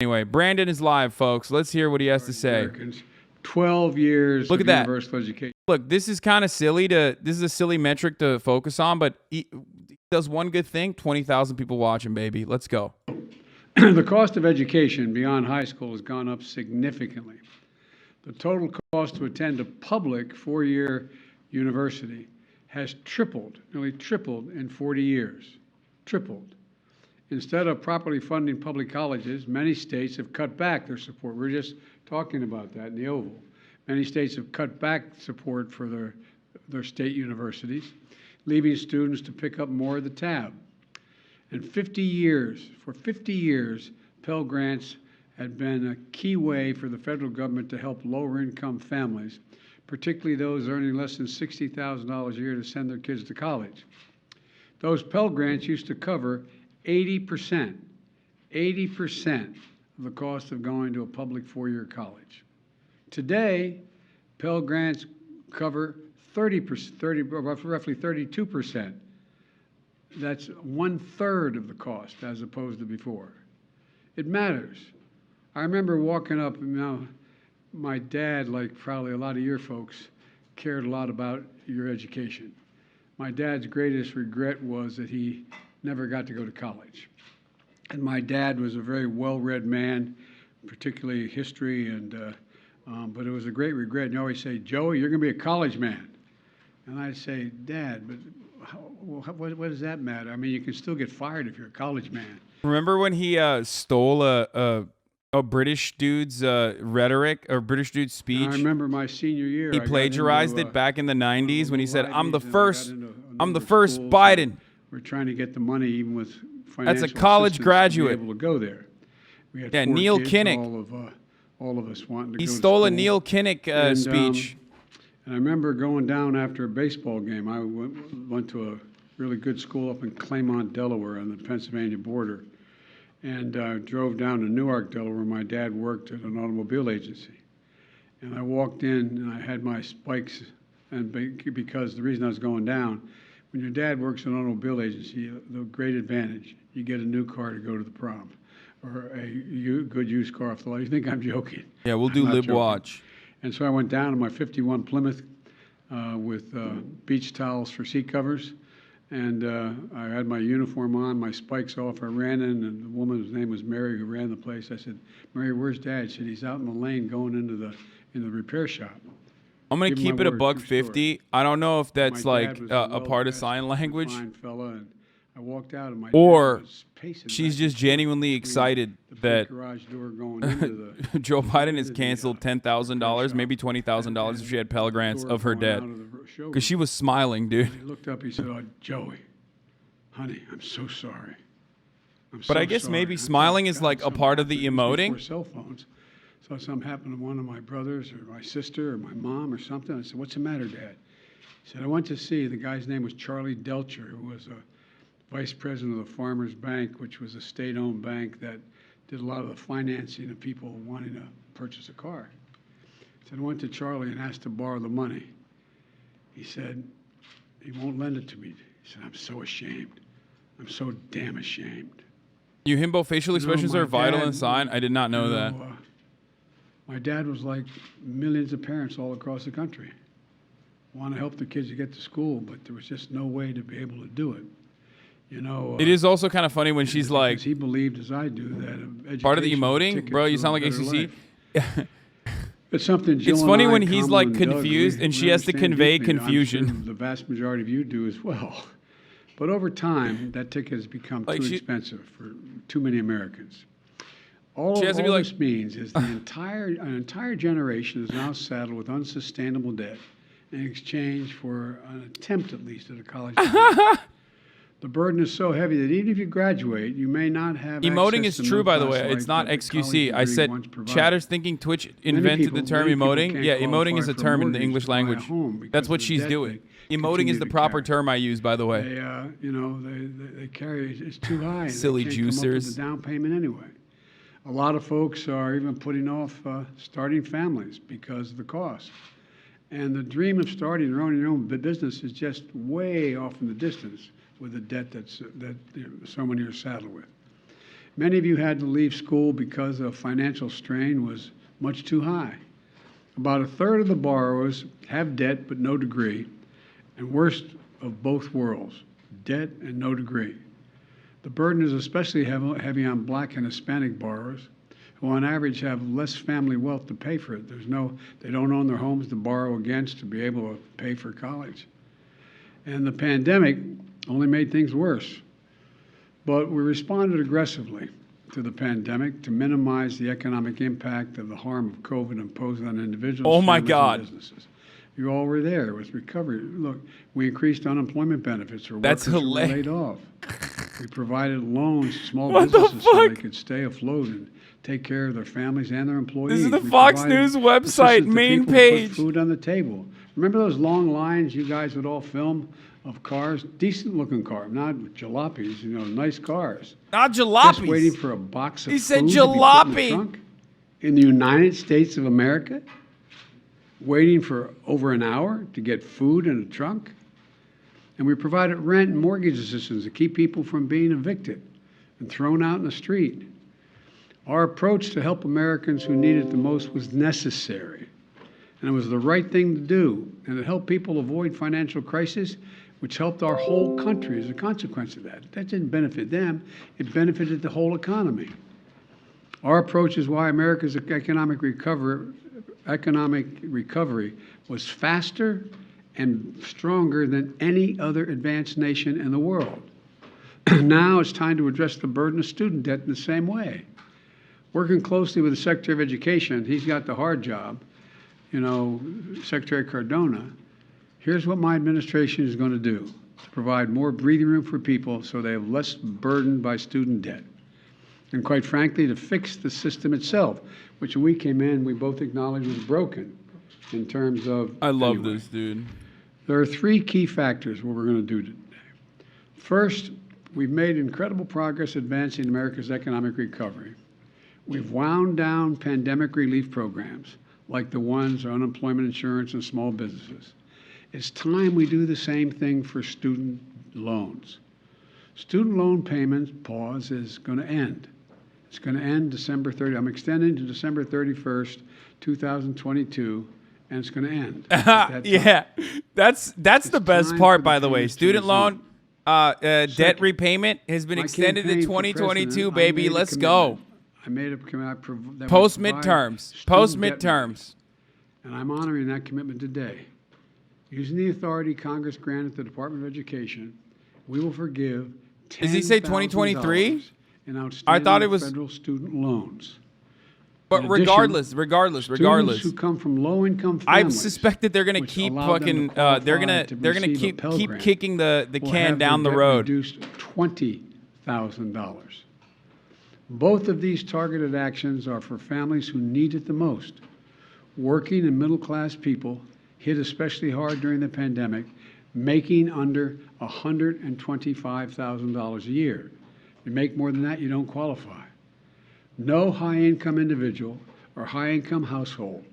Anyway, Brandon is live, folks. Let's hear what he has to say. Americans, 12 years Look of at that. universal education. Look, this is kind of silly this is a silly metric to focus on, but he does one good thing, 20,000 people watching, baby. Let's go. The cost of education beyond high school has gone up significantly. The total cost to attend a public four-year university has tripled, nearly tripled in 40 years. Tripled. Instead of properly funding public colleges, many states have cut back their support. We were just talking about that in the Oval. Many states have cut back support for their state universities, leaving students to pick up more of the tab. And for 50 years, Pell Grants had been a key way for the federal government to help lower-income families, particularly those earning less than $60,000 a year, to send their kids to college. Those Pell Grants used to cover 80% of the cost of going to a public four-year college. Today, Pell Grants cover 30%, roughly 32%. That's 1/3 of the cost as opposed to before. It matters. I remember walking up, my dad, like probably a lot of your folks, cared a lot about your education. My dad's greatest regret was that he never got to go to college. And my dad was a very well-read man, particularly history, but it was a great regret. And you always say, Joey, you're going to be a college man. And I'd say, Dad, but what does that matter? I mean, you can still get fired if you're a college man. Remember when he stole a British dude's rhetoric or British dude's speech? And I remember my senior year. He plagiarized it back in the 90s when he said, I'm the first Biden. We're trying to get the money even with financial That's a college graduate. To be able to go there. We had 4 Neil kids, Kinnock. all of us wanting to go He to stole a school. Neil Kinnock speech. And I remember going down after a baseball game. I went to a really good school up in Claymont, Delaware, on the Pennsylvania border, and drove down to Newark, Delaware, where my dad worked at an automobile agency. And I walked in, and I had my spikes, and because the reason I was going down, when your dad works in an automobile agency, the great advantage, you get a new car to go to the prom, or a good used car off the lot. You think I'm joking? Yeah, we'll do lib watch. And so I went down in my 51 Plymouth with beach towels for seat covers. And I had my uniform on, my spikes off. I ran in, and the woman's name was Mary, who ran the place. I said, Mary, where's Dad? She said, he's out in the lane going into the repair shop. I'm going to keep it a $1.50. I don't know if that's like a part of sign language. Fine fella, and I walked out, and my or dad was pacing she's back just and forth genuinely between excited the big that garage door going into the Joe Biden has into the, canceled $10,000, maybe $20,000 if she had Pell Grants of her debt. Because she was smiling, dude. He looked up, he said, oh, Joey, honey, I'm so sorry. But I guess maybe smiling is like a part of the emoting. Before cell phones. So something happened to one of my brothers or my sister or my mom or something. I said, what's the matter, Dad? He said, I went to see, the guy's name was Charlie Delcher, who was a vice president of the Farmers Bank, which was a state-owned bank that did a lot of the financing of people wanting to purchase a car. He said, I went to Charlie and asked to borrow the money. He said, he won't lend it to me. He said, I'm so ashamed. I'm so damn ashamed. You himbo facial expressions my are vital dad- in sign. I did not know that. My dad was like millions of parents all across the country. Want to help the kids to get to school, but there was just no way to be able to do it. It is also kind of funny when she's like, because he believed, as I do, that education part of the was a emoting? ticket Bro, you to sound a like better ACC. life. It's something Jill It's and funny I, when he's Kamal like and Doug, confused and we she has to understand convey deeply, and I'm sure confusion. the vast majority of you do as well. But over time, that ticket has become Like too expensive for too many Americans. All She has to be like- this means is an entire generation is now saddled with unsustainable debt in exchange for an attempt, at least, at a college degree. The burden is so heavy that even if you graduate, you may not have Emoting access is to true, by the middle-class way. It's life not that the XQC. college I degree said once provided. Chatter's Thinking Twitch Many invented the term people emoting. can't Yeah, emoting is qualify a for term in the mortgage English to buy a language. home because That's what of the she's debt doing. they Emoting continue is the to proper carry. term I use, by the way. They carry, it's too high. Silly They can't come up with juicers. the down payment anyway. A lot of folks are even putting off starting families because of the cost. And the dream of starting your own business is just way off in the distance with the debt that so many are saddled with. Many of you had to leave school because the financial strain was much too high. About a third of the borrowers have debt but no degree, and worst of both worlds, debt and no degree. The burden is especially heavy on Black and Hispanic borrowers, who on average have less family wealth to pay for it. They don't own their homes to borrow against to be able to pay for college. And the pandemic only made things worse. But we responded aggressively to the pandemic to minimize the economic impact of the harm of COVID imposed on individuals, Oh my families, God. and businesses. You all were there with recovery. Look, we increased unemployment benefits for That's workers who were hilarious. laid off. We provided loans to small What the businesses so they fuck? could stay afloat and take care of their families and their employees. This is the We Fox provided News website assistance to main people who put page. food on the table. Remember those long lines you guys would all film of cars, decent looking cars, not jalopies, nice cars. Not Just jalopies. waiting for a box of He said food to be put in the jalopy. trunk in the United States of America, waiting for over an hour to get food in a trunk. And we provided rent and mortgage assistance to keep people from being evicted and thrown out in the street. Our approach to help Americans who need it the most was necessary, and it was the right thing to do, and it helped people avoid financial crisis, which helped our whole country as a consequence of that. That didn't benefit them, it benefited the whole economy. Our approach is why America's economic recovery was faster and stronger than any other advanced nation in the world. Now it's time to address the burden of student debt in the same way. Working closely with the Secretary of Education, he's got the hard job, Secretary Cardona. Here's what my administration is going to do to provide more breathing room for people so they have less burdened by student debt. And quite frankly, to fix the system itself, which when we came in, we both acknowledged was broken in terms of. I love this, dude. There are three key factors what we're going to do today. First, we've made incredible progress advancing America's economic recovery. We've wound down pandemic relief programs like the ones on unemployment insurance and small businesses. It's time we do the same thing for student loans. Student loan payments pause is going to end. It's going to end December 30. I'm extending to December 31st, 2022, and it's going to end. Yeah, that's the best time part, for by the the way. payments to Student resume. loan debt Second, repayment has been my extended to campaign for 2022, president, I baby. made a Let's go. commitment. I made a commitment that would Post provide midterms. student Post debt midterms. and I'm honoring that commitment today. Using the authority Congress granted the Department of Education, we will forgive Does he say $10,000 2023? in outstanding I thought it was- federal student loans. But In addition, regardless, Students who come from low-income I families, suspect that they're gonna which keep allow them to fucking. qualify They're gonna to receive a keep Pell Grant, kicking the will can have down the their debt road. reduced $20,000. Both of these targeted actions are for families who need it the most. Working and middle-class people hit especially hard during the pandemic, making under $125,000 a year. If you make more than that, you don't qualify. No high-income individual or high-income household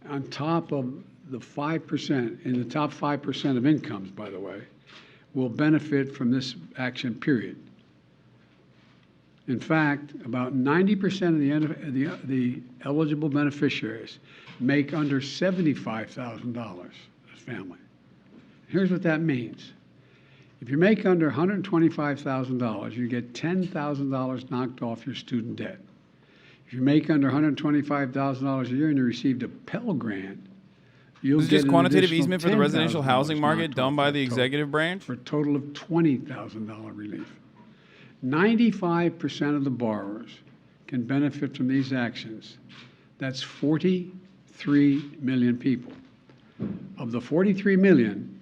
on top of the 5%, in the top 5% of incomes, by the way, will benefit from this action, period. In fact, about 90% of the eligible beneficiaries make under $75,000 as family. Here's what that means. If you make under $125,000, you get $10,000 knocked off your student debt. If you make under $125,000 a year and you received a Pell Grant, you'll This is get just an quantitative additional easement for the residential $10,000 housing market knocked done off by that the total, executive branch. for a total of $20,000 relief. 95% of the borrowers can benefit from these actions. That's 43 million people. Of the 43 million,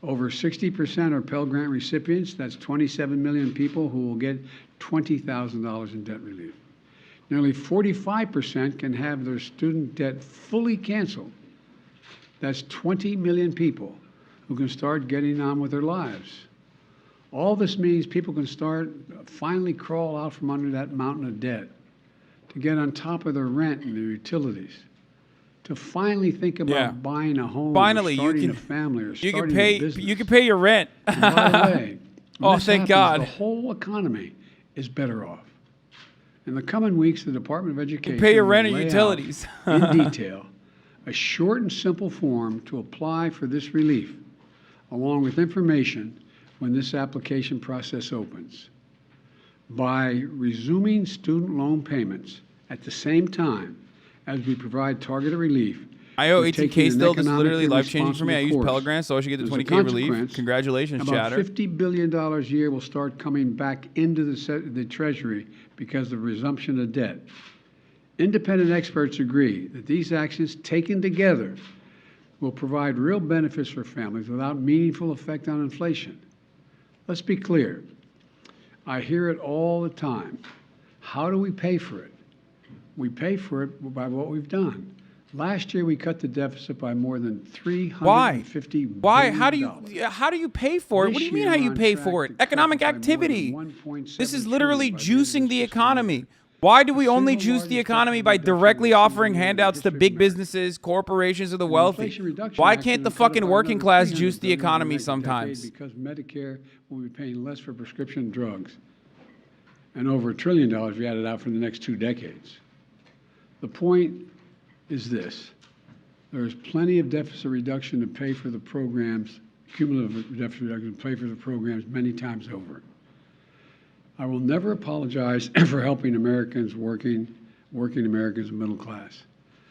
over 60% are Pell Grant recipients. That's 27 million people who will get $20,000 in debt relief. Nearly 45% can have their student debt fully canceled. That's 20 million people who can start getting on with their lives. All this means people can finally crawl out from under that mountain of debt, to get on top of their rent and their utilities, to finally think about buying a home, Finally, or starting you a family, or You starting can pay. a business. You can pay your rent. And by the way, when Oh, this thank happens, God. the whole economy is better off. In the coming weeks, the Department of Education Pay your rent will and lay utilities. out in detail a short and simple form to apply for this relief, along with information when this application process opens. By resuming student loan payments at the same time as we provide targeted relief, I owe we're 18K taking an still. This is literally economically life-changing for me. I use responsible Pell course. Grants, so I should get the As a 20K relief. consequence, Congratulations, about chatter. $50 billion a year will start coming back into the Treasury because of resumption of debt. Independent experts agree that these actions taken together will provide real benefits for families without meaningful effect on inflation. Let's be clear. I hear it all the time. How do we pay for it? We pay for it by what we've done. Last year, we cut the deficit by more than $350 Why? billion. How do you pay for it? What do you mean how you pay for it? Economic activity. This is literally juicing the economy. Why do we only juice the economy by directly offering handouts to big businesses, corporations, or the wealthy? Why can't the fucking working class juice the economy sometimes? Because Medicare will be paying less for prescription drugs and over $1 trillion if you add it out for the next 2 decades. The point is this. There is plenty of deficit reduction to pay for the programs, cumulative deficit reduction to pay for the programs many times over. I will never apologize for helping Americans, working Americans and middle class.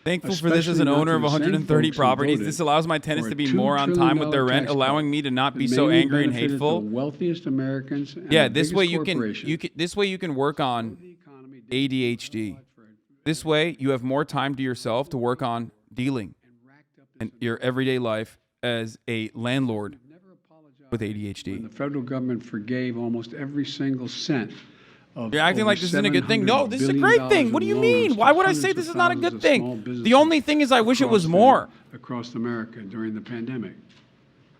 Thankful for this as an owner of 130 properties. This allows my tenants to be more on time with their rent, allowing me to not be so angry and hateful. The wealthiest Americans. And yeah, the this way biggest you can work on ADHD. This way you have more time to yourself to work on dealing in your everyday life as a landlord with ADHD. When the federal government forgave almost every single cent of You're acting like this isn't a good thing. No, this is a $700 great billion thing. What do you mean? Why would I say this is not a good thing? The only thing is I wish it was more. Across America during the pandemic.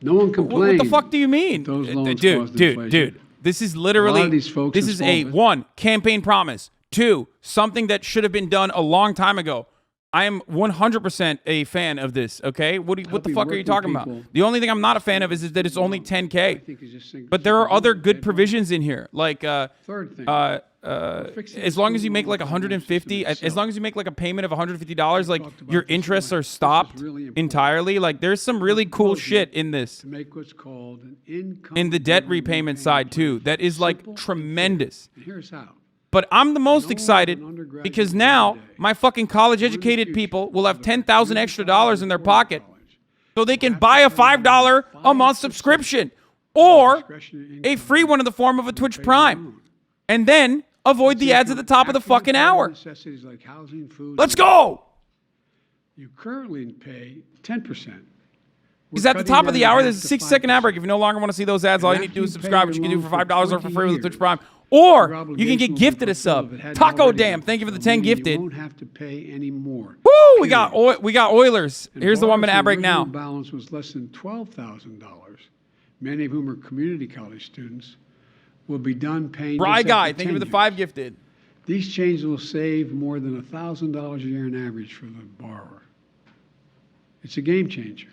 No one complained. What the fuck do you mean? Those loans caused inflation. Dude. This is literally, this is a, 1, campaign promise. 2, something that should have been done a long time ago. I am 100% a fan of this, okay? What the fuck are you talking about? The only thing I'm not a fan of is that it's only 10K. But there are other good provisions in here. Like, as long as you make like 150, as long as you make like a payment of $150, like your interests are stopped entirely. Like there's some really cool shit in this. In the debt repayment side too. That is like tremendous. Here's how. But I'm the most excited because now my fucking college-educated people will have $10,000 extra in their pocket so they can buy a $5 a month subscription or a free one in the form of a Twitch Prime and then avoid the ads at the top of the fucking hour. Let's go! You currently pay 10%. Because at the top of the hour, there's a 6-second ad break. If you no longer want to see those ads, all you need to do is subscribe, which you can do for $5 or for free with a Twitch Prime. Or you can get gifted a sub. Taco Damn, thank you for the 10 gifted. You won't have to pay any more. Woo! We got Oilers. Here's the 1 minute ad break now. Balance was less than $12,000. Many of whom are community college students will be done paying. Bry Guy, thank you for the 5 gifted. These changes will save more than $1,000 a year on average for the borrower. It's a game changer.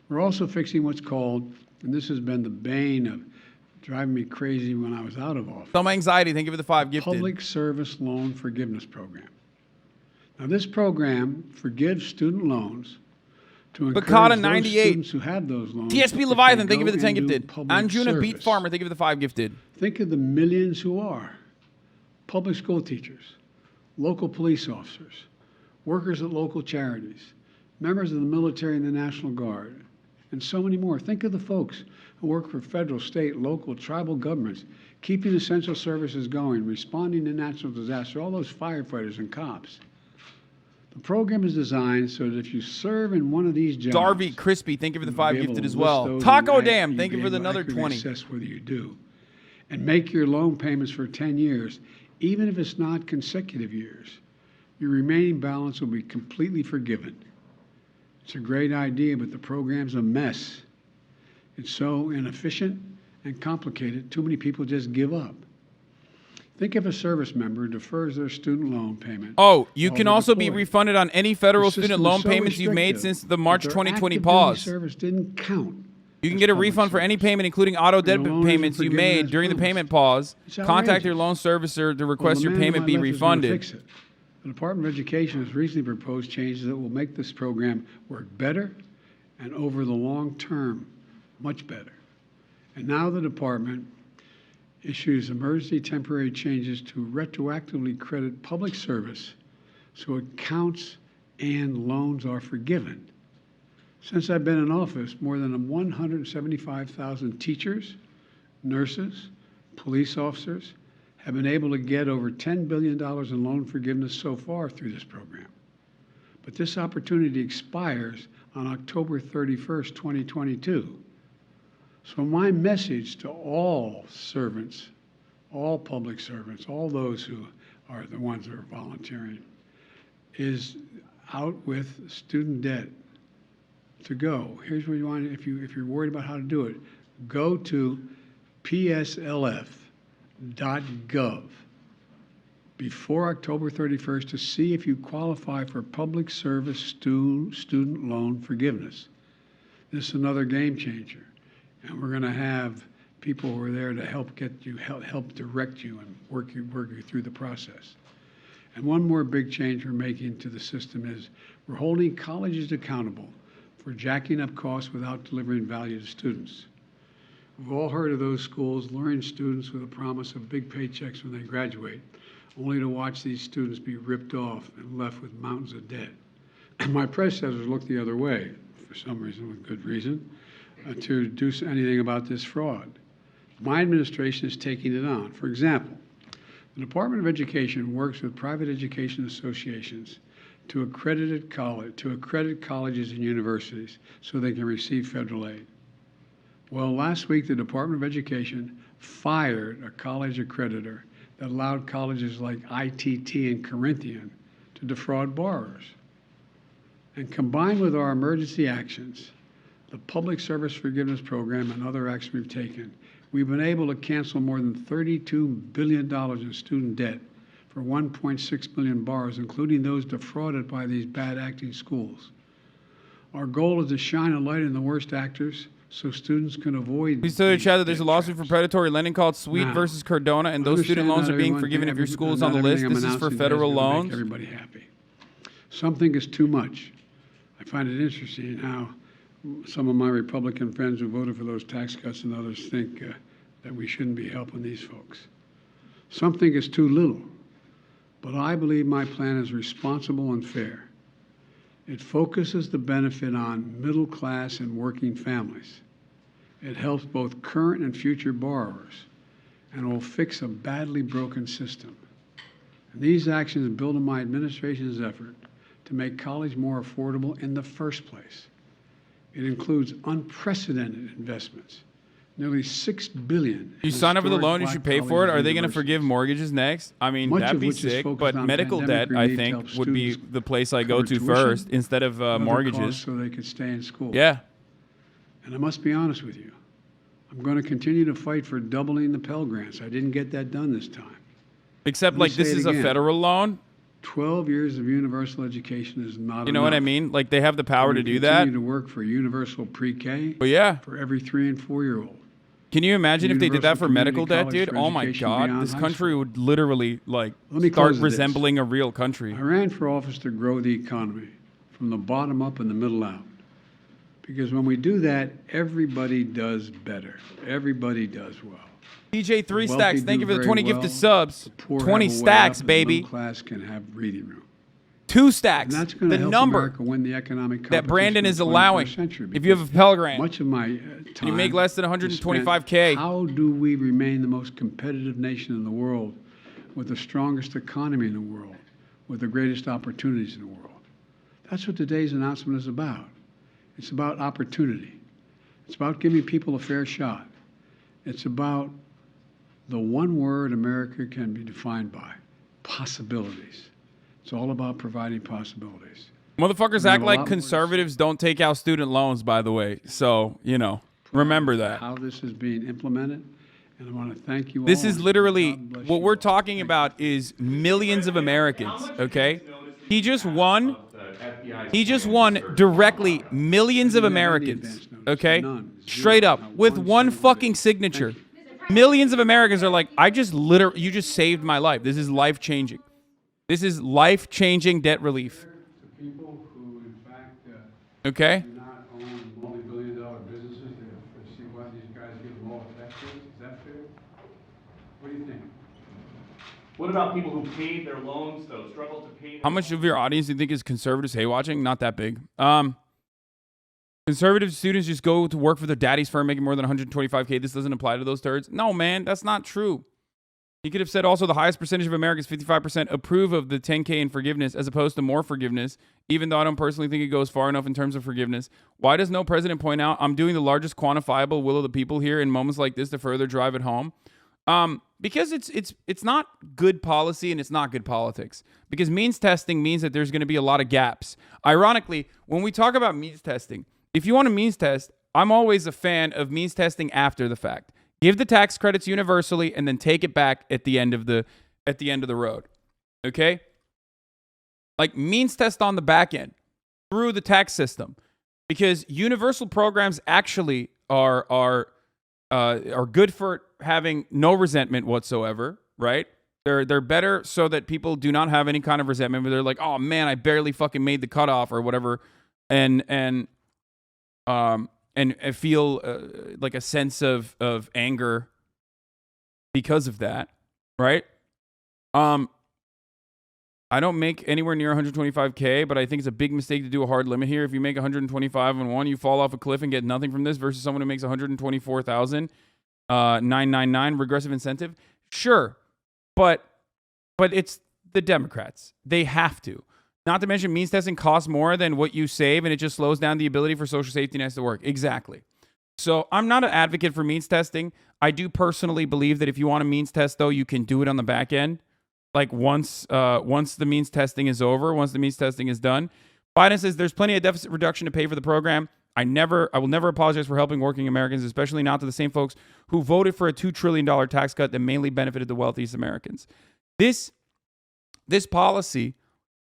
We're also fixing what's called, and this has been the bane of driving me crazy when I was out of office. Some anxiety, thank you for the 5 gifted. Public Service Loan Forgiveness Program. Now, this program forgives student loans to encourage those students who have those loans. TSP Leviathan, thank you for the 10 gifted. Anjuna Beat Farmer, thank you for the 5 gifted. Think of the millions who are public school teachers, local police officers, workers at local charities, members of the military and the National Guard, and so many more. Think of the folks who work for federal, state, local, tribal governments, keeping essential services going, responding to natural disaster, all those firefighters and cops. The program is designed so that if you serve in one of these jobs, Darby Crispy, thank you for the 5 gifted as well. Taco Damn, thank you for the another 20. Assess whether you do, and make your loan payments for 10 years, even if it's not consecutive years. Your remaining balance will be completely forgiven. It's a great idea, but the program's a mess. It's so inefficient and complicated, too many people just give up. Think if a service member defers their student loan payment. Oh, you can also be refunded on any federal student loan payments you've made since the March 2020 pause. Service didn't count You can get a refund for any payment, including auto debit payments you made during the payment pause. Contact your loan servicer to request your payment be refunded. The Department of Education has recently proposed changes that will make this program work better and over the long term, much better. And now the department issues emergency temporary changes to retroactively credit public service so accounts and loans are forgiven. Since I've been in office, more than 175,000 teachers, nurses, police officers have been able to get over $10 billion in loan forgiveness so far through this program. But this opportunity expires on October 31st, 2022. So my message to all servants, all public servants, all those who are the ones that are volunteering, is out with student debt to go. Here's what you want, if you're worried about how to do it, go to pslf.gov before October 31st to see if you qualify for public service student loan forgiveness. This is another game changer. And we're going to have people who are there to help get you, help direct you and work you through the process. And one more big change we're making to the system is we're holding colleges accountable for jacking up costs without delivering value to students. We've all heard of those schools luring students with a promise of big paychecks when they graduate, only to watch these students be ripped off and left with mountains of debt. And my predecessors looked the other way, for some reason, with good reason, to do anything about this fraud. My administration is taking it on. For example, the Department of Education works with private education associations to accredit colleges and universities so they can receive federal aid. Well, last week, the Department of Education fired a college accreditor that allowed colleges like ITT and Corinthian to defraud borrowers. And combined with our emergency actions, the Public Service Forgiveness Program and other actions we've taken, we've been able to cancel more than $32 billion in student debt for 1.6 million borrowers, including those defrauded by these bad acting schools. Our goal is to shine a light on the worst actors so students can avoid. Please tell your chat that there's a lawsuit for predatory lending called Sweet versus Cardona, and those student loans are being forgiven if your school is on the list. This is for federal loans. Make everybody happy. Something is too much. I find it interesting how some of my Republican friends who voted for those tax cuts and others think that we shouldn't be helping these folks. Something is too little, but I believe my plan is responsible and fair. It focuses the benefit on middle class and working families. It helps both current and future borrowers, and will fix a badly broken system. And these actions build on my administration's effort to make college more affordable in the first place. It includes unprecedented investments, nearly $6 billion. You sign up for the loan, you should pay for it. Are they going to forgive mortgages next? I mean, that'd be sick, but medical debt, I think, would be the place I go to first instead of mortgages. So they could stay in school. Yeah. And I must be honest with you. I'm going to continue to fight for doubling the Pell Grants. I didn't get that done this time. Except, like, this is a federal loan. 12 years of universal education is not enough. You know what I mean? Like, they have the power to do that. Continue to work for universal pre-K. But yeah. For every 3- and 4-year-old. Can you imagine if they did that for medical debt, dude? Oh my God, this country would literally like start resembling a real country. I ran for office to grow the economy from the bottom up and the middle out. Because when we do that, everybody does better. Everybody does well. DJ 3 stacks, thank you for the 20 gifted subs. 20 stacks, baby. The middle class can have breathing room. 2 stacks. And that's going to help number America win the economic that Brandon is allowing. If you have a Pell Grant, much of my time you make less than 125K. How do we remain the most competitive nation in the world, with the strongest economy in the world, with the greatest opportunities in the world? That's what today's announcement is about. It's about opportunity. It's about giving people a fair shot. It's about the one word America can be defined by: possibilities. It's all about providing possibilities. Motherfuckers act like conservatives don't take out student loans, by the way. So, you know, remember that. How this is being implemented, and I want to thank you all. This is literally, what we're talking about is millions of Americans, okay? He just won directly millions of Americans, Okay? None. Zero. Straight up. Not With one single fucking bit. signature. Thank you. Millions of Americans are like, you just saved my life. This is life-changing. This is life-changing debt relief. To people who, in fact, Okay? do not own multi-billion-dollar businesses, they see why these guys give them all tax breaks. Is that fair? What do you think? What about people who paid their loans, though, struggle to pay? How much of your audience do you think is conservatives hate watching? Not that big. Conservative students just go to work for their daddy's firm making more than $125K. This doesn't apply to those turds. No, man, that's not true. He could have said also the highest percentage of Americans, 55%, approve of the 10K in forgiveness as opposed to more forgiveness, even though I don't personally think it goes far enough in terms of forgiveness. Why does no president point out, I'm doing the largest quantifiable will of the people here in moments like this to further drive it home? Because it's not good policy and it's not good politics. Because means testing means that there's going to be a lot of gaps. Ironically, when we talk about means testing, if you want to means test, I'm always a fan of means testing after the fact. Give the tax credits universally and then take it back at the end of the road. Okay? Like means test on the back end through the tax system. Because universal programs actually are good for having no resentment whatsoever, right? They're better so that people do not have any kind of resentment, but they're like, oh man, I barely fucking made the cutoff or whatever, and feel like a sense of anger because of that, right? I don't make anywhere near 125K, but I think it's a big mistake to do a hard limit here. If you make 125 on one, you fall off a cliff and get nothing from this versus someone who makes 124,999 regressive incentive. Sure, but it's the Democrats. They have to. Not to mention means testing costs more than what you save, and it just slows down the ability for social safety nets to work. Exactly. So I'm not an advocate for means testing. I do personally believe that if you want a means test, though, you can do it on the back end. Like once the means testing is over, once the means testing is done. Biden says there's plenty of deficit reduction to pay for the program. I will never apologize for helping working Americans, especially not to the same folks who voted for a $2 trillion tax cut that mainly benefited the wealthiest Americans. This policy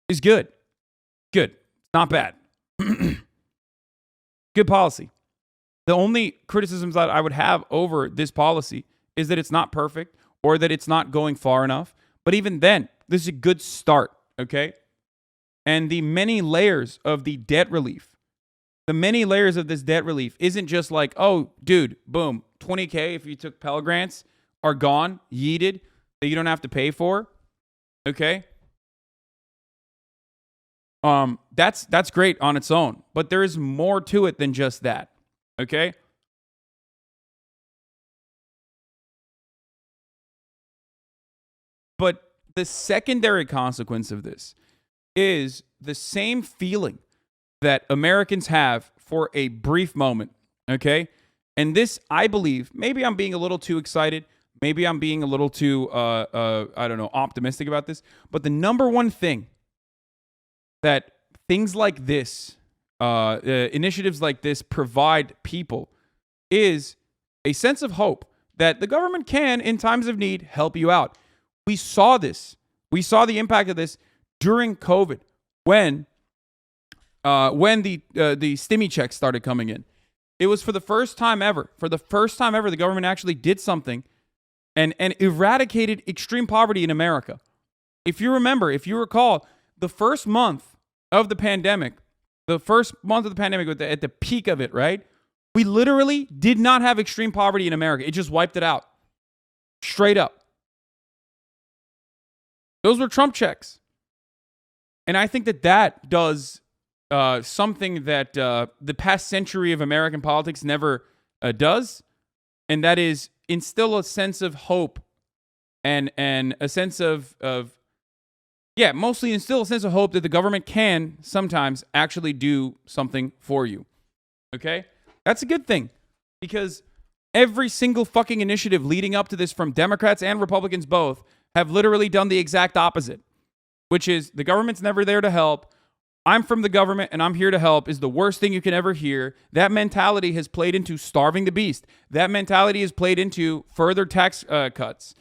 is good. Good. Not bad. Good policy. The only criticisms that I would have over this policy is that it's not perfect or that it's not going far enough. But even then, this is a good start, okay? And the many layers of the debt relief, isn't just like, oh, dude, boom, 20K if you took Pell Grants are gone, yeeted, that you don't have to pay for, okay? That's great on its own, but there is more to it than just that, okay? But the secondary consequence of this is the same feeling that Americans have for a brief moment, okay? And this, I believe, maybe I'm being a little too excited. Maybe I'm being a little too, optimistic about this. But the number one thing that things like this, initiatives like this provide people is a sense of hope that the government can, in times of need, help you out. We saw this. We saw the impact of this during COVID when the stimmy checks started coming in. It was for the first time ever, the government actually did something and eradicated extreme poverty in America. If you recall, the first month of the pandemic, at the peak of it, right? We literally did not have extreme poverty in America. It just wiped it out. Straight up. Those were Trump checks. And I think that does something that the past century of American politics never does. And that is instill a sense of hope and a sense mostly instill a sense of hope that the government can sometimes actually do something for you. Okay? That's a good thing. Because every single fucking initiative leading up to this from Democrats and Republicans both have literally done the exact opposite, which is the government's never there to help. I'm from the government and I'm here to help is the worst thing you can ever hear. That mentality has played into starving the beast. That mentality has played into further tax cuts,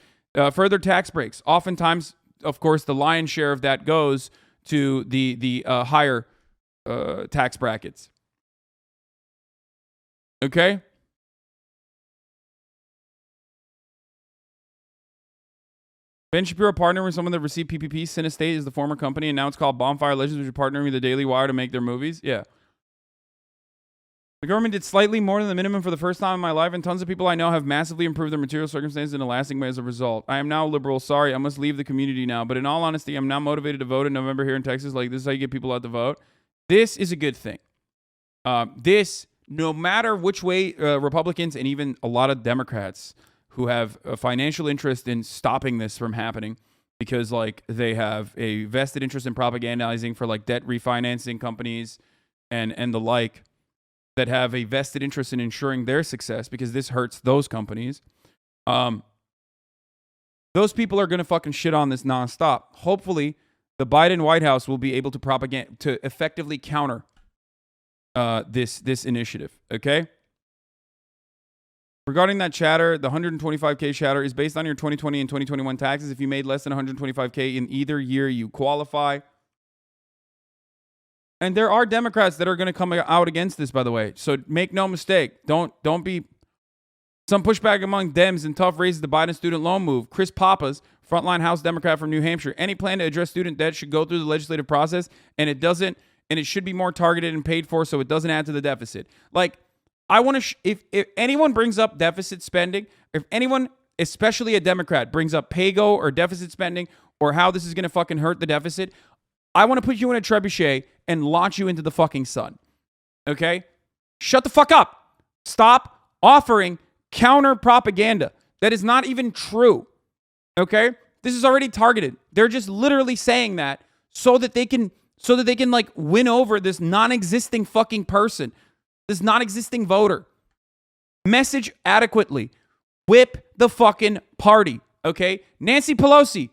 further tax breaks. Oftentimes, of course, the lion's share of that goes to the higher tax brackets. Okay? Ben Shapiro partnered with someone that received PPP. Cinestate is the former company, and now it's called Bonfire Legends, which is partnering with the Daily Wire to make their movies. Yeah. The government did slightly more than the minimum for the first time in my life, and tons of people I know have massively improved their material circumstances in a lasting way as a result. I am now liberal. Sorry, I must leave the community now. But in all honesty, I'm now motivated to vote in November here in Texas. Like, this is how you get people out to vote. This is a good thing. No matter which way Republicans and even a lot of Democrats who have a financial interest in stopping this from happening because, like, they have a vested interest in propagandizing for, like, debt refinancing companies and the like, that have a vested interest in ensuring their success because this hurts those companies. Those people are going to fucking shit on this nonstop. Hopefully, the Biden White House will be able to effectively counter this initiative, okay? Regarding that chatter, the 125K chatter is based on your 2020 and 2021 taxes. If you made less than 125K in either year, you qualify. And there are Democrats that are going to come out against this, by the way. So make no mistake. Don't be... Some pushback among Dems and tough raises the Biden student loan move. Chris Pappas, frontline House Democrat from New Hampshire. Any plan to address student debt should go through the legislative process, and it doesn't, and it should be more targeted and paid for so it doesn't add to the deficit. Like, I want to... if anyone brings up deficit spending, if anyone, especially a Democrat, brings up PAYGO or deficit spending or how this is going to fucking hurt the deficit, I want to put you in a trebuchet and launch you into the fucking sun. Okay? Shut the fuck up. Stop offering counter propaganda that is not even true. Okay? This is already targeted. They're just literally saying that so that they can like win over this non-existing fucking person, this non-existing voter. Message adequately. Whip the fucking party. Okay? Nancy Pelosi,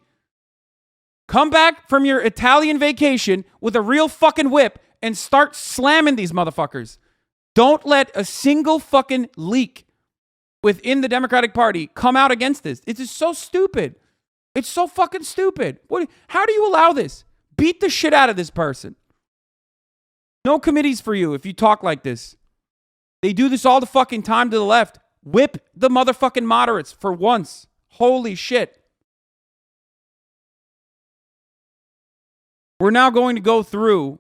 come back from your Italian vacation with a real fucking whip and start slamming these motherfuckers. Don't let a single fucking leak within the Democratic Party come out against this. It is so stupid. It's so fucking stupid. How do you allow this? Beat the shit out of this person. No committees for you if you talk like this. They do this all the fucking time to the left. Whip the motherfucking moderates for once. Holy shit. We're now going to go through,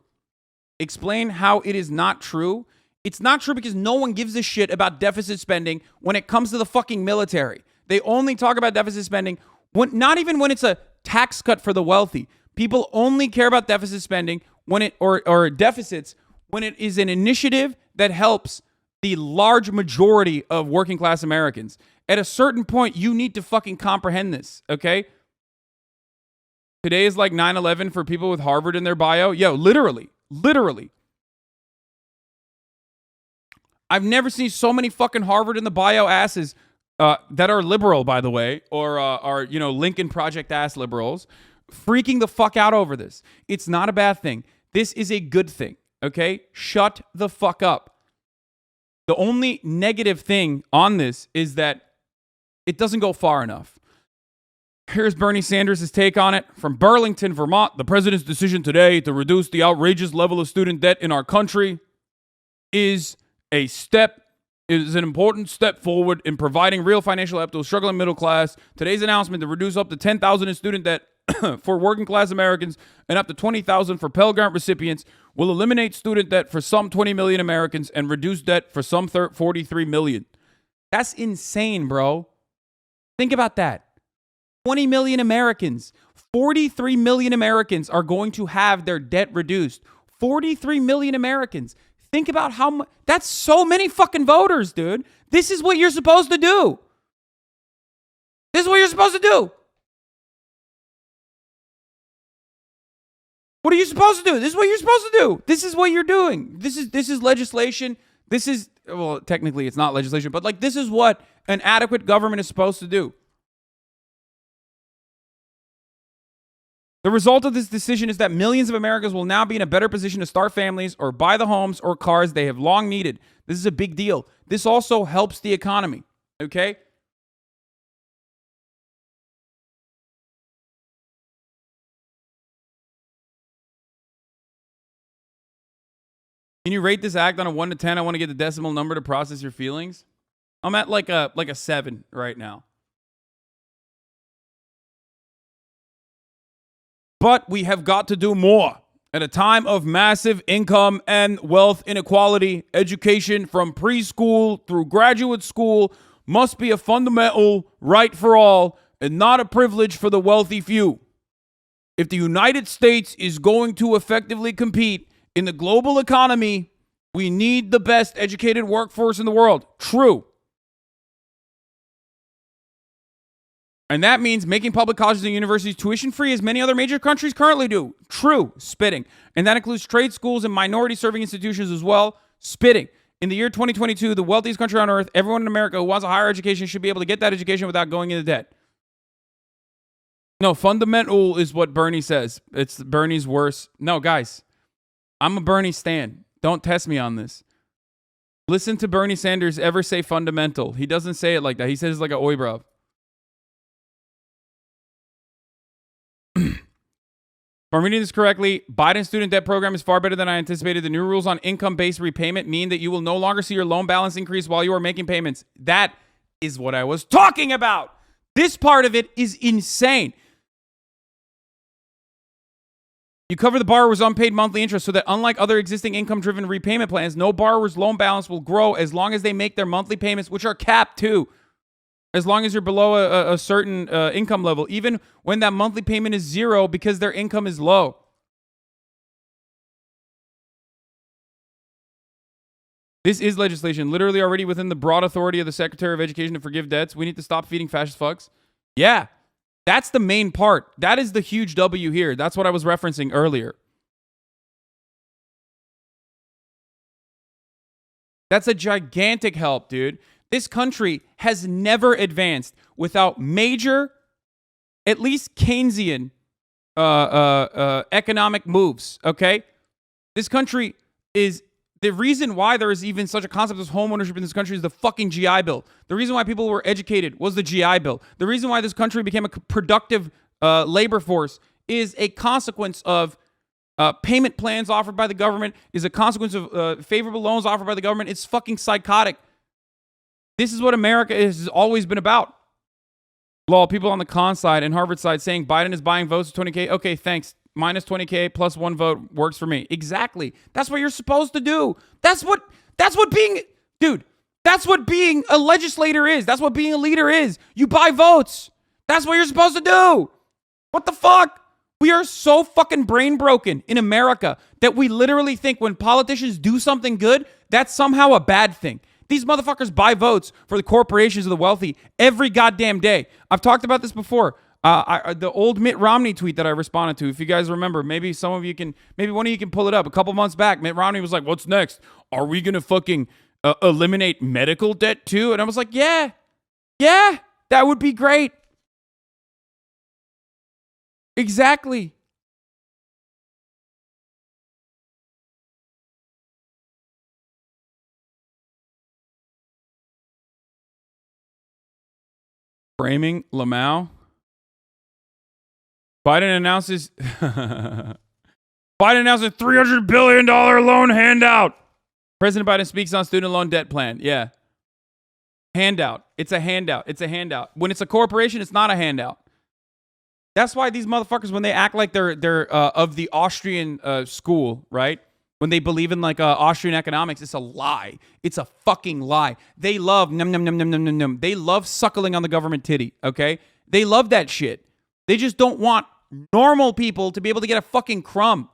explain how it is not true. It's not true because no one gives a shit about deficit spending when it comes to the fucking military. They only talk about deficit spending not even when it's a tax cut for the wealthy. People only care about deficit spending when it or deficits when it is an initiative that helps the large majority of working class Americans. At a certain point, you need to fucking comprehend this, okay? Today is like 9/11 for people with Harvard in their bio. Yo, literally. I've never seen so many fucking Harvard in the bio asses that are liberal, by the way, or are, Lincoln Project ass liberals, freaking the fuck out over this. It's not a bad thing. This is a good thing, okay? Shut the fuck up. The only negative thing on this is that it doesn't go far enough. Here's Bernie Sanders' take on it. From Burlington, Vermont, the president's decision today to reduce the outrageous level of student debt in our country is an important step forward in providing real financial help to a struggling middle class. Today's announcement to reduce up to $10,000 in student debt for working class Americans and up to $20,000 for Pell Grant recipients will eliminate student debt for some 20 million Americans and reduce debt for some 43 million. That's insane, bro. Think about that. 20 million Americans, 43 million Americans are going to have their debt reduced. 43 million Americans. Think about how much. That's so many fucking voters, dude. This is what you're supposed to do. This is what you're supposed to do. What are you supposed to do? This is what you're supposed to do. This is what you're doing. This is legislation. This is, well, technically it's not legislation, but like this is what an adequate government is supposed to do. The result of this decision is that millions of Americans will now be in a better position to start families or buy the homes or cars they have long needed. This is a big deal. This also helps the economy, okay? Can you rate this act on a 1 to 10? I want to get the decimal number to process your feelings. I'm at like a 7 right now. But we have got to do more. At a time of massive income and wealth inequality, education from preschool through graduate school must be a fundamental right for all and not a privilege for the wealthy few. If the United States is going to effectively compete in the global economy, we need the best educated workforce in the world. True. And that means making public colleges and universities tuition free as many other major countries currently do. True. Spitting. And that includes trade schools and minority serving institutions as well. Spitting. In the year 2022, the wealthiest country on earth, everyone in America who wants a higher education should be able to get that education without going into debt. No, fundamental is what Bernie says. It's Bernie's worse. No, guys, I'm a Bernie stan. Don't test me on this. Listen to Bernie Sanders ever say fundamental. He doesn't say it like that. He says it like a oi, bro. If I'm reading this correctly, Biden's student debt program is far better than I anticipated. The new rules on income-based repayment mean that you will no longer see your loan balance increase while you are making payments. That is what I was talking about. This part of it is insane. You cover the borrower's unpaid monthly interest so that unlike other existing income-driven repayment plans, no borrower's loan balance will grow as long as they make their monthly payments, which are capped too. As long as you're below a certain income level, even when that monthly payment is zero because their income is low. This is legislation literally already within the broad authority of the Secretary of Education to forgive debts. We need to stop feeding fascist fucks. Yeah, that's the main part. That is the huge W here. That's what I was referencing earlier. That's a gigantic help, dude. This country has never advanced without major, at least Keynesian, economic moves, okay? This country is... The reason why there is even such a concept as home ownership in this country is the fucking GI Bill. The reason why people were educated was the GI Bill. The reason why this country became a productive labor force is a consequence of payment plans offered by the government, is a consequence of favorable loans offered by the government. It's fucking psychotic. This is what America has always been about. Law, people on the con side and Harvard side saying Biden is buying votes with 20K. Okay, thanks. Minus 20K plus 1 vote works for me. Exactly. That's what you're supposed to do. That's what being, dude, that's what being a legislator is. That's what being a leader is. You buy votes. That's what you're supposed to do. What the fuck? We are so fucking brain broken in America that we literally think when politicians do something good, that's somehow a bad thing. These motherfuckers buy votes for the corporations of the wealthy every goddamn day. I've talked about this before. The old Mitt Romney tweet that I responded to, if you guys remember, maybe one of you can pull it up. A couple months back, Mitt Romney was like, what's next? Are we going to fucking eliminate medical debt too? And I was like, yeah, that would be great. Exactly. Framing Lamau. Biden announces a $300 billion loan handout. President Biden speaks on student loan debt plan. Yeah. Handout. It's a handout. It's a handout. When it's a corporation, it's not a handout. That's why these motherfuckers, when they act like they're of the Austrian school, right? When they believe in like Austrian economics, it's a lie. It's a fucking lie. They love num num num num num num num. They love suckling on the government titty. Okay, they love that shit. They just don't want normal people to be able to get a fucking crumb,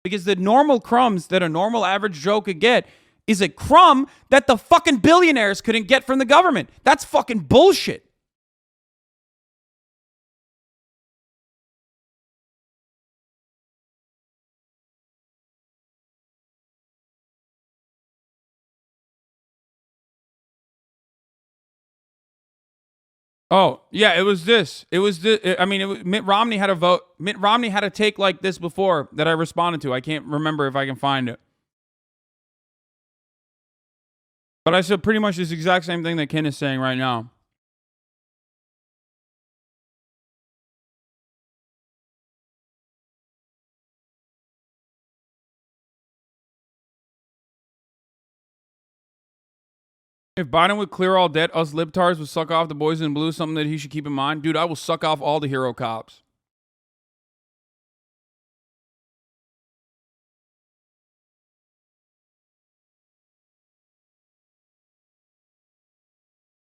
because the normal crumbs that a normal average Joe could get is a crumb that the fucking billionaires couldn't get from the government. That's fucking bullshit. Oh, yeah, it was this. It was this. I mean, Mitt Romney had a vote. Mitt Romney had a take like this before that I responded to. I can't remember if I can find it. But I said pretty much this exact same thing that Ken is saying right now. If Biden would clear all debt, us libtards would suck off the boys in blue, something that he should keep in mind. Dude, I will suck off all the hero cops.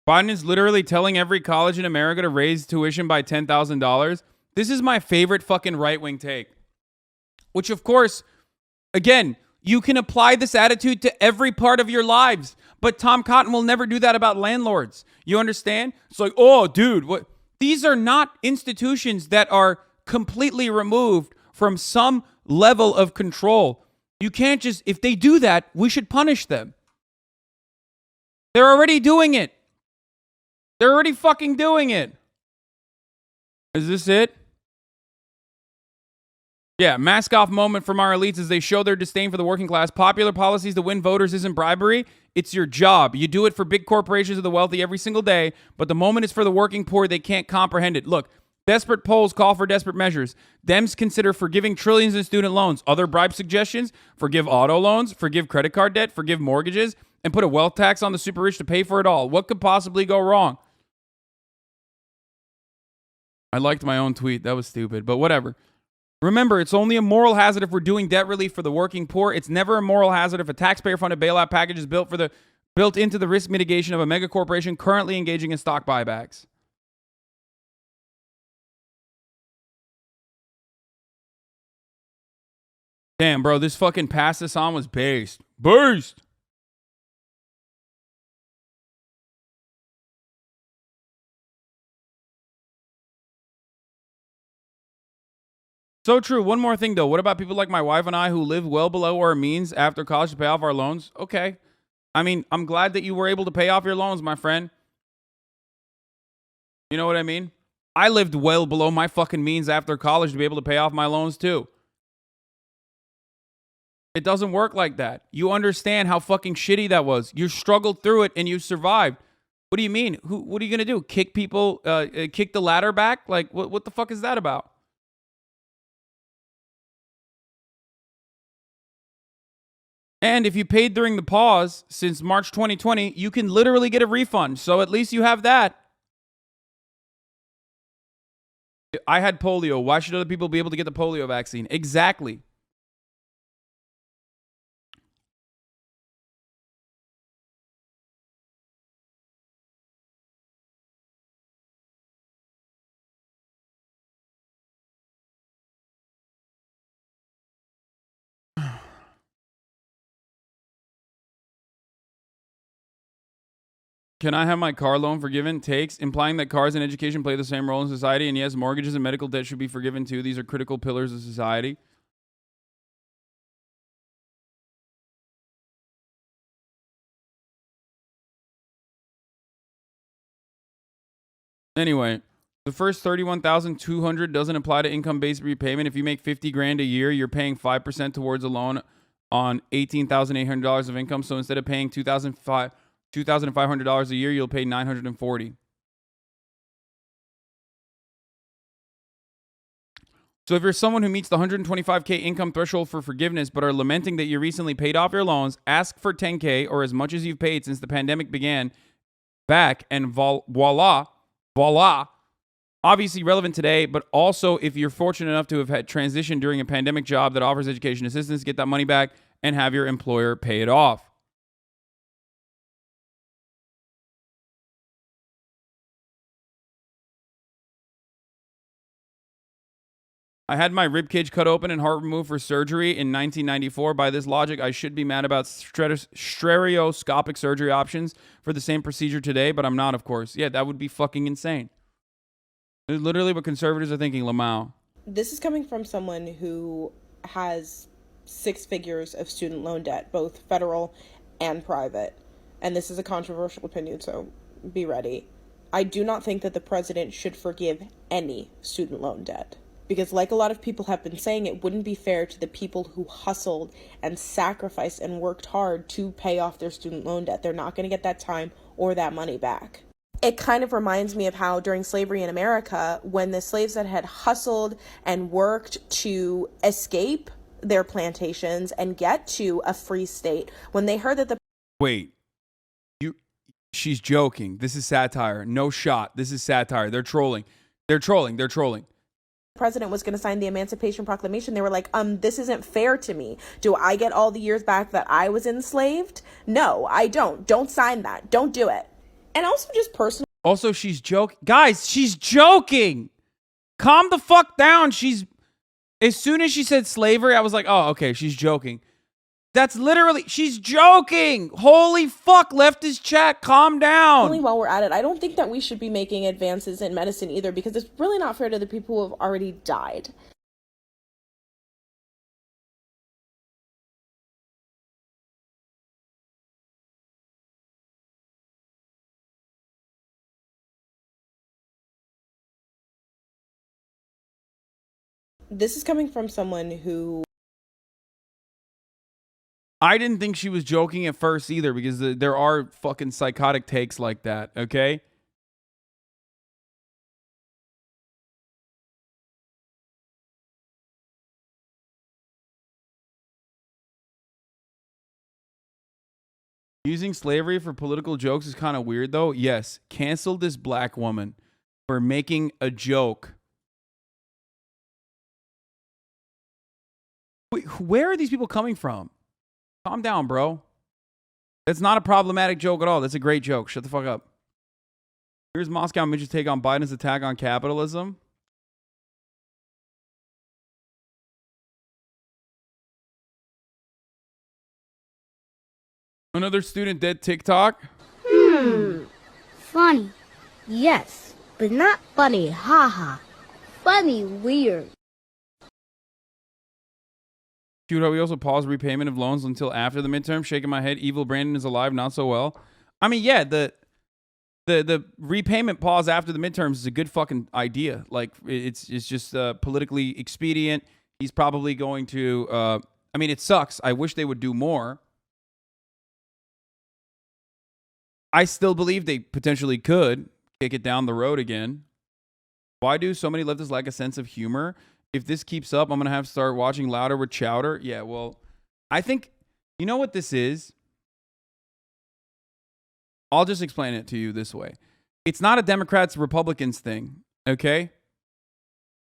Biden is literally telling every college in America to raise tuition by $10,000. This is my favorite fucking right-wing take. Which, of course, again, you can apply this attitude to every part of your lives. But Tom Cotton will never do that about landlords. You understand? It's like, oh, dude, what? These are not institutions that are completely removed from some level of control. You can't just, if they do that, we should punish them. They're already doing it. They're already fucking doing it. Is this it? Yeah, mask off moment from our elites as they show their disdain for the working class. Popular policies to win voters isn't bribery. It's your job. You do it for big corporations of the wealthy every single day, but the moment it's for the working poor, they can't comprehend it. Look, desperate polls call for desperate measures. Dems consider forgiving trillions in student loans. Other bribe suggestions: forgive auto loans, forgive credit card debt, forgive mortgages, and put a wealth tax on the super rich to pay for it all. What could possibly go wrong? I liked my own tweet. That was stupid, but whatever. Remember, it's only a moral hazard if we're doing debt relief for the working poor. It's never a moral hazard if a taxpayer-funded bailout package is built into the risk mitigation of a mega corporation currently engaging in stock buybacks. Damn, bro, this fucking pass this on was based. Based! So true. One more thing, though. What about people like my wife and I who live well below our means after college to pay off our loans? Okay. I mean, I'm glad that you were able to pay off your loans, my friend. You know what I mean? I lived well below my fucking means after college to be able to pay off my loans, too. It doesn't work like that. You understand how fucking shitty that was. You struggled through it and you survived. What do you mean? What are you going to do? Kick people, kick the ladder back? Like, what the fuck is that about? And if you paid during the pause since March 2020, you can literally get a refund. So at least you have that. I had polio. Why should other people be able to get the polio vaccine? Exactly. Can I have my car loan forgiven? Takes, implying that cars and education play the same role in society. And yes, mortgages and medical debt should be forgiven too. These are critical pillars of society. Anyway, the first $31,200 doesn't apply to income-based repayment. If you make $50,000 a year, you're paying 5% towards a loan on $18,800 of income. So instead of paying $2,500 a year, you'll pay $940. So if you're someone who meets the 125K income threshold for forgiveness but are lamenting that you recently paid off your loans, ask for 10K or as much as you've paid since the pandemic began back, and voila. Obviously relevant today, but also if you're fortunate enough to have had transitioned during a pandemic job that offers education assistance, get that money back and have your employer pay it off. I had my ribcage cut open and heart removed for surgery in 1994. By this logic, I should be mad about stereoscopic surgery options for the same procedure today, but I'm not, of course. Yeah, that would be fucking insane. It's literally what conservatives are thinking, Lamau. This is coming from someone who has 6 figures of student loan debt, both federal and private. And this is a controversial opinion, so be ready. I do not think that the president should forgive any student loan debt. Because like a lot of people have been saying, it wouldn't be fair to the people who hustled and sacrificed and worked hard to pay off their student loan debt. They're not going to get that time or that money back. It kind of reminds me of how during slavery in America, when the slaves that had hustled and worked to escape their plantations and get to a free state, when they heard that the... Wait. She's joking. This is satire. No shot. This is satire. They're trolling. They're trolling. They're trolling. The president was going to sign the Emancipation Proclamation. They were like, this isn't fair to me. Do I get all the years back that I was enslaved? No, I don't. Don't sign that. Don't do it. And also just personal. Also, she's joking. Guys, she's joking. Calm the fuck down. As soon as she said slavery, I was like, oh, okay, she's joking. That's literally, she's joking. Holy fuck, leftist chat, calm down. While we're at it, I don't think that we should be making advances in medicine either, because it's really not fair to the people who have already died. This is coming from someone who... I didn't think she was joking at first either, because there are fucking psychotic takes like that, okay? Using slavery for political jokes is kind of weird, though. Yes, cancel this black woman for making a joke. Wait, where are these people coming from? Calm down, bro. That's not a problematic joke at all. That's a great joke. Shut the fuck up. Here's Moscow Midget's take on Biden's attack on capitalism. Another student dead TikTok. Funny. Yes, but not funny. Haha. Funny weird. Cute how we also pause repayment of loans until after the midterm. Shaking my head. Evil Brandon is alive. Not so well. I mean, yeah, the repayment pause after the midterms is a good fucking idea. Like, it's just politically expedient. He's probably going to... I mean, it sucks. I wish they would do more. I still believe they potentially could kick it down the road again. Why do so many leftists lack a sense of humor? If this keeps up, I'm going to have to start watching Louder with Chowder. Yeah, well, I think, you know what this is? I'll just explain it to you this way. It's not a Democrats, Republicans thing, okay?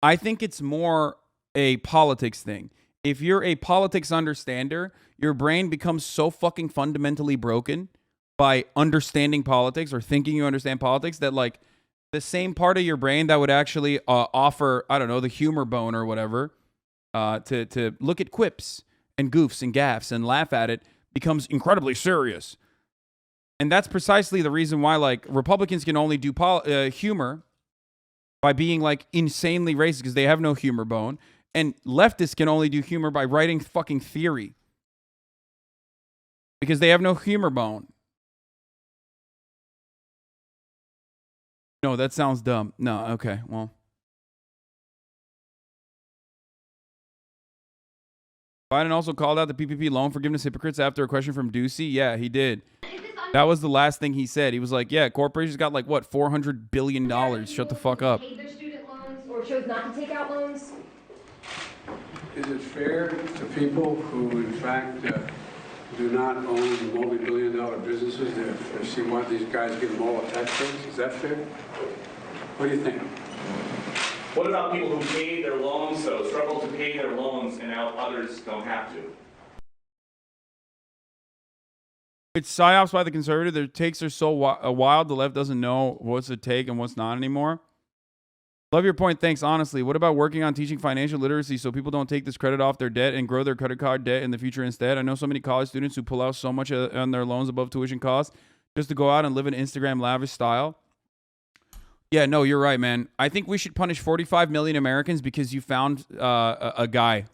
I think it's more a politics thing. If you're a politics understander, your brain becomes so fucking fundamentally broken by understanding politics or thinking you understand politics that, like, the same part of your brain that would actually offer, I don't know, the humor bone or whatever, to look at quips and goofs and gaffes and laugh at it becomes incredibly serious. And that's precisely the reason why, like, Republicans can only do humor by being, like, insanely racist because they have no humor bone. And leftists can only do humor by writing fucking theory because they have no humor bone. No, that sounds dumb. No, okay, well. Biden also called out the PPP loan forgiveness hypocrites after a question from Ducey. Yeah, he did. That was the last thing he said. He was like, yeah, corporations got like, what, $400 billion. Shut the fuck up. Paid their student loans or chose not to take out loans? Is it fair to people who, in fact, do not own multi-billion-dollar businesses to see why these guys give them all a tax breaks? Is that fair? What do you think? What about people who paid their loans, though, struggle to pay their loans, and now others don't have to? It's psyops by the conservative. Their takes are so wild, the left doesn't know what's a take and what's not anymore. Love your point. Thanks. Honestly, what about working on teaching financial literacy so people don't take this credit off their debt and grow their credit card debt in the future instead? I know so many college students who pull out so much on their loans above tuition costs just to go out and live an Instagram lavish style. Yeah, no, you're right, man. I think we should punish 45 million Americans because you found a guy.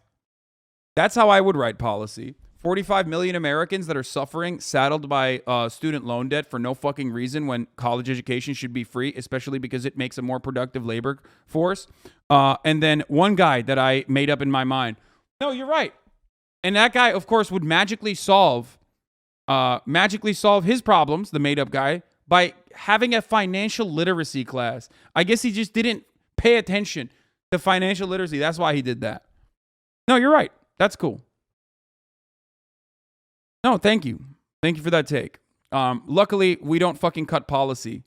That's how I would write policy. 45 million Americans that are suffering, saddled by student loan debt for no fucking reason when college education should be free, especially because it makes a more productive labor force. And then one guy that I made up in my mind. No, you're right. And that guy, of course, would magically solve his problems, the made up guy, by having a financial literacy class. I guess he just didn't pay attention to financial literacy. That's why he did that. No, you're right. That's cool. No, thank you. Thank you for that take. Luckily, we don't fucking cut policy.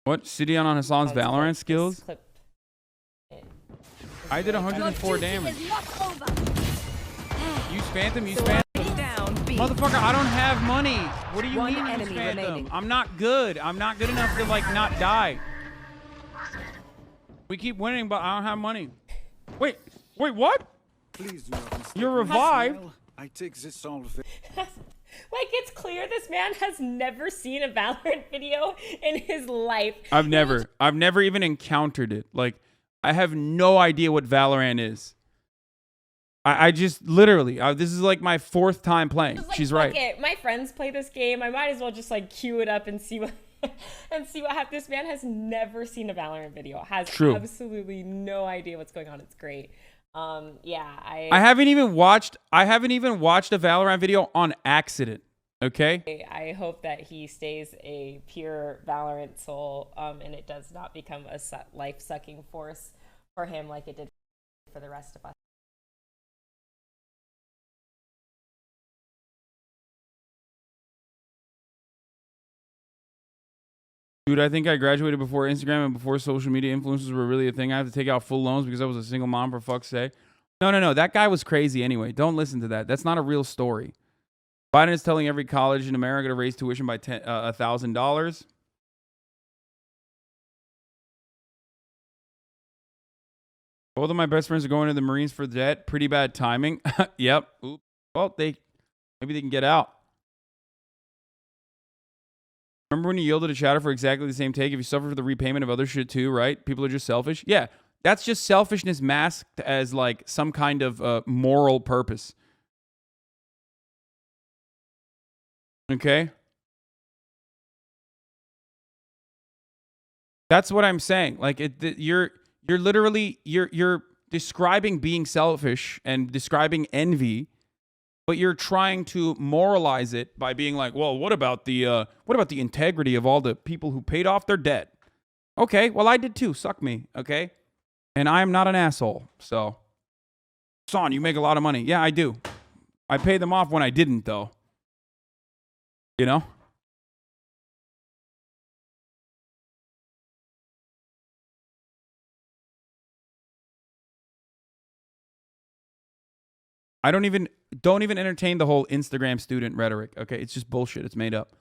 What? City on Hassan's Valorant skills? I did 104 damage. You spammed him? You spammed him? Motherfucker, I don't have money. What do you mean you spammed him? I'm not good. I'm not good enough to, like, not die. We keep winning, but I don't have money. Wait, what? Please do not mistake You're me. revived. Well, I take this all of it. Like, it's clear this man has never seen a Valorant video in his life. I've never even encountered it. Like, I have no idea what Valorant is. I just literally, this is like my 4th time playing. Like, she's right. It. My friends play this game. I might as well just like queue it up and see what happens. This man has never seen a Valorant video. Has absolutely no idea what's going on. It's great. Yeah, I haven't even watched a Valorant video on accident. Okay? I hope that he stays a pure Valorant soul, and it does not become a life-sucking force for him like it did for the rest of us. Dude, I think I graduated before Instagram and before social media influencers were really a thing. I have to take out full loans because I was a single mom, for fuck's sake. No. That guy was crazy anyway. Don't listen to that. That's not a real story. Biden is telling every college in America to raise tuition by $1,000. Both of my best friends are going to the Marines for debt. Pretty bad timing. Yep. Oops. Well, maybe they can get out. Remember when you yielded to chatter for exactly the same take? If you suffer for the repayment of other shit too, right? People are just selfish. Yeah, that's just selfishness masked as like some kind of moral purpose. Okay? That's what I'm saying. Like you're literally describing being selfish and describing envy, but you're trying to moralize it by being like, well, what about the integrity of all the people who paid off their debt? Okay, well, I did too. Suck me, okay? And I'm not an asshole, so. Son, you make a lot of money. Yeah, I do. I pay them off when I didn't, though. You know? Don't even entertain the whole Instagram student rhetoric, okay? It's just bullshit. It's made up.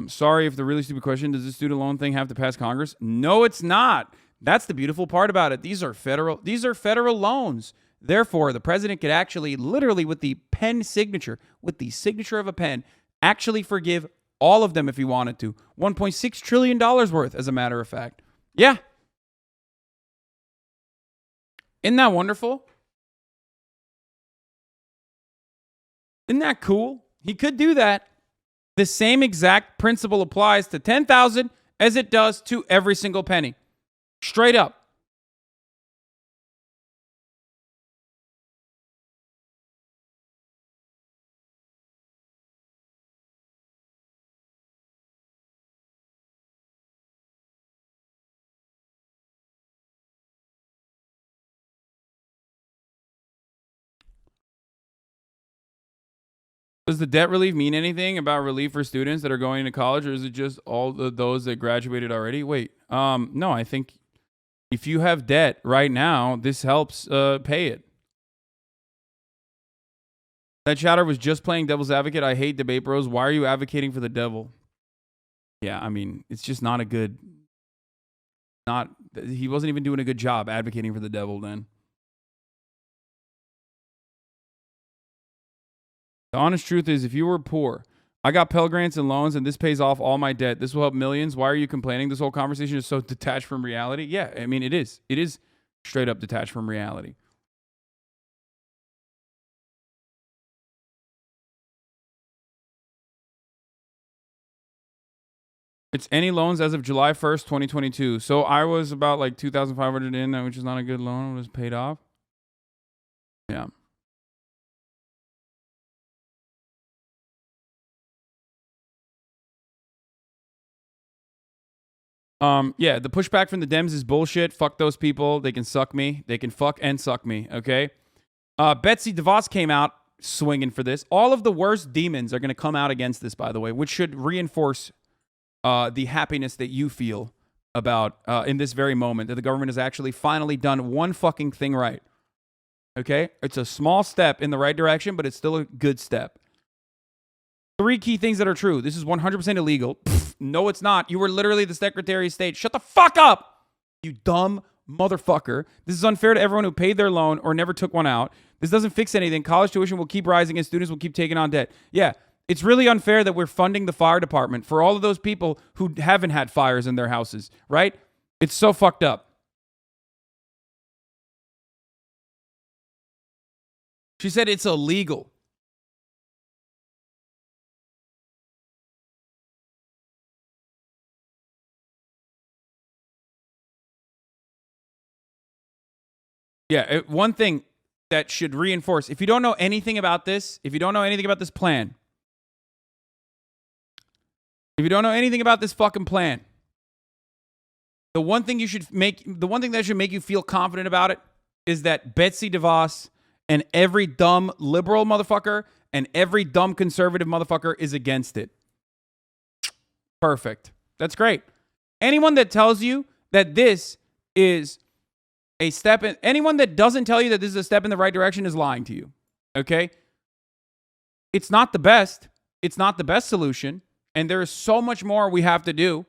Sorry if the really stupid question, does the student loan thing have to pass Congress? No, it's not. That's the beautiful part about it. These are federal loans. Therefore, the president could actually, literally with the pen signature, with the signature of a pen, actually forgive all of them if he wanted to. $1.6 trillion worth, as a matter of fact. Yeah. Isn't that wonderful? Isn't that cool? He could do that. The same exact principle applies to 10,000 as it does to every single penny. Straight up. Does the debt relief mean anything about relief for students that are going to college, or is it just all those that graduated already? Wait, no, I think if you have debt right now, this helps pay it. That chatter was just playing devil's advocate. I hate debate bros. Why are you advocating for the devil? Yeah, I mean, it's just not a good... He wasn't even doing a good job advocating for the devil then. The honest truth is, if you were poor, I got Pell Grants and loans, and this pays off all my debt. This will help millions. Why are you complaining? This whole conversation is so detached from reality. Yeah, I mean, it is. It is straight up detached from reality. It's any loans as of July 1st, 2022. So I was about like 2,500 in, which is not a good loan. It was paid off. Yeah. Yeah, the pushback from the Dems is bullshit. Fuck those people. They can suck me. They can fuck and suck me, okay? Betsy DeVos came out swinging for this. All of the worst demons are going to come out against this, by the way, which should reinforce the happiness that you feel about in this very moment, that the government has actually finally done one fucking thing right, okay? It's a small step in the right direction, but it's still a good step. 3 key things that are true. This is 100% illegal. Pfft, no, it's not. You were literally the Secretary of State. Shut the fuck up, you dumb motherfucker. This is unfair to everyone who paid their loan or never took one out. This doesn't fix anything. College tuition will keep rising and students will keep taking on debt. Yeah, it's really unfair that we're funding the fire department for all of those people who haven't had fires in their houses, right? It's so fucked up. She said it's illegal. Yeah, one thing that should reinforce, if you don't know anything about this, if you don't know anything about this plan, if you don't know anything about this fucking plan, the one thing that should make you feel confident about it is that Betsy DeVos and every dumb liberal motherfucker and every dumb conservative motherfucker is against it. Perfect. That's great. Anyone that tells you that this is a step in, anyone that doesn't tell you that this is a step in the right direction is lying to you. Okay? It's not the best. It's not the best solution. And there is so much more we have to do.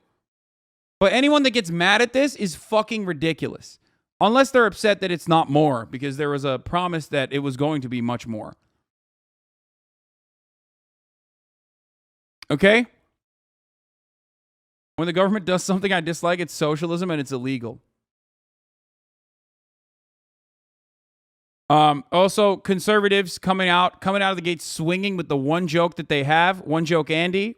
But anyone that gets mad at this is fucking ridiculous. Unless they're upset that it's not more, because there was a promise that it was going to be much more. Okay? When the government does something I dislike, it's socialism and it's illegal. Also, conservatives coming out of the gate swinging with the one joke that they have. One joke Andy.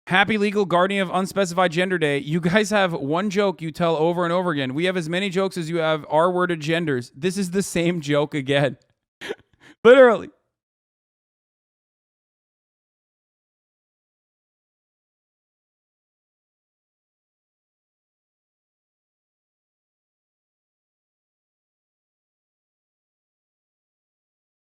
Happy legal guardian of unspecified gender day. You guys have one joke you tell over and over again. We have as many jokes as you have R-worded genders. This is the same joke again. Literally.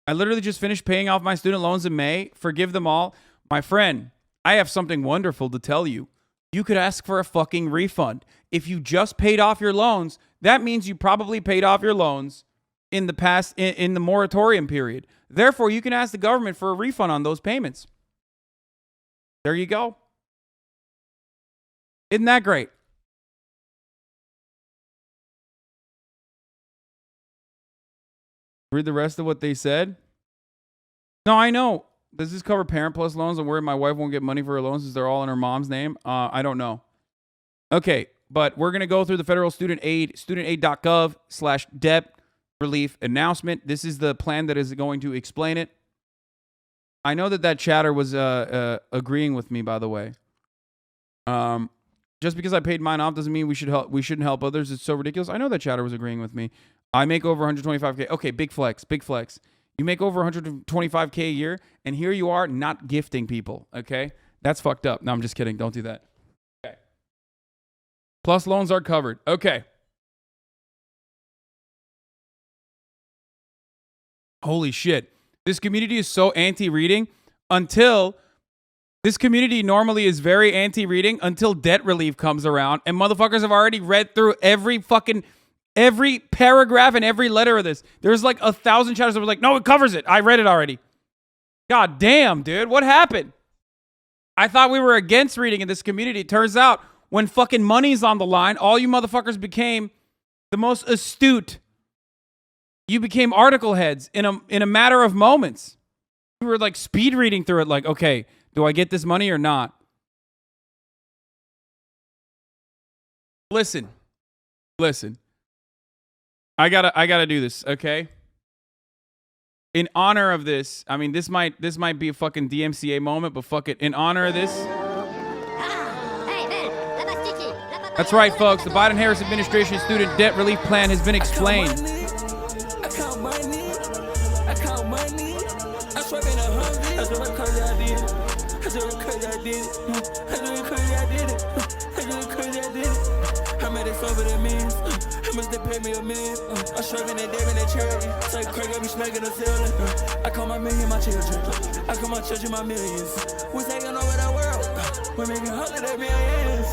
I literally just finished paying off my student loans in May. Forgive them all. My friend, I have something wonderful to tell you. You could ask for a fucking refund. If you just paid off your loans, that means you probably paid off your loans in the past, in the moratorium period. Therefore, you can ask the government for a refund on those payments. There you go. Isn't that great? Read the rest of what they said. No, I know. Does this cover Parent Plus loans? I'm worried my wife won't get money for her loans since they're all in her mom's name. I don't know. Okay, but we're going to go through the federal student aid, studentaid.gov/debt relief announcement. This is the plan that is going to explain it. I know that chatter was agreeing with me, by the way. Just because I paid mine off doesn't mean we shouldn't help others. It's so ridiculous. I know that chatter was agreeing with me. I make over 125K. Okay, big flex. You make over 125K a year, and here you are not gifting people, okay? That's fucked up. No, I'm just kidding. Don't do that. Okay. Plus loans are covered. Okay. Holy shit. This community is so anti-reading until... This community normally is very anti-reading until debt relief comes around, and motherfuckers have already read through every paragraph and every letter of this. There's like 1,000 chatters that were like, no, it covers it. I read it already. God damn, dude. What happened? I thought we were against reading in this community. It turns out when fucking money's on the line, all you motherfuckers became the most astute. You became article heads in a matter of moments. You were like speed reading through it like, okay, do I get this money or not? Listen. I gotta do this, okay? In honor of this, I mean, this might be a fucking DMCA moment, but fuck it. In honor of this. That's right, folks. The Biden-Harris administration student debt relief plan has been explained. I count money. I swear in 100. That's what I call y'all did. crazy, I did it. I do it crazy, I did it. I do it crazy, I did it. How much they fuck with the millions? How much they pay me a million? I'm struggling and dabbing at charity. It's like crack, I be smacking the ceiling. I call my million my children. I call my children my millions. We taking over the world. We're making hundreds of millions.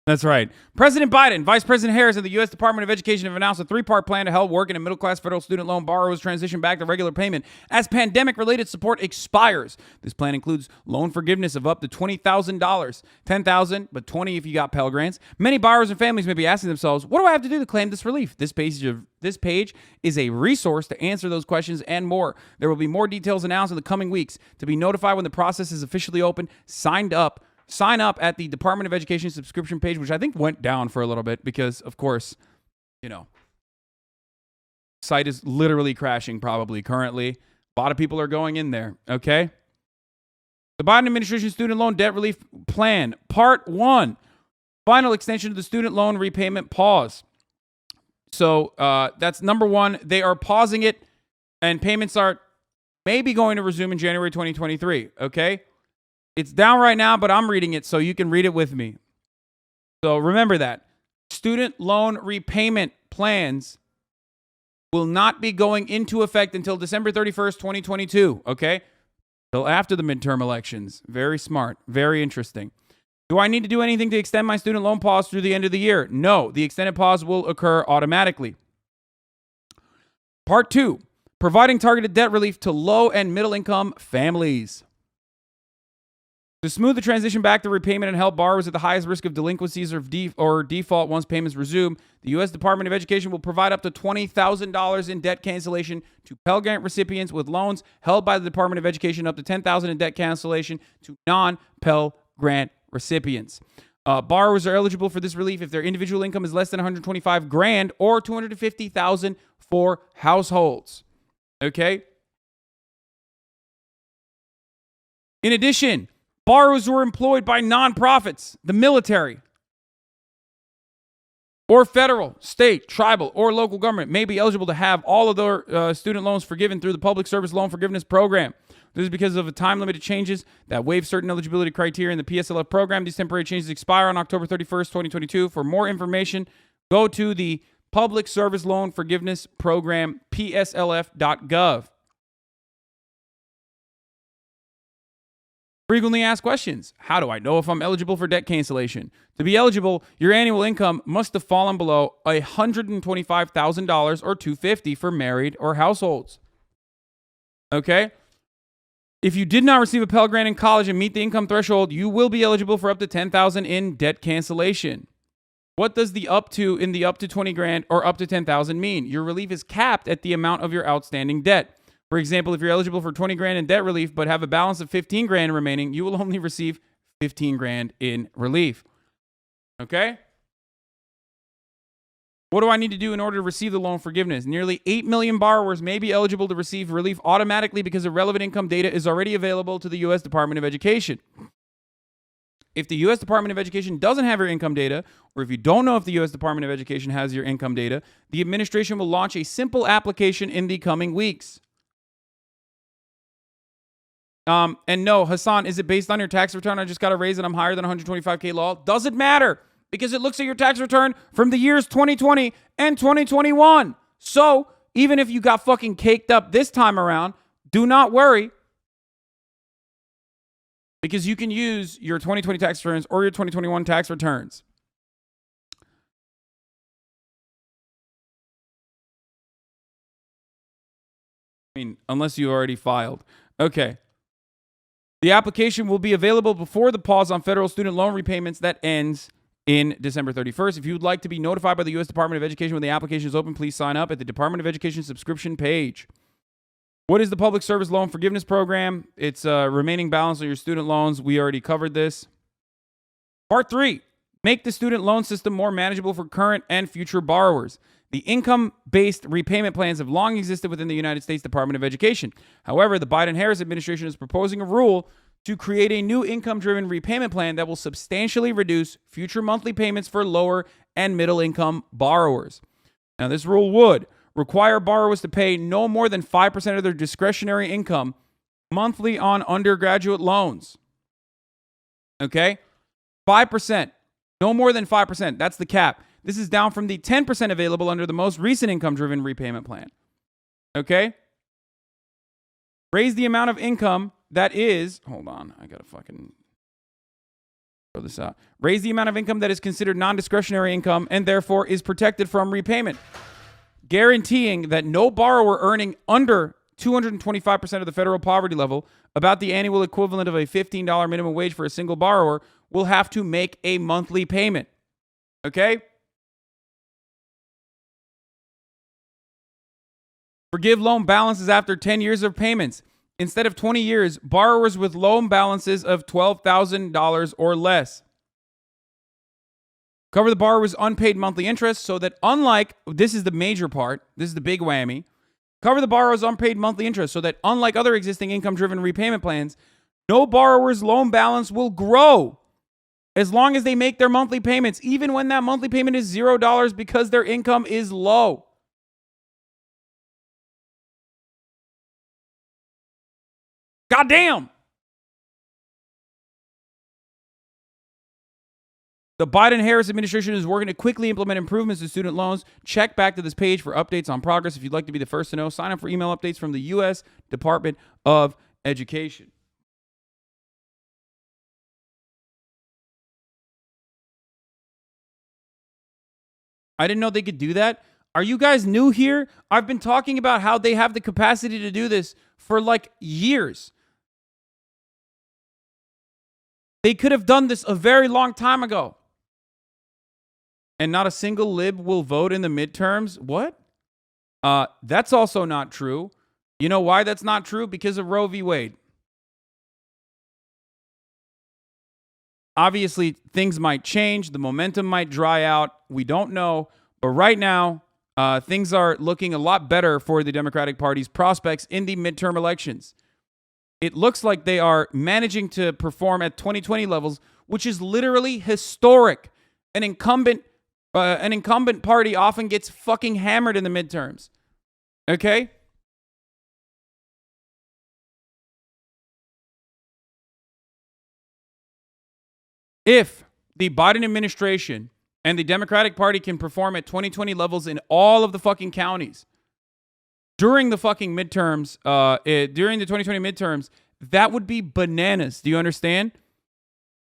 That's right. President Biden, Vice President Harris, and the U.S. Department of Education have announced a 3-part plan to help working and middle-class federal student loan borrowers transition back to regular payment as pandemic-related support expires. This plan includes loan forgiveness of up to $20,000, $10,000, but $20,000 if you got Pell Grants. Many borrowers and families may be asking themselves, what do I have to do to claim this relief? This page is a resource to answer those questions and more. There will be more details announced in the coming weeks. To be notified when the process is officially open, sign up at the Department of Education subscription page, which I think went down for a little bit because, of course, site is literally crashing probably currently. A lot of people are going in there, okay? The Biden administration student loan debt relief plan, part 1, final extension of the student loan repayment pause. So that's number 1. They are pausing it, and payments are maybe going to resume in January 2023, okay? It's down right now, but I'm reading it so you can read it with me. So remember that. Student loan repayment plans will not be going into effect until December 31st, 2022, okay? Till after the midterm elections. Very smart. Very interesting. Do I need to do anything to extend my student loan pause through the end of the year? No. The extended pause will occur automatically. Part 2, providing targeted debt relief to low and middle income families. To smooth the transition back to repayment and help borrowers at the highest risk of delinquencies or default once payments resume, the U.S. Department of Education will provide up to $20,000 in debt cancellation to Pell Grant recipients with loans held by the Department of Education, up to $10,000 in debt cancellation to non-Pell Grant recipients. Borrowers are eligible for this relief if their individual income is less than $125,000 or $250,000 for households. Okay? In addition, borrowers who are employed by nonprofits, the military, or federal, state, tribal, or local government may be eligible to have all of their student loans forgiven through the Public Service Loan Forgiveness Program. This is because of the time-limited changes that waive certain eligibility criteria in the PSLF program. These temporary changes expire on October 31st, 2022. For more information, go to the Public Service Loan Forgiveness Program, pslf.gov. Frequently asked questions. How do I know if I'm eligible for debt cancellation? To be eligible, your annual income must have fallen below $125,000 or $250,000 for married or households. Okay? If you did not receive a Pell Grant in college and meet the income threshold, you will be eligible for up to $10,000 in debt cancellation. What does the up to in the up to $20,000 or up to $10,000 mean? Your relief is capped at the amount of your outstanding debt. For example, if you're eligible for $20,000 in debt relief but have a balance of $15,000 remaining, you will only receive $15,000 in relief. Okay? What do I need to do in order to receive the loan forgiveness? Nearly 8 million borrowers may be eligible to receive relief automatically because the relevant income data is already available to the U.S. Department of Education. If the U.S. Department of Education doesn't have your income data, or if you don't know if the U.S. Department of Education has your income data, the administration will launch a simple application in the coming weeks. And no, Hassan, is it based on your tax return? I just got a raise and I'm higher than 125K law. Doesn't matter because it looks at your tax return from the years 2020 and 2021. So even if you got fucking caked up this time around, do not worry because you can use your 2020 tax returns or your 2021 tax returns. I mean, unless you already filed. Okay. The application will be available before the pause on federal student loan repayments that ends in December 31st. If you would like to be notified by the U.S. Department of Education when the application is open, please sign up at the Department of Education subscription page. What is the Public Service Loan Forgiveness Program? It's remaining balance on your student loans. We already covered this. Part 3, make the student loan system more manageable for current and future borrowers. The income-based repayment plans have long existed within the United States Department of Education. However, the Biden-Harris administration is proposing a rule to create a new income-driven repayment plan that will substantially reduce future monthly payments for lower and middle-income borrowers. Now, this rule would require borrowers to pay no more than 5% of their discretionary income monthly on undergraduate loans. Okay? 5%. No more than 5%. That's the cap. This is down from the 10% available under the most recent income-driven repayment plan. Okay? Raise the amount of income that is... Hold on. I gotta fucking... throw this out. Raise the amount of income that is considered non-discretionary income and therefore is protected from repayment. Guaranteeing that no borrower earning under 225% of the federal poverty level, about the annual equivalent of a $15 minimum wage for a single borrower, will have to make a monthly payment. Okay? Forgive loan balances after 10 years of payments. Instead of 20 years, borrowers with loan balances of $12,000 or less. Cover the borrower's unpaid monthly interest so that this is the major part, this is the big whammy. Cover the borrower's unpaid monthly interest so that unlike other existing income-driven repayment plans, no borrower's loan balance will grow as long as they make their monthly payments, even when that monthly payment is $0 because their income is low. Goddamn! The Biden-Harris administration is working to quickly implement improvements to student loans. Check back to this page for updates on progress. If you'd like to be the first to know, sign up for email updates from the U.S. Department of Education. I didn't know they could do that. Are you guys new here? I've been talking about how they have the capacity to do this for like years. They could have done this a very long time ago. And not a single lib will vote in the midterms? What? That's also not true. You know why that's not true? Because of Roe v. Wade. Obviously, things might change. The momentum might dry out. We don't know. But right now, things are looking a lot better for the Democratic Party's prospects in the midterm elections. It looks like they are managing to perform at 2020 levels, which is literally historic. An incumbent party often gets fucking hammered in the midterms. Okay? If the Biden administration and the Democratic Party can perform at 2020 levels in all of the fucking counties during the fucking midterms, during the 2020 midterms, that would be bananas. Do you understand?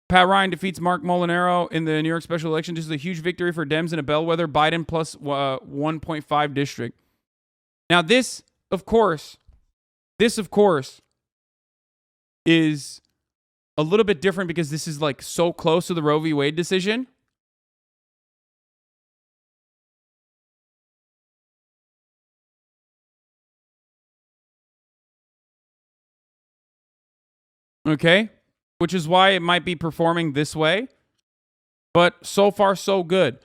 Pat Ryan defeats Mark Molinaro in the New York special election. This is a huge victory for Dems in a bellwether Biden plus 1.5 district. Now, this, of course, is a little bit different because this is like so close to the Roe v. Wade decision. Okay? Which is why it might be performing this way. But so far, so good.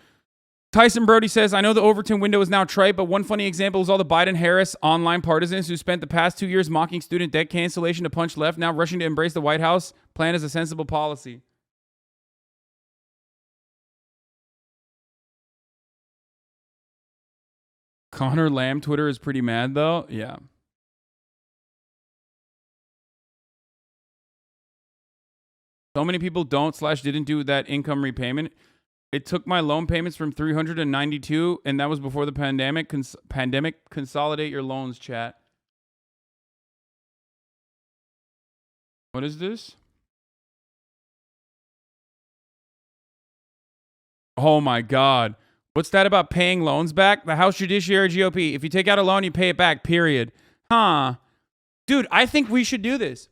Tyson Brody says, I know the Overton window is now trite, but one funny example is all the Biden-Harris online partisans who spent the past 2 years mocking student debt cancellation to punch left, now rushing to embrace the White House plan as a sensible policy. Connor Lamb Twitter is pretty mad, though. Yeah. So many people didn't do that income repayment. It took my loan payments from 392, and that was before the pandemic. Consolidate your loans, chat. What is this? Oh my God. What's that about paying loans back? The House Judiciary GOP. If you take out a loan, you pay it back, period. Huh. Dude, I think we should do this.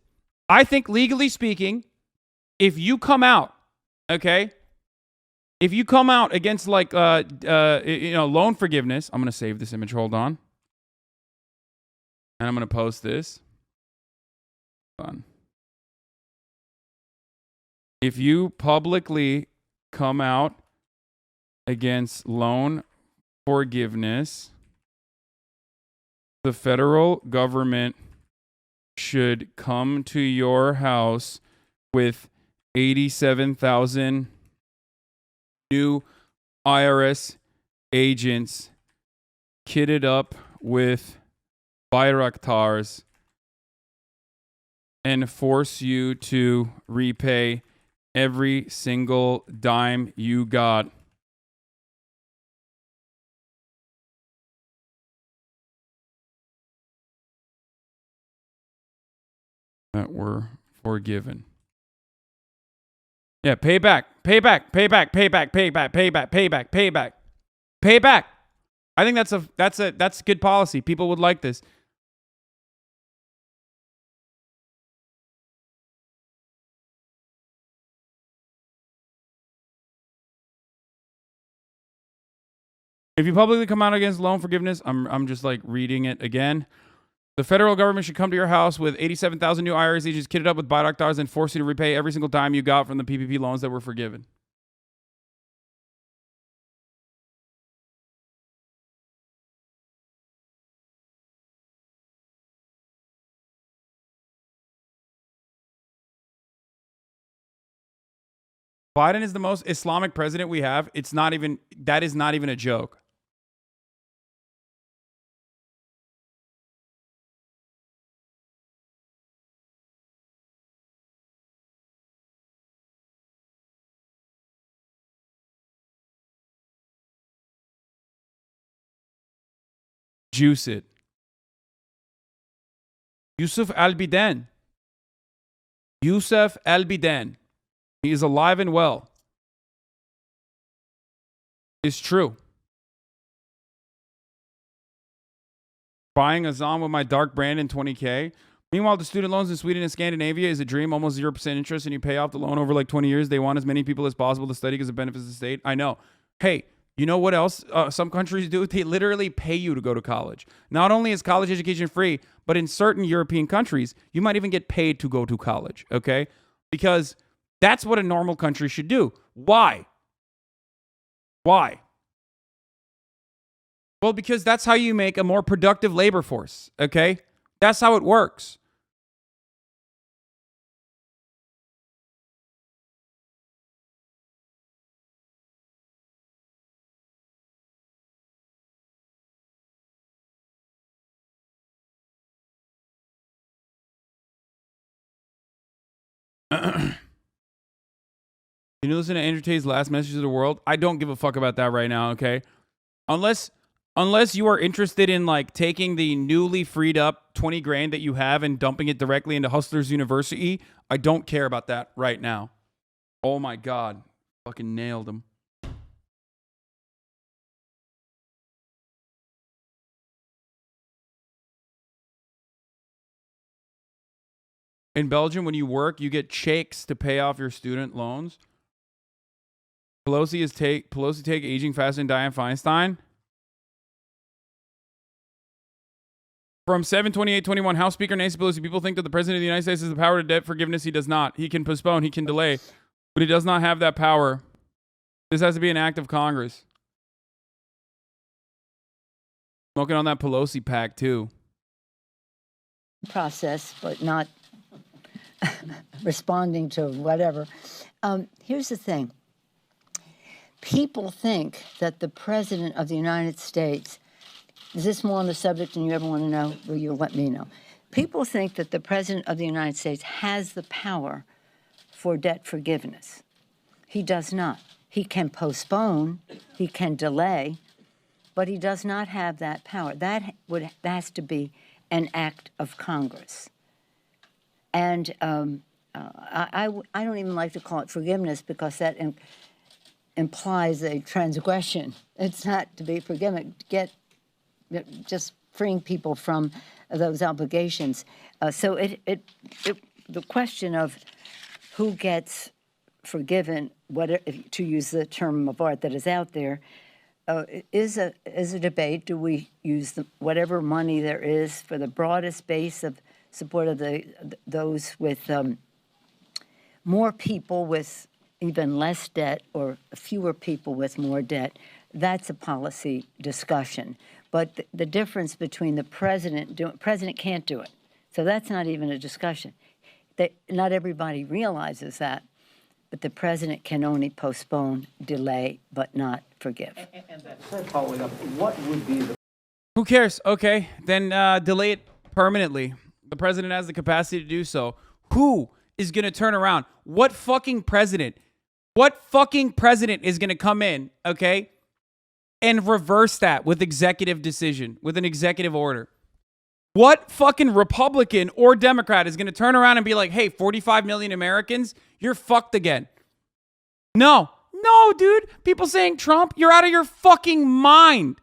I think legally speaking, if you come out, okay? If you come out against like loan forgiveness, I'm going to save this image. Hold on. And I'm going to post this. Hold on. If you publicly come out against loan forgiveness, the federal government should come to your house with 87,000 new IRS agents kitted up with Bayraktars and force you to repay every single dime you got. That were forgiven. Yeah, payback. I think that's good policy. People would like this. If you publicly come out against loan forgiveness, I'm just like reading it again. The federal government should come to your house with 87,000 new IRS agents kitted up with Bayraktars and force you to repay every single dime you got from the PPP loans that were forgiven. Biden is the most Islamic president we have. That is not even a joke. Juice it. Yusuf al-Bidan. Yusuf al-Bidan. He is alive and well. It's true. Buying a Zom with my dark brand in 20K. Meanwhile, the student loans in Sweden and Scandinavia is a dream, almost 0% interest, and you pay off the loan over like 20 years. They want as many people as possible to study because it benefits the state. I know. Hey, you know what else some countries do? They literally pay you to go to college. Not only is college education free, but in certain European countries, you might even get paid to go to college, okay? Because that's what a normal country should do. Why? Why? Well, because that's how you make a more productive labor force, okay? That's how it works. Can you listen to Andrew Tate's last message to the world? I don't give a fuck about that right now, okay? Unless you are interested in like taking the newly freed up 20 grand that you have and dumping it directly into Hustlers University, I don't care about that right now. Oh my God. Fucking nailed him. In Belgium, when you work, you get checks to pay off your student loans. Pelosi take aging fast and Dianne Feinstein. From 7/28/21, House Speaker Nancy Pelosi, people think that the President of the United States has the power to debt forgiveness. He does not. He can postpone. He can delay. But he does not have that power. This has to be an act of Congress. Smoking on that Pelosi pack, too. Process, but not responding to whatever. Here's the thing. People think that the President of the United States, is this more on the subject than you ever want to know? Well, you'll let me know. People think that the President of the United States has the power for debt forgiveness. He does not. He can postpone, he can delay, but he does not have that power. That has to be an act of Congress. And I don't even like to call it forgiveness because that implies a transgression. It's not to be forgiven. Just freeing people from those obligations. So the question of who gets forgiven, to use the term of art that is out there, is a debate. Do we use whatever money there is for the broadest base of support of those with more people with even less debt or fewer people with more debt? That's a policy discussion. But the difference between the president can't do it. So that's not even a discussion. Not everybody realizes that. But the president can only postpone, delay, but not forgive. And that following up, what would be the... Who cares? Okay, then delay it permanently. The president has the capacity to do so. Who is going to turn around? What fucking president is going to come in, okay, and reverse that with executive decision, with an executive order? What fucking Republican or Democrat is going to turn around and be like, hey, 45 million Americans, you're fucked again? No, dude. People saying Trump, you're out of your fucking mind.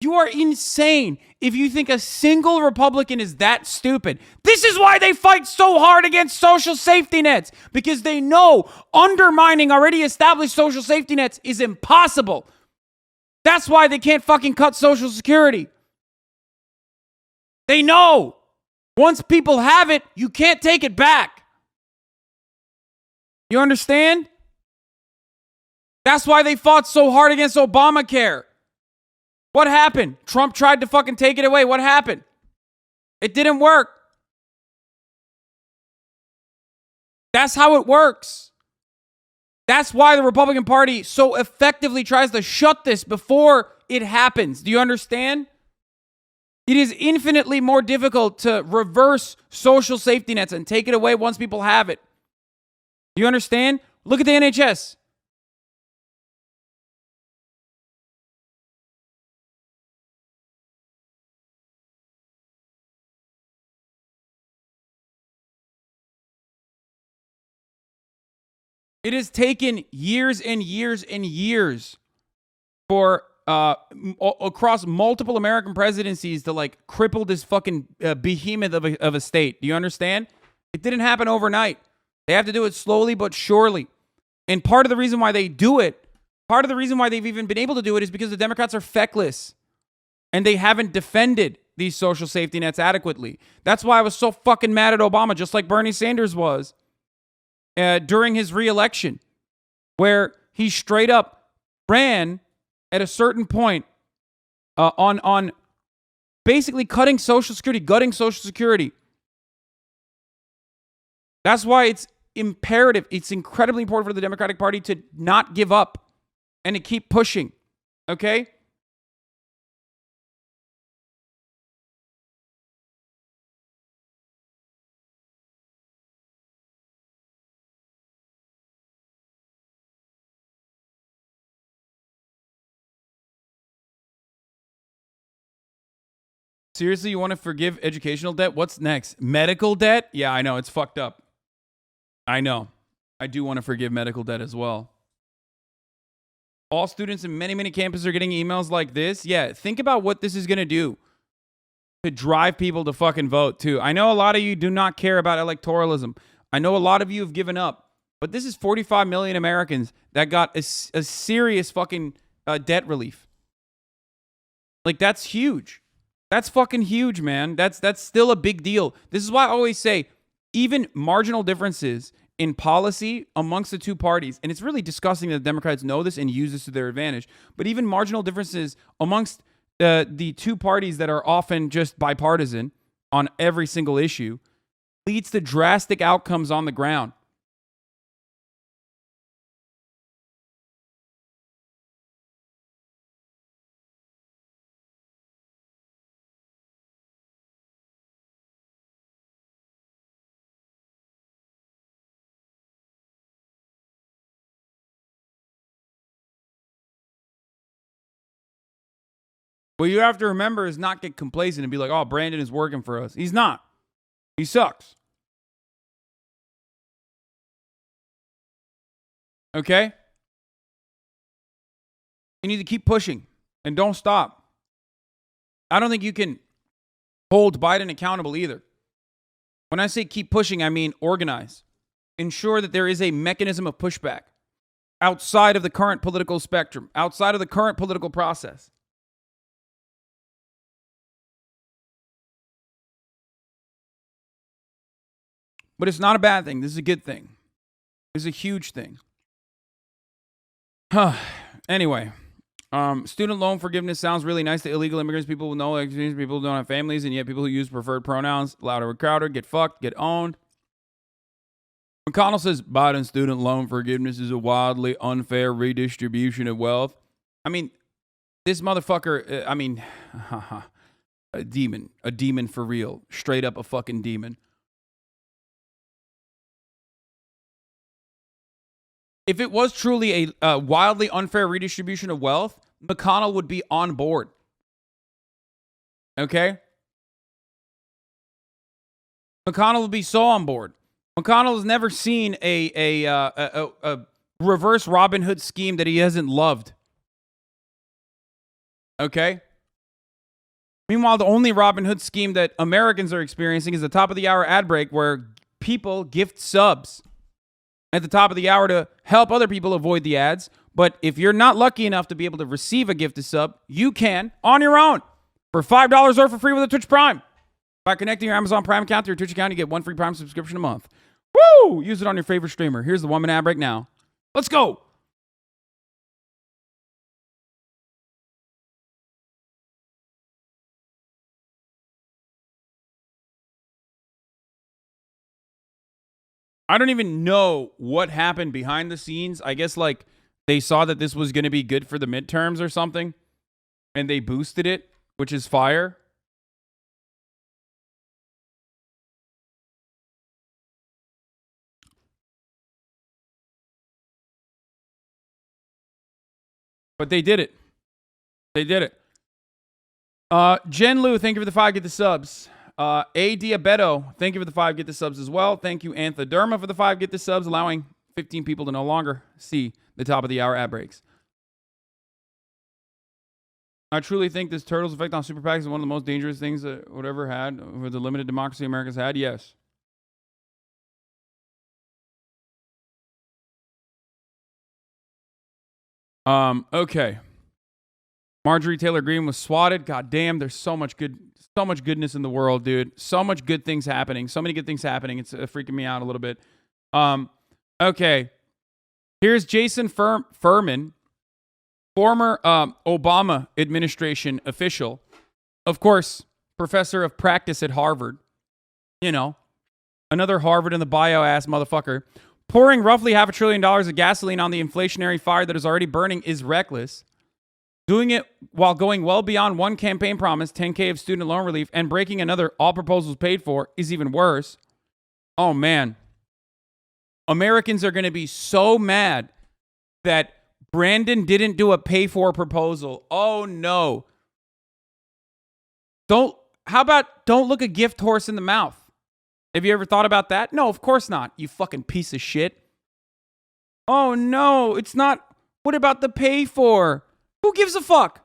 You are insane if you think a single Republican is that stupid. This is why they fight so hard against social safety nets, because they know undermining already established social safety nets is impossible. That's why they can't fucking cut Social Security. They know once people have it, you can't take it back. You understand? That's why they fought so hard against Obamacare. What happened? Trump tried to fucking take it away. What happened? It didn't work. That's how it works. That's why the Republican Party so effectively tries to shut this before it happens. Do you understand? It is infinitely more difficult to reverse social safety nets and take it away once people have it. Do you understand? Look at the NHS. It has taken years and years and years for across multiple American presidencies to like cripple this fucking behemoth of a state. Do you understand? It didn't happen overnight. They have to do it slowly but surely. And part of the reason why they do it, part of the reason why they've even been able to do it is because the Democrats are feckless and they haven't defended these social safety nets adequately. That's why I was so fucking mad at Obama, just like Bernie Sanders was. During his re-election, where he straight up ran at a certain point on basically cutting Social Security, gutting Social Security. That's why it's imperative, it's incredibly important for the Democratic Party to not give up and to keep pushing, okay? Seriously, you want to forgive educational debt? What's next? Medical debt? Yeah, I know. It's fucked up. I know. I do want to forgive medical debt as well. All students in many, many campuses are getting emails like this. Yeah, think about what this is going to do to drive people to fucking vote, too. I know a lot of you do not care about electoralism. I know a lot of you have given up. But this is 45 million Americans that got a serious fucking debt relief. Like, that's huge. That's fucking huge, man. That's still a big deal. This is why I always say, even marginal differences in policy amongst the two parties, and it's really disgusting that the Democrats know this and use this to their advantage, but even marginal differences amongst the two parties that are often just bipartisan on every single issue leads to drastic outcomes on the ground. What you have to remember is not get complacent and be like, oh, Brandon is working for us. He's not. He sucks. Okay? You need to keep pushing and don't stop. I don't think you can hold Biden accountable either. When I say keep pushing, I mean organize. Ensure that there is a mechanism of pushback outside of the current political spectrum, outside of the current political process. But it's not a bad thing. This is a good thing. This is a huge thing. Anyway, student loan forgiveness sounds really nice to illegal immigrants, people with no experience, people who don't have families, and yet people who use preferred pronouns, louder or crowder, get fucked, get owned. McConnell says Biden's student loan forgiveness is a wildly unfair redistribution of wealth. I mean, this motherfucker, a demon for real. Straight up a fucking demon. If it was truly a wildly unfair redistribution of wealth, McConnell would be on board. Okay? McConnell would be so on board. McConnell has never seen a reverse Robin Hood scheme that he hasn't loved. Okay? Meanwhile, the only Robin Hood scheme that Americans are experiencing is the top of the hour ad break where people gift subs at the top of the hour to help other people avoid the ads. But if you're not lucky enough to be able to receive a gifted sub, you can on your own for $5 or for free with a Twitch Prime. By connecting your Amazon Prime account to your Twitch account, you get 1 free Prime subscription a month. Woo! Use it on your favorite streamer. Here's the 1 minute ad break now. Let's go. I don't even know what happened behind the scenes. I guess like they saw that this was going to be good for the midterms or something, and they boosted it, which is fire. But they did it. They did it. Jen Lu, thank you for the 5. Get the subs. A. Diabeto, thank you for the 5. Get the subs as well. Thank you, Anthoderma, for the 5. Get the subs, allowing 15 people to no longer see the top of the hour ad breaks. I truly think this turtle's effect on super PACs is one of the most dangerous things that whatever had for the limited democracy America's had. Yes. Okay. Marjorie Taylor Greene was swatted. God damn, there's so much goodness in the world, dude. So much good things happening. So many good things happening. It's freaking me out a little bit. Okay. Here's Jason Furman, former Obama administration official. Of course, professor of practice at Harvard. You know, another Harvard in the bio ass motherfucker. Pouring roughly $500 billion of gasoline on the inflationary fire that is already burning is reckless. Doing it while going well beyond one campaign promise, 10K of student loan relief, and breaking another all proposals paid for is even worse. Oh, man. Americans are going to be so mad that Brandon didn't do a pay-for proposal. Oh, no. How about don't look a gift horse in the mouth? Have you ever thought about that? No, of course not, you fucking piece of shit. Oh, no, it's not. What about the pay for? Who gives a fuck?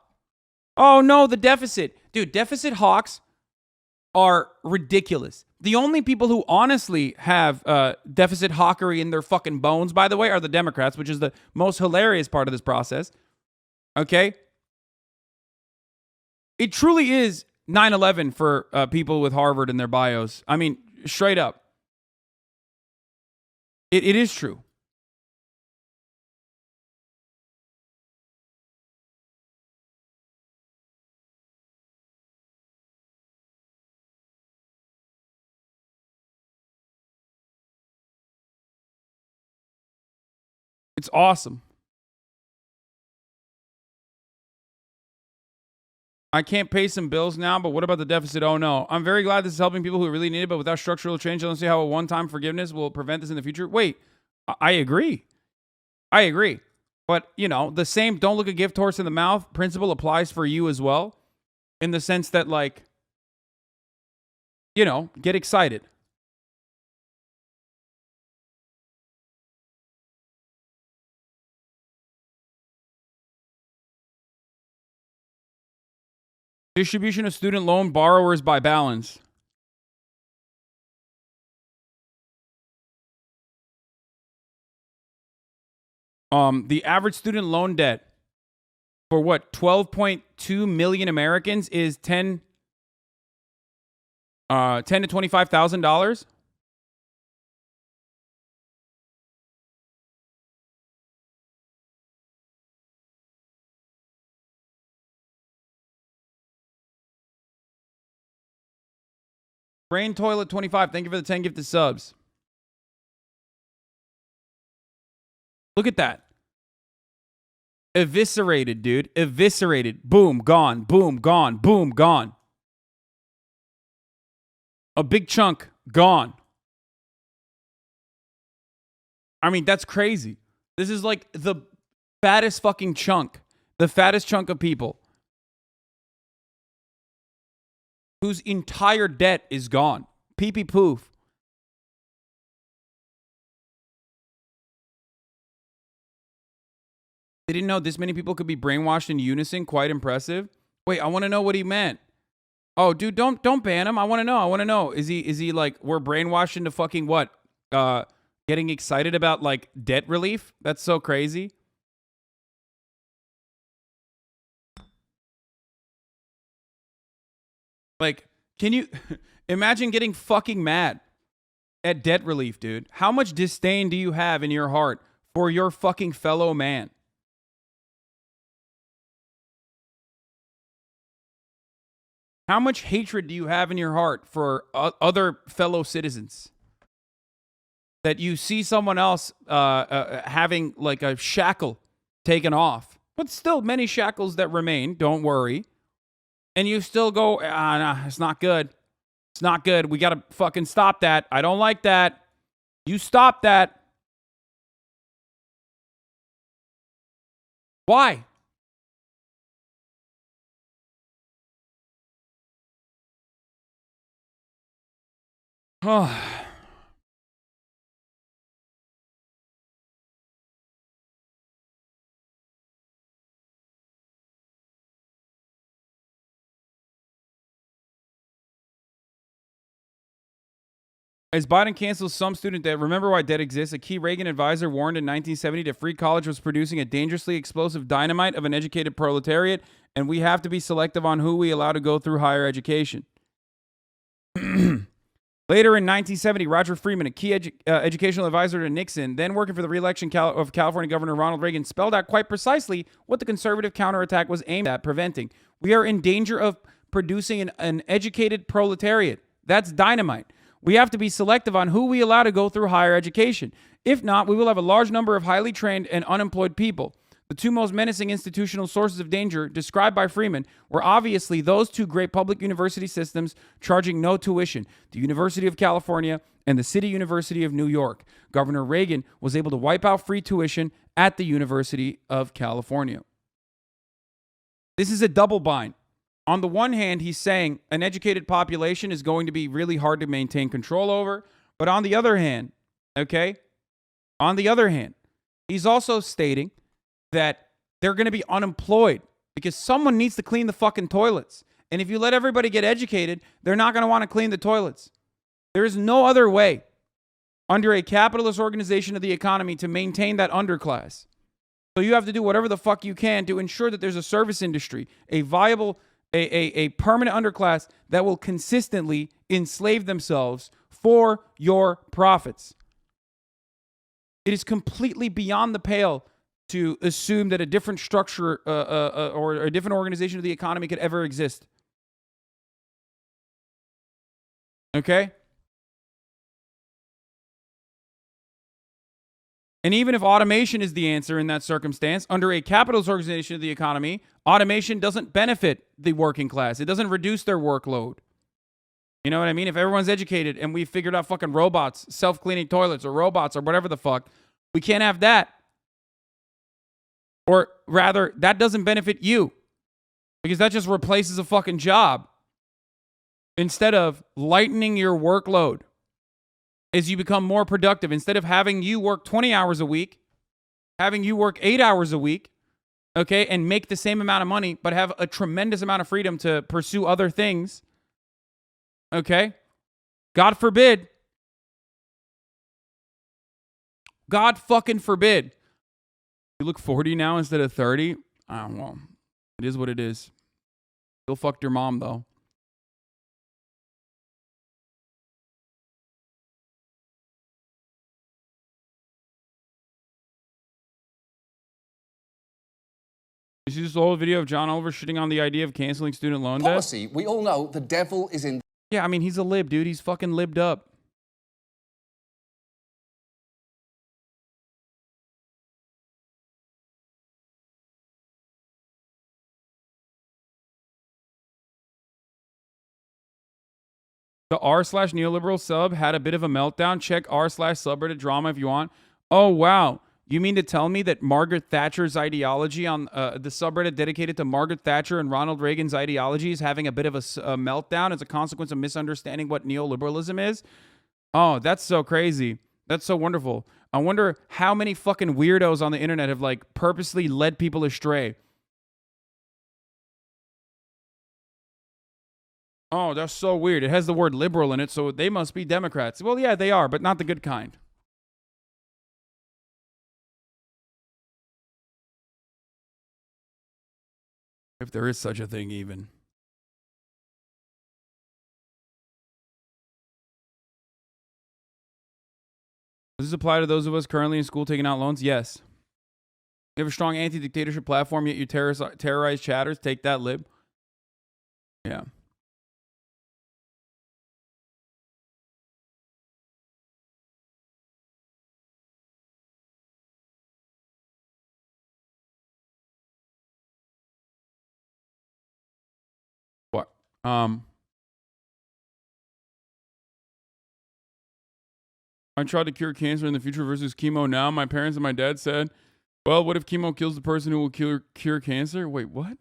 Oh, no, the deficit. Dude, deficit hawks are ridiculous. The only people who honestly have deficit hawkery in their fucking bones, by the way, are the Democrats, which is the most hilarious part of this process. Okay? It truly is 9/11 for people with Harvard in their bios. I mean, straight up. It is true. It's awesome. I can't pay some bills now, but what about the deficit? Oh, no. I'm very glad this is helping people who really need it, but without structural change, I don't see how a one-time forgiveness will prevent this in the future. Wait, I agree. I agree. But, you know, the same don't look a gift horse in the mouth principle applies for you as well, in the sense that, like, you know, get excited. Distribution of student loan borrowers by balance. The average student loan debt for what 12.2 million Americans is $10 to $25,000. Brain Toilet 25, thank you for the 10 gifted subs. Look at that. Eviscerated, dude. Eviscerated. Boom, gone. Boom, gone. Boom, gone. A big chunk, gone. I mean, that's crazy. This is like the fattest fucking chunk. The fattest chunk of people whose entire debt is gone. Pee-pee poof. They didn't know this many people could be brainwashed in unison. Quite impressive. Wait, I want to know what he meant. Oh, dude, don't ban him. I want to know. Is he like, we're brainwashed into fucking what? Getting excited about like debt relief? That's so crazy. Like, can you imagine getting fucking mad at debt relief, dude? How much disdain do you have in your heart for your fucking fellow man? How much hatred do you have in your heart for other fellow citizens? That you see someone else having like a shackle taken off, but still many shackles that remain, don't worry. And you still go, nah, it's not good. It's not good. We got to fucking stop that. I don't like that. You stop that. Why? Oh. As Biden cancels some student debt, remember why debt exists. A key Reagan advisor warned in 1970 that free college was producing a dangerously explosive dynamite of an educated proletariat, and we have to be selective on who we allow to go through higher education. Later in 1970, Roger Freeman, a key educational advisor to Nixon, then working for the re-election of California Governor Ronald Reagan, spelled out quite precisely what the conservative counterattack was aimed at preventing. We are in danger of producing an educated proletariat. That's dynamite. We have to be selective on who we allow to go through higher education. If not, we will have a large number of highly trained and unemployed people. The two most menacing institutional sources of danger described by Freeman were obviously those two great public university systems charging no tuition, the University of California and the City University of New York. Governor Reagan was able to wipe out free tuition at the University of California. This is a double bind. On the one hand, he's saying an educated population is going to be really hard to maintain control over. But on the other hand, he's also stating that they're going to be unemployed because someone needs to clean the fucking toilets. And if you let everybody get educated, they're not going to want to clean the toilets. There is no other way under a capitalist organization of the economy to maintain that underclass. So you have to do whatever the fuck you can to ensure that there's a service industry, a viable, a permanent underclass that will consistently enslave themselves for your profits. It is completely beyond the pale to assume that a different structure or a different organization of the economy could ever exist. Okay? And even if automation is the answer in that circumstance, under a capitalist organization of the economy, automation doesn't benefit the working class. It doesn't reduce their workload. You know what I mean? If everyone's educated and we figured out fucking robots, self-cleaning toilets or robots or whatever the fuck, we can't have that. Or rather, that doesn't benefit you because that just replaces a fucking job instead of lightening your workload as you become more productive. Instead of having you work 20 hours a week, having you work 8 hours a week, okay, and make the same amount of money, but have a tremendous amount of freedom to pursue other things, okay? God forbid. God fucking forbid. You look 40 now instead of 30? I don't know. It is what it is. Still fucked your mom, though. You see this old video of John Oliver shitting on the idea of canceling student loan debt? Policy, we all know the devil is in... Yeah, I mean, he's a lib, dude. He's fucking libbed up. The r/neoliberal sub had a bit of a meltdown. Check r/subreddit drama if you want. Oh, wow. You mean to tell me that Margaret Thatcher's ideology on the subreddit dedicated to Margaret Thatcher and Ronald Reagan's ideology is having a bit of a meltdown as a consequence of misunderstanding what neoliberalism is? Oh, that's so crazy. That's so wonderful. I wonder how many fucking weirdos on the internet have like purposely led people astray. Oh, that's so weird. It has the word liberal in it, so they must be Democrats. Well, yeah, they are, but not the good kind. If there is such a thing, even. Does this apply to those of us currently in school taking out loans? Yes. You have a strong anti-dictatorship platform, yet you terrorize chatters. Take that, lib. Yeah. What? I tried to cure cancer in the future versus chemo now. My parents and my dad said, well, what if chemo kills the person who will cure cancer? Wait, what?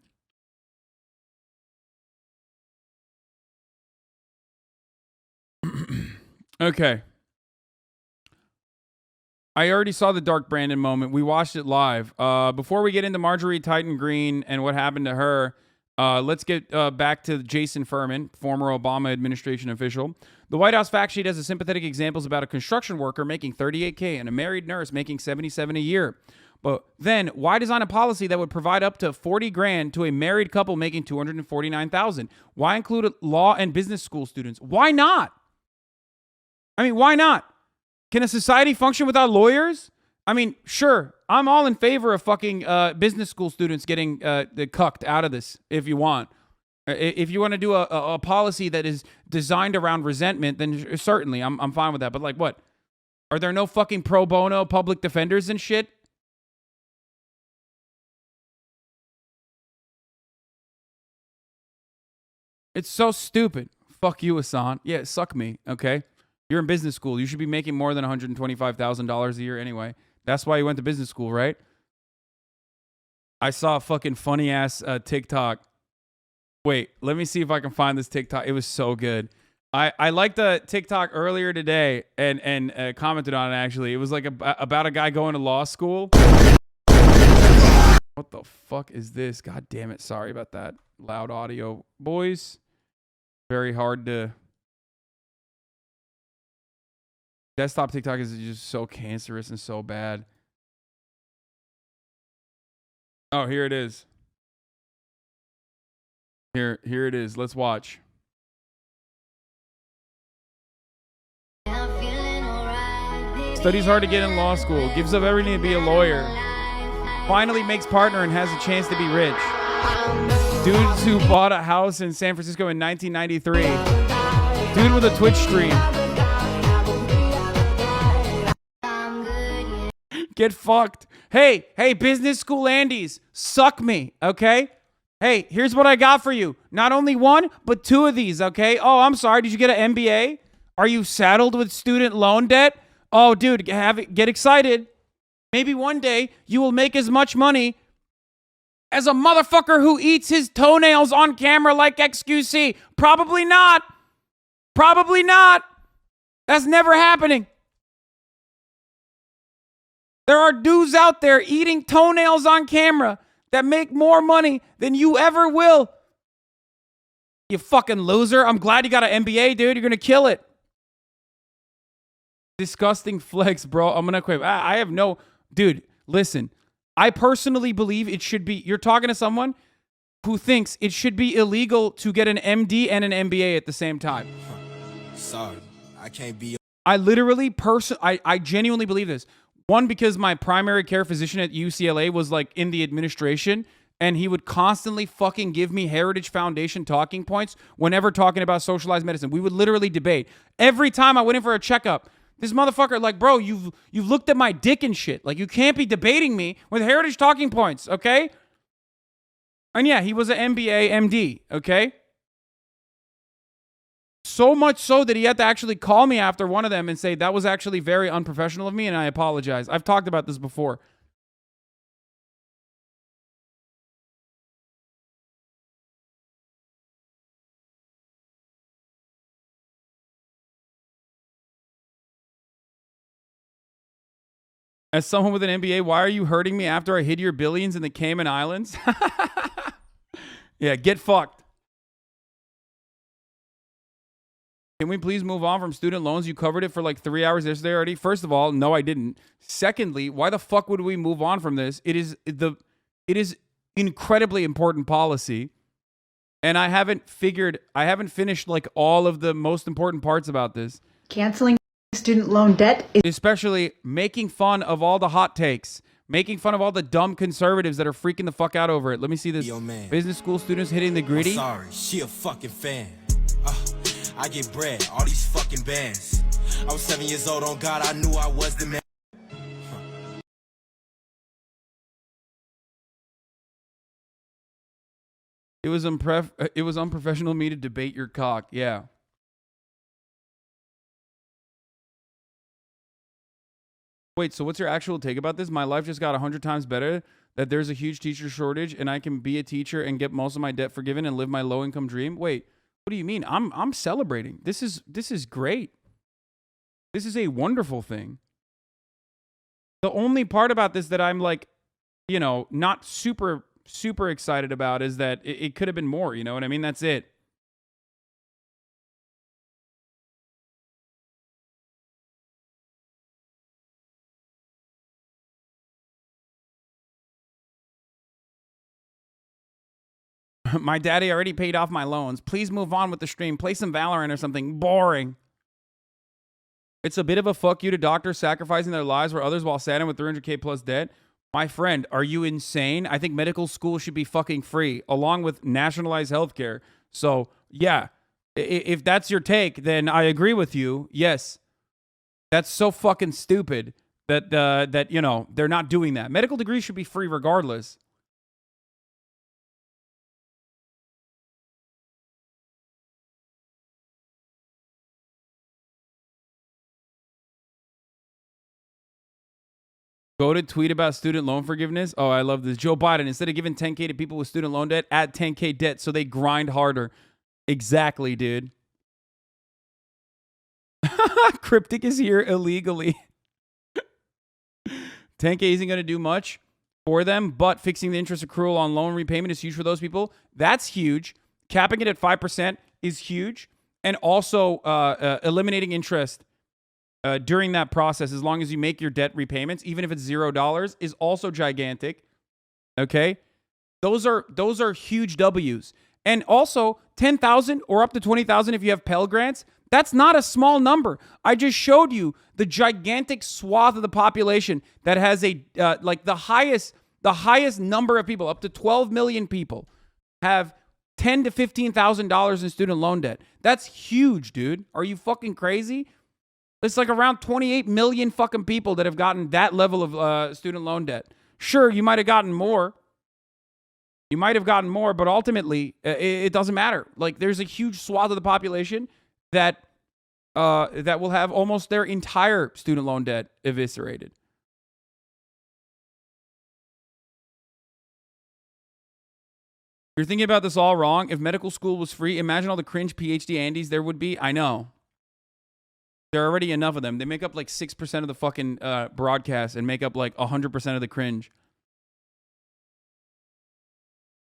Okay. I already saw the Dark Brandon moment. We watched it live. Before we get into Marjorie Titan Green and what happened to her, let's get back to Jason Furman, former Obama administration official. The White House fact sheet has a sympathetic examples about a construction worker making $38K and a married nurse making $77 a year. But then, why design a policy that would provide up to $40,000 to a married couple making $249,000? Why include law and business school students? Why not? I mean, why not? Can a society function without lawyers? I mean, sure, I'm all in favor of fucking business school students getting cucked out of this if you want. If you want to do a policy that is designed around resentment, then certainly I'm fine with that. But like what? Are there no fucking pro bono public defenders and shit? It's so stupid. Fuck you, Hassan. Yeah, suck me, okay? You're in business school. You should be making more than $125,000 a year anyway. That's why you went to business school, right? I saw a fucking funny ass TikTok. Wait, let me see if I can find this TikTok. It was so good. I liked the TikTok earlier today and commented on it, actually. It was like about a guy going to law school. What the fuck is this? God damn it. Sorry about that. Loud audio. Boys, very hard to... Desktop TikTok is just so cancerous and so bad. Oh, here it is. Here it is. Let's watch. Studies hard to get in law school. Gives up everything to be a lawyer. Finally makes partner and has a chance to be rich. Dudes who bought a house in San Francisco in 1993. Dude with a Twitch stream. Get fucked. Hey, business school Andes, suck me, okay? Hey, here's what I got for you. Not only one, but two of these, okay? Oh, I'm sorry. Did you get an MBA? Are you saddled with student loan debt? Oh, dude, get excited. Maybe one day you will make as much money as a motherfucker who eats his toenails on camera like XQC. Probably not. Probably not. That's never happening. There are dudes out there eating toenails on camera that make more money than you ever will. You fucking loser. I'm glad you got an MBA, dude. You're going to kill it. Disgusting flex, bro. I'm going to quit. I have no... Dude, listen. I personally believe it should be... You're talking to someone who thinks it should be illegal to get an MD and an MBA at the same time. Sorry, I can't be... I literally... I genuinely believe this. One, because my primary care physician at UCLA was like in the administration, and he would constantly fucking give me Heritage Foundation talking points whenever talking about socialized medicine. We would literally debate. Every time I went in for a checkup, this motherfucker, like, bro, you've looked at my dick and shit. Like, you can't be debating me with Heritage talking points, okay? And yeah, he was an MBA, MD, okay? So much so that he had to actually call me after one of them and say, that was actually very unprofessional of me and I apologize. I've talked about this before. As someone with an MBA, why are you hurting me after I hid your billions in the Cayman Islands? Yeah, get fucked. Can we please move on from student loans? You covered it for like 3 hours yesterday already. First of all, no, I didn't. Secondly, why the fuck would we move on from this? It is incredibly important policy. And I haven't finished like all of the most important parts about this. Canceling student loan debt is especially making fun of all the hot takes, making fun of all the dumb conservatives that are freaking the fuck out over it. Let me see this. Yo, man. Business school students hitting the gritty. I'm sorry, she a fucking fan. I get bread, all these fucking bands. I was 7 years old, on God, I knew I was the man. It was unprofessional of me to debate your cock. Yeah. Wait, so what's your actual take about this? My life just got 100 times better, that there's a huge teacher shortage and I can be a teacher and get most of my debt forgiven and live my low income dream. Wait, what do you mean? I'm celebrating. This is great. This is a wonderful thing. The only part about this that I'm like, you know, not super excited about is that it could have been more, you know what I mean? That's it. My daddy already paid off my loans. Please move on with the stream. Play some Valorant or something. Boring. It's a bit of a fuck you to doctors sacrificing their lives for others while standing with 300K plus debt. My friend, are you insane? I think medical school should be fucking free, along with nationalized healthcare. So, yeah, if that's your take, then I agree with you. Yes, that's so fucking stupid that you know, they're not doing that. Medical degrees should be free regardless. Go to tweet about student loan forgiveness. Oh, I love this. Joe Biden, instead of giving 10K to people with student loan debt, add 10K debt so they grind harder. Exactly, dude. Cryptic is here illegally. 10K isn't going to do much for them, but fixing the interest accrual on loan repayment is huge for those people. That's huge. Capping it at 5% is huge. And also eliminating interest during that process, as long as you make your debt repayments, even if it's $0, is also gigantic. Okay, those are huge W's. And also 10,000 or up to 20,000 if you have Pell Grants. That's not a small number. I just showed you the gigantic swath of the population that has a like the highest number of people, up to 12 million people, have $10,000 to $15,000 in student loan debt. That's huge, dude. Are you fucking crazy? It's like around 28 million fucking people that have gotten that level of student loan debt. Sure, you might have gotten more. You might have gotten more, but ultimately, it doesn't matter. Like, there's a huge swath of the population that will have almost their entire student loan debt eviscerated. You're thinking about this all wrong. If medical school was free, imagine all the cringe PhD Andes there would be. I know. There are already enough of them. They make up like 6% of the fucking broadcast and make up like 100% of the cringe.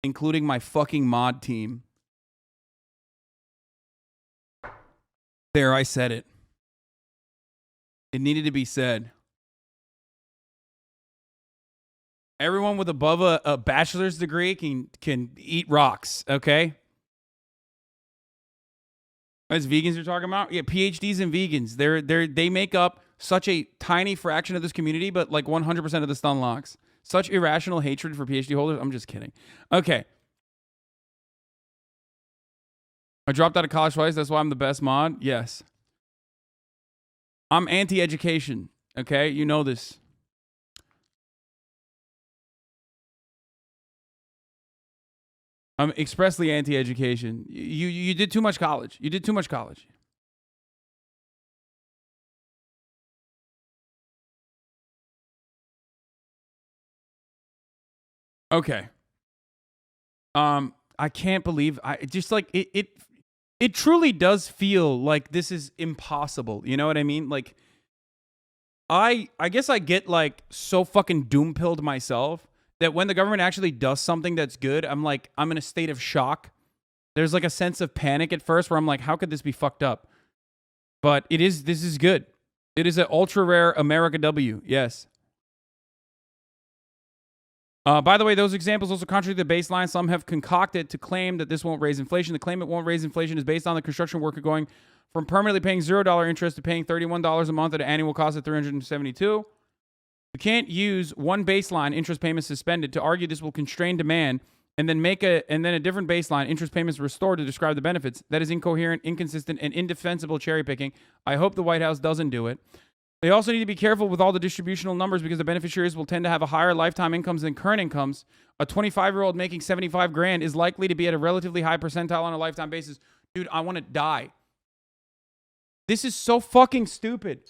Including my fucking mod team. There, I said it. It needed to be said. Everyone with above a bachelor's degree can eat rocks, okay? As vegans you're talking about? Yeah, PhDs and vegans. They make up such a tiny fraction of this community, but like 100% of the stun locks. Such irrational hatred for PhD holders. I'm just kidding. Okay. I dropped out of college twice. That's why I'm the best mod. Yes. I'm anti-education. Okay? You know this. I'm expressly anti-education. You did too much college. You did too much college. Okay. I can't believe it truly does feel like this is impossible. You know what I mean? Like I guess I get like so fucking doom-pilled myself that when the government actually does something that's good, I'm in a state of shock. There's like a sense of panic at first where I'm like, how could this be fucked up? But this is good. It is an ultra rare America W. Yes. By the way, those examples also contradict the baseline some have concocted to claim that this won't raise inflation. The claim it won't raise inflation is based on the construction worker going from permanently paying $0 interest to paying $31 a month at an annual cost of $372. You can't use one baseline, interest payments suspended, to argue this will constrain demand and then a different baseline, interest payments restored, to describe the benefits. That is incoherent, inconsistent, and indefensible cherry picking. I hope the White House doesn't do it. They also need to be careful with all the distributional numbers because the beneficiaries will tend to have a higher lifetime incomes than current incomes. A 25-year-old making 75 grand is likely to be at a relatively high percentile on a lifetime basis. Dude, I want to die. This is so fucking stupid.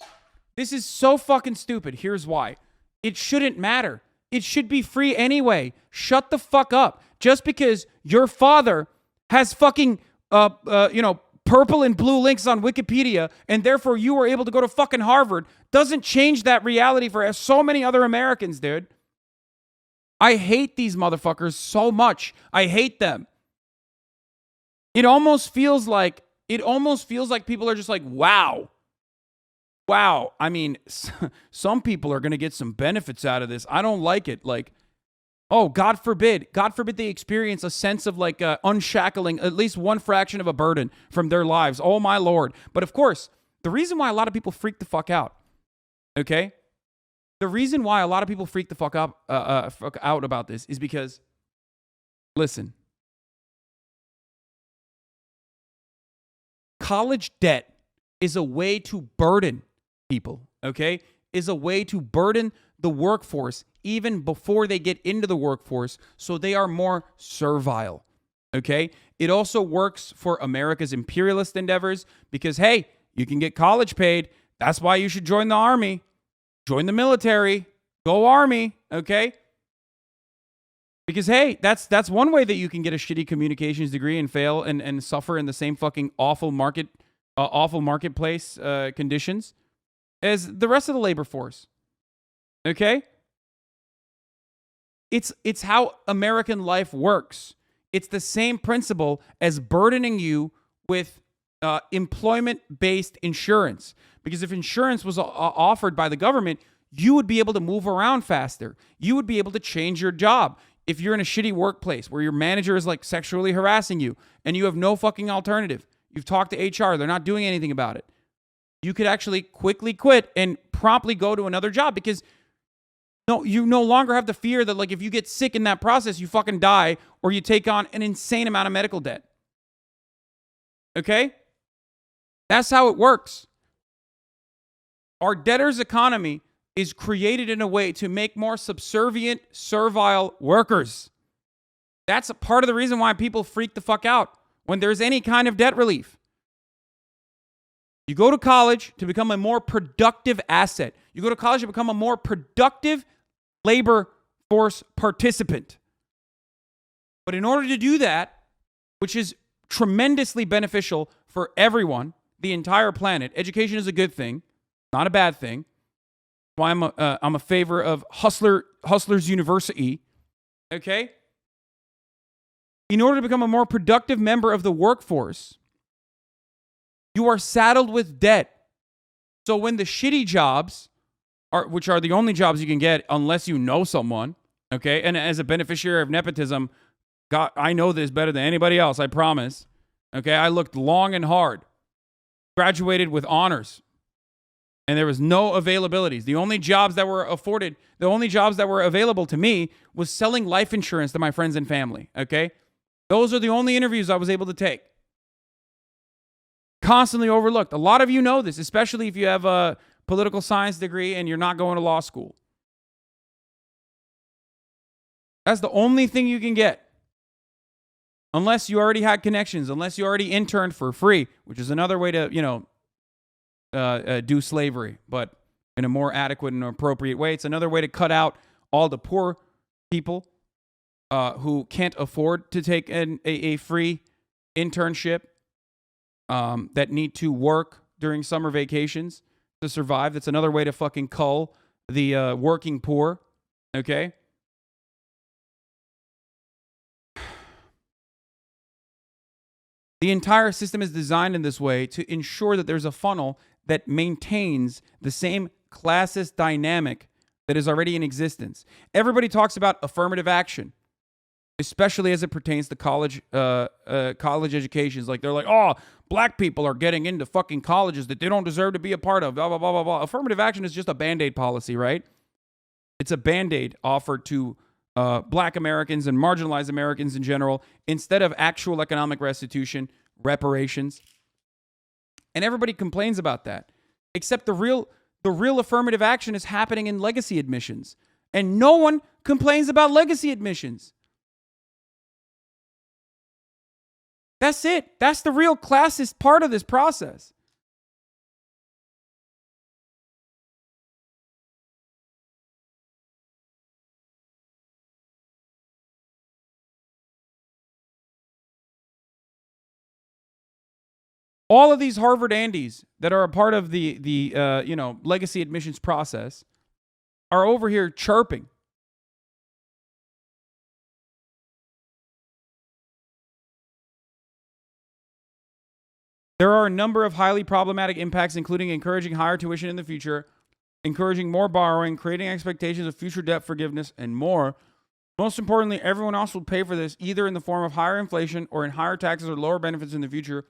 This is so fucking stupid. Here's why. It shouldn't matter. It should be free anyway. Shut the fuck up. Just because your father has fucking, purple and blue links on Wikipedia, and therefore you were able to go to fucking Harvard, doesn't change that reality for so many other Americans, dude. I hate these motherfuckers so much. I hate them. It almost feels like people are just like, wow. Wow. I mean, some people are going to get some benefits out of this. I don't like it. Like, oh, God forbid they experience a sense of like unshackling at least one fraction of a burden from their lives. Oh, my Lord. But of course, the reason why a lot of people freak the fuck out, okay? The reason why a lot of people freak the fuck out about this is because, listen, college debt is a way to burden people, okay? Is a way to burden the workforce even before they get into the workforce, so they are more servile, okay? It also works for America's imperialist endeavors because, hey, you can get college paid. That's why you should join the army, join the military, go army, okay? Because, hey, that's one way that you can get a shitty communications degree and fail and suffer in the same fucking awful marketplace conditions as the rest of the labor force, okay? It's how American life works. It's the same principle as burdening you with employment-based insurance. Because if insurance was offered by the government, you would be able to move around faster. You would be able to change your job. If you're in a shitty workplace where your manager is like sexually harassing you and you have no fucking alternative, you've talked to HR, they're not doing anything about it, you could actually quickly quit and promptly go to another job because you no longer have the fear that, like, if you get sick in that process, you fucking die or you take on an insane amount of medical debt. Okay? That's how it works. Our debtor's economy is created in a way to make more subservient, servile workers. That's a part of the reason why people freak the fuck out when there's any kind of debt relief. You go to college to become a more productive asset. You go to college to become a more productive labor force participant. But in order to do that, which is tremendously beneficial for everyone, the entire planet, education is a good thing, not a bad thing. That's why I'm a favor of Hustlers University. Okay? In order to become a more productive member of the workforce, you are saddled with debt. So when the shitty jobs, which are the only jobs you can get unless you know someone, okay? And as a beneficiary of nepotism, God, I know this better than anybody else, I promise. Okay, I looked long and hard. Graduated with honors. And there was no availabilities. The only jobs that were available to me was selling life insurance to my friends and family, okay? Those are the only interviews I was able to take. Constantly overlooked. A lot of you know this, especially if you have a political science degree and you're not going to law school. That's the only thing you can get. Unless you already had connections, unless you already interned for free, which is another way to, do slavery, but in a more adequate and appropriate way. It's another way to cut out all the poor people who can't afford to take a free internship, that need to work during summer vacations to survive. That's another way to fucking cull the working poor, okay? The entire system is designed in this way to ensure that there's a funnel that maintains the same classist dynamic that is already in existence. Everybody talks about affirmative action, especially as it pertains to college educations. Like, they're like, oh, black people are getting into fucking colleges that they don't deserve to be a part of, blah, blah, blah, blah, blah. Affirmative action is just a Band-Aid policy, right? It's a Band-Aid offered to black Americans and marginalized Americans in general, instead of actual economic restitution, reparations. And everybody complains about that. Except the real affirmative action is happening in legacy admissions. And no one complains about legacy admissions. That's it. That's the real classist part of this process. All of these Harvard Andes that are a part of the legacy admissions process are over here chirping. There are a number of highly problematic impacts, including encouraging higher tuition in the future, encouraging more borrowing, creating expectations of future debt forgiveness, and more. Most importantly, everyone else will pay for this, either in the form of higher inflation or in higher taxes or lower benefits in the future.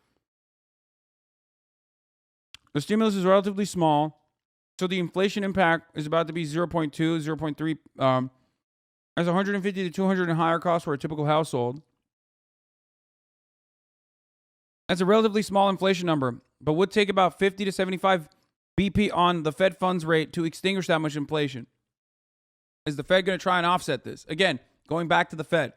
The stimulus is relatively small, so the inflation impact is about to be 0.2, 0.3, as 150 to 200 in higher costs for a typical household. That's a relatively small inflation number, but would take about 50 to 75 BP on the Fed funds rate to extinguish that much inflation. Is the Fed going to try and offset this? Again, going back to the Fed.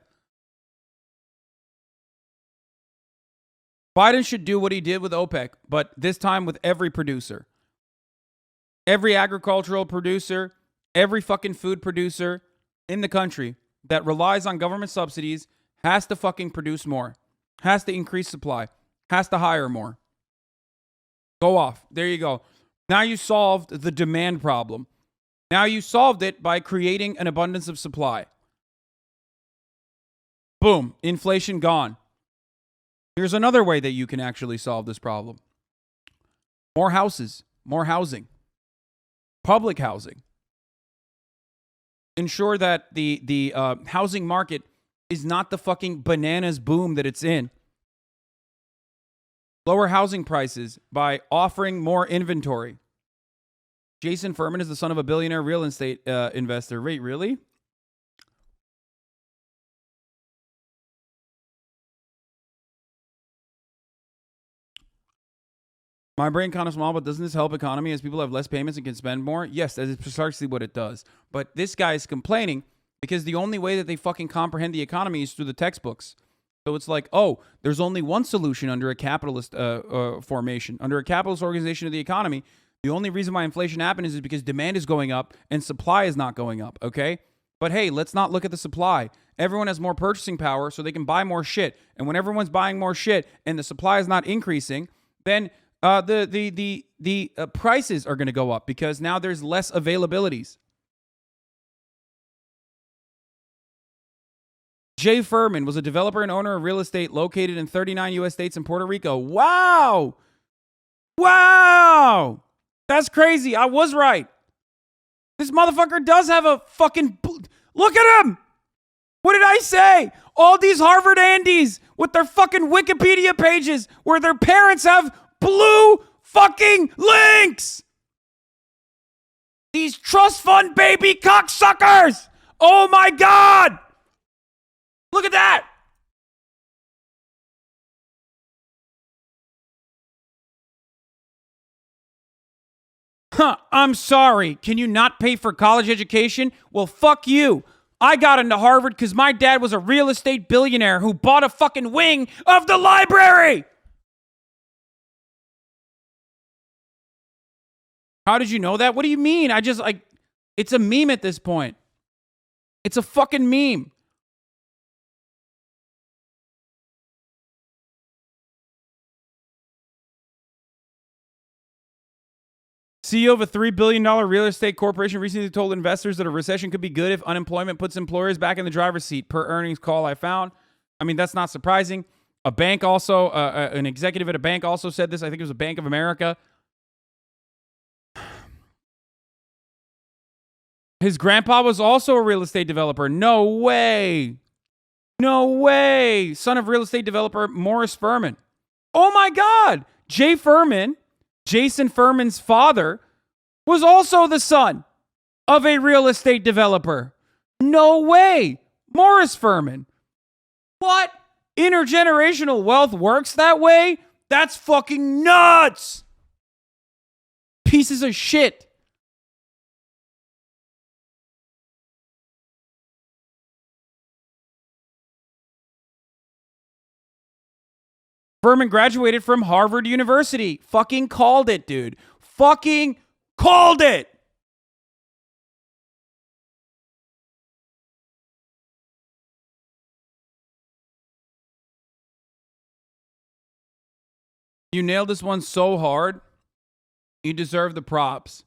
Biden should do what he did with OPEC, but this time with every producer. Every agricultural producer, every fucking food producer in the country that relies on government subsidies has to fucking produce more, has to increase supply, has to hire more. Go off. There you go. Now you solved the demand problem. Now you solved it by creating an abundance of supply. Boom. Inflation gone. Here's another way that you can actually solve this problem. More houses, more housing, public housing. Ensure that the housing market is not the fucking bananas boom that it's in. Lower housing prices by offering more inventory. Jason Furman is the son of a billionaire real estate investor. Wait, really? My brain kind of small, but doesn't this help economy as people have less payments and can spend more? Yes, that is precisely what it does. But this guy is complaining because the only way that they fucking comprehend the economy is through the textbooks. So it's like, oh, there's only one solution under a capitalist formation. Under a capitalist organization of the economy, the only reason why inflation happens is because demand is going up and supply is not going up, okay? But hey, let's not look at the supply. Everyone has more purchasing power, so they can buy more shit. And when everyone's buying more shit and the supply is not increasing, then the prices are going to go up because now there's less availabilities. Jay Furman was a developer and owner of real estate located in 39 U.S. states and Puerto Rico. Wow! Wow! That's crazy. I was right. This motherfucker does have a fucking... Look at him! What did I say? All these Harvard Andes with their fucking Wikipedia pages where their parents have blue fucking links! These trust fund baby cocksuckers! Oh my God! Look at that! Huh, I'm sorry. Can you not pay for college education? Well, fuck you. I got into Harvard because my dad was a real estate billionaire who bought a fucking wing of the library. How did you know that? What do you mean? It's a meme at this point. It's a fucking meme. CEO of a $3 billion real estate corporation recently told investors that a recession could be good if unemployment puts employers back in the driver's seat, per earnings call I found. I mean, that's not surprising. A bank also, an executive at a bank also said this. I think it was a Bank of America. His grandpa was also a real estate developer. No way. No way. Son of real estate developer Morris Furman. Oh my God. Jay Furman, Jason Furman's father, was also the son of a real estate developer. No way. Morris Furman. What? Intergenerational wealth works that way? That's fucking nuts. Pieces of shit. Furman graduated from Harvard University. Fucking called it, dude. Fucking called it. You nailed this one so hard. You deserve the props.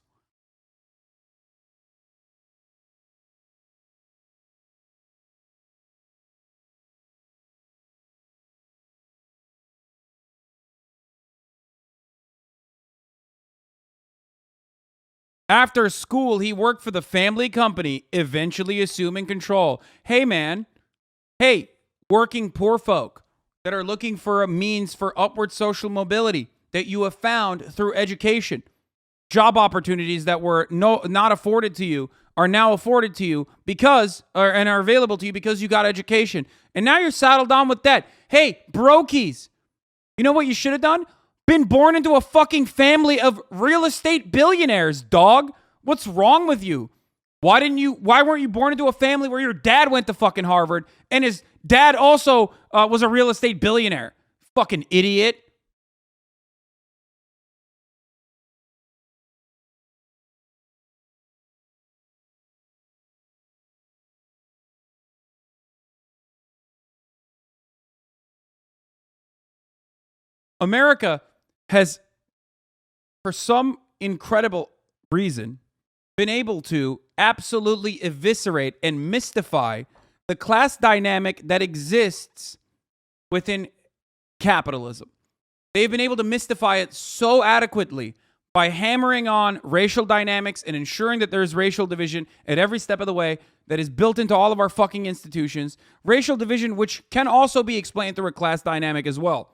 After school, he worked for the family company, eventually assuming control. Hey, man. Hey, working poor folk that are looking for a means for upward social mobility that you have found through education. Job opportunities that were not afforded to you are now afforded to you and are available to you because you got education. And now you're saddled on with that. Hey, brokies. You know what you should have done? Been born into a fucking family of real estate billionaires, dog. What's wrong with you? Why weren't you born into a family where your dad went to fucking Harvard and his dad also was a real estate billionaire? Fucking idiot. America has, for some incredible reason, been able to absolutely eviscerate and mystify the class dynamic that exists within capitalism. They've been able to mystify it so adequately by hammering on racial dynamics and ensuring that there's racial division at every step of the way that is built into all of our fucking institutions. Racial division, which can also be explained through a class dynamic as well.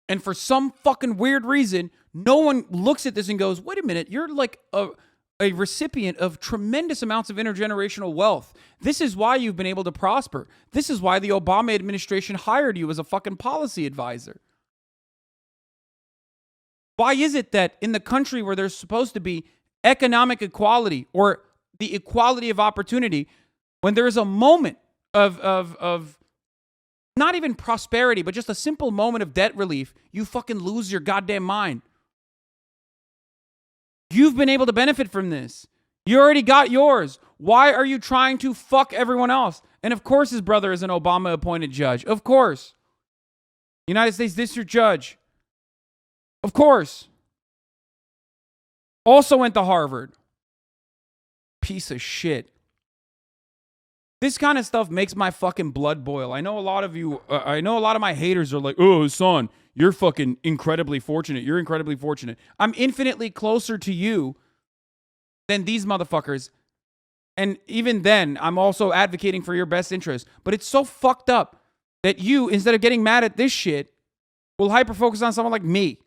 And for some fucking weird reason, no one looks at this and goes, wait a minute, you're like a recipient of tremendous amounts of intergenerational wealth. This is why you've been able to prosper. This is why the Obama administration hired you as a fucking policy advisor. Why is it that in the country where there's supposed to be economic equality or the equality of opportunity, when there's a moment of not even prosperity, but just a simple moment of debt relief, you fucking lose your goddamn mind? You've been able to benefit from this. You already got yours. Why are you trying to fuck everyone else? And of course his brother is an Obama-appointed judge. Of course. United States District Judge. Of course. Also went to Harvard. Piece of shit. This kind of stuff makes my fucking blood boil. I know a lot of you, I know a lot of my haters are like, oh, son, you're fucking incredibly fortunate. You're incredibly fortunate. I'm infinitely closer to you than these motherfuckers. And even then, I'm also advocating for your best interest. But it's so fucked up that you, instead of getting mad at this shit, will hyper-focus on someone like me.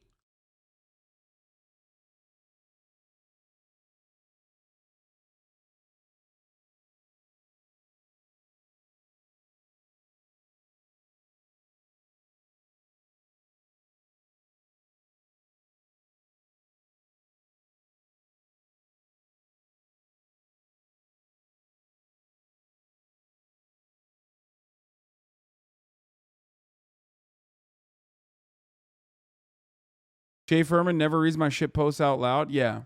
Jay Furman never reads my shit posts out loud. Yeah.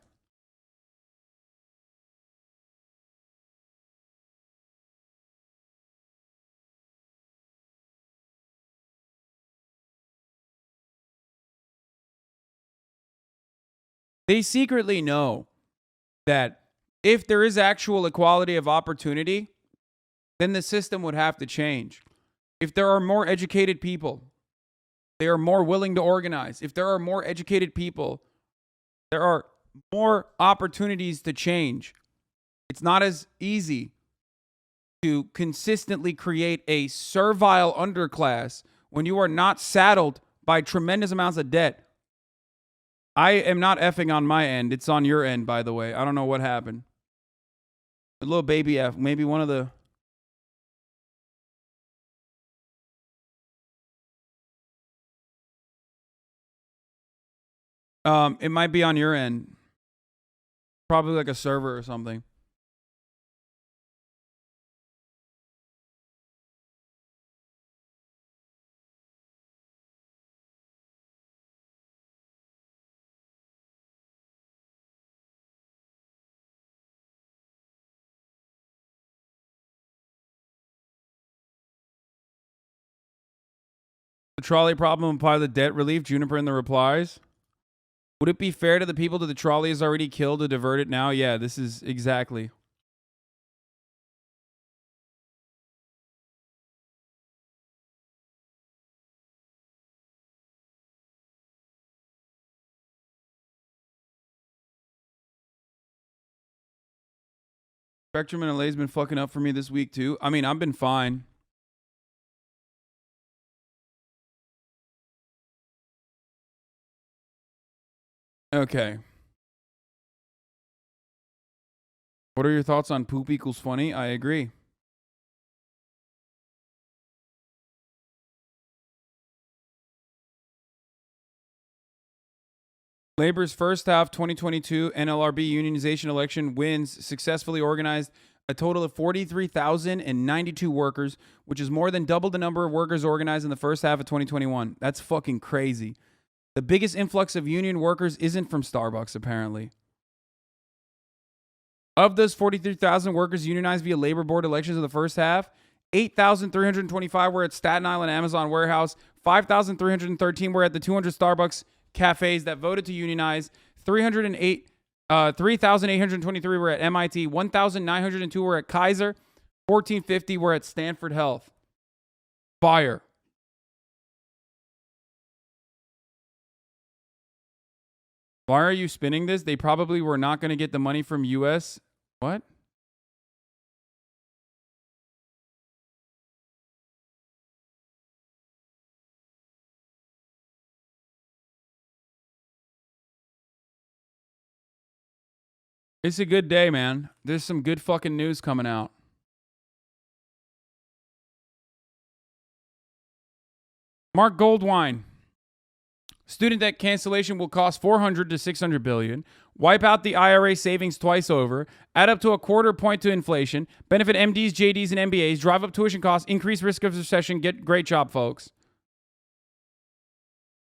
They secretly know that if there is actual equality of opportunity, then the system would have to change. If there are more educated people, they are more willing to organize. If there are more educated people, there are more opportunities to change. It's not as easy to consistently create a servile underclass when you are not saddled by tremendous amounts of debt. I am not effing on my end. It's on your end, by the way. I don't know what happened. A little baby F. Maybe one of the... it might be on your end. Probably like a server or something. The trolley problem apply the debt relief. Juniper in the replies. Would it be fair to the people that the trolley is already killed to divert it now? Yeah, this is exactly. Spectrum and LA's been fucking up for me this week too. I mean, I've been fine. Okay. What are your thoughts on poop equals funny? I agree. Labor's first half 2022 NLRB unionization election wins successfully organized a total of 43,092 workers, which is more than double the number of workers organized in the first half of 2021. That's fucking crazy. The biggest influx of union workers isn't from Starbucks, apparently. Of those 43,000 workers unionized via labor board elections in the first half, 8,325 were at Staten Island Amazon warehouse, 5,313 were at the 200 Starbucks cafes that voted to unionize, 3,823 were at MIT, 1,902 were at Kaiser, 1,450 were at Stanford Health. Fire. Why are you spinning this? They probably were not going to get the money from US. What? It's a good day, man. There's some good fucking news coming out. Mark Goldwine. Student debt cancellation will cost $400 to $600 billion. Wipe out the IRA savings twice over. Add up to a quarter point to inflation. Benefit MDs, JDs, and MBAs. Drive up tuition costs. Increase risk of recession. Great job, folks.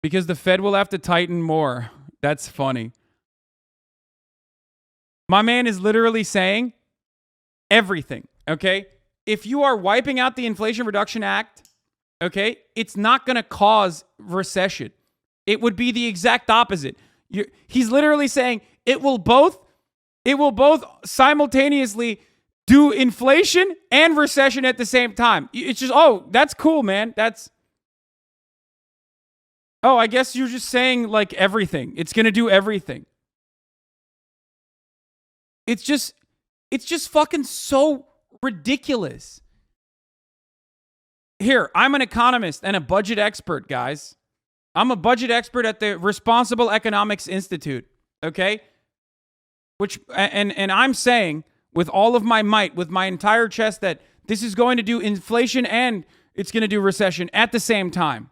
Because the Fed will have to tighten more. That's funny. My man is literally saying everything, okay? If you are wiping out the Inflation Reduction Act, okay, it's not going to cause recession. It would be the exact opposite. He's literally saying it will both simultaneously do inflation and recession at the same time. It's just, oh, that's cool, man. I guess you're just saying like everything. It's going to do everything. It's just fucking so ridiculous. Here, I'm an economist and a budget expert, guys. I'm a budget expert at the Responsible Economics Institute, okay? And I'm saying with all of my might, with my entire chest, that this is going to do inflation and it's going to do recession at the same time.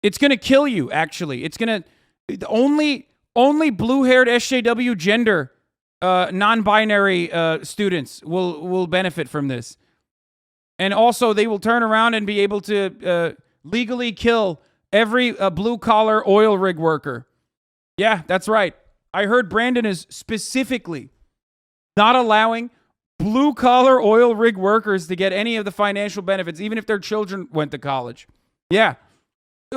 It's going to kill you, actually. It's going to... Only blue-haired SJW gender non-binary students will benefit from this. And also, they will turn around and be able to legally kill every blue-collar oil rig worker Yeah, that's right. I heard Brandon is specifically not allowing blue-collar oil rig workers to get any of the financial benefits, even if their children went to college. Yeah.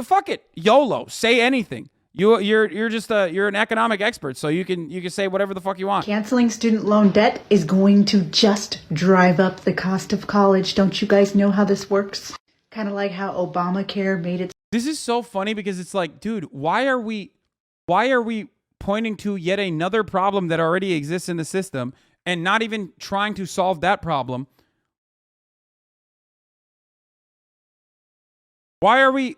Fuck it. YOLO. Say anything. You're just you're an economic expert, so you can say whatever the fuck you want. Canceling student loan debt is going to just drive up the cost of college. Don't you guys know how this works? Kind of like how Obamacare made it. This is so funny because it's like, dude, why are we pointing to yet another problem that already exists in the system and not even trying to solve that problem? Why are we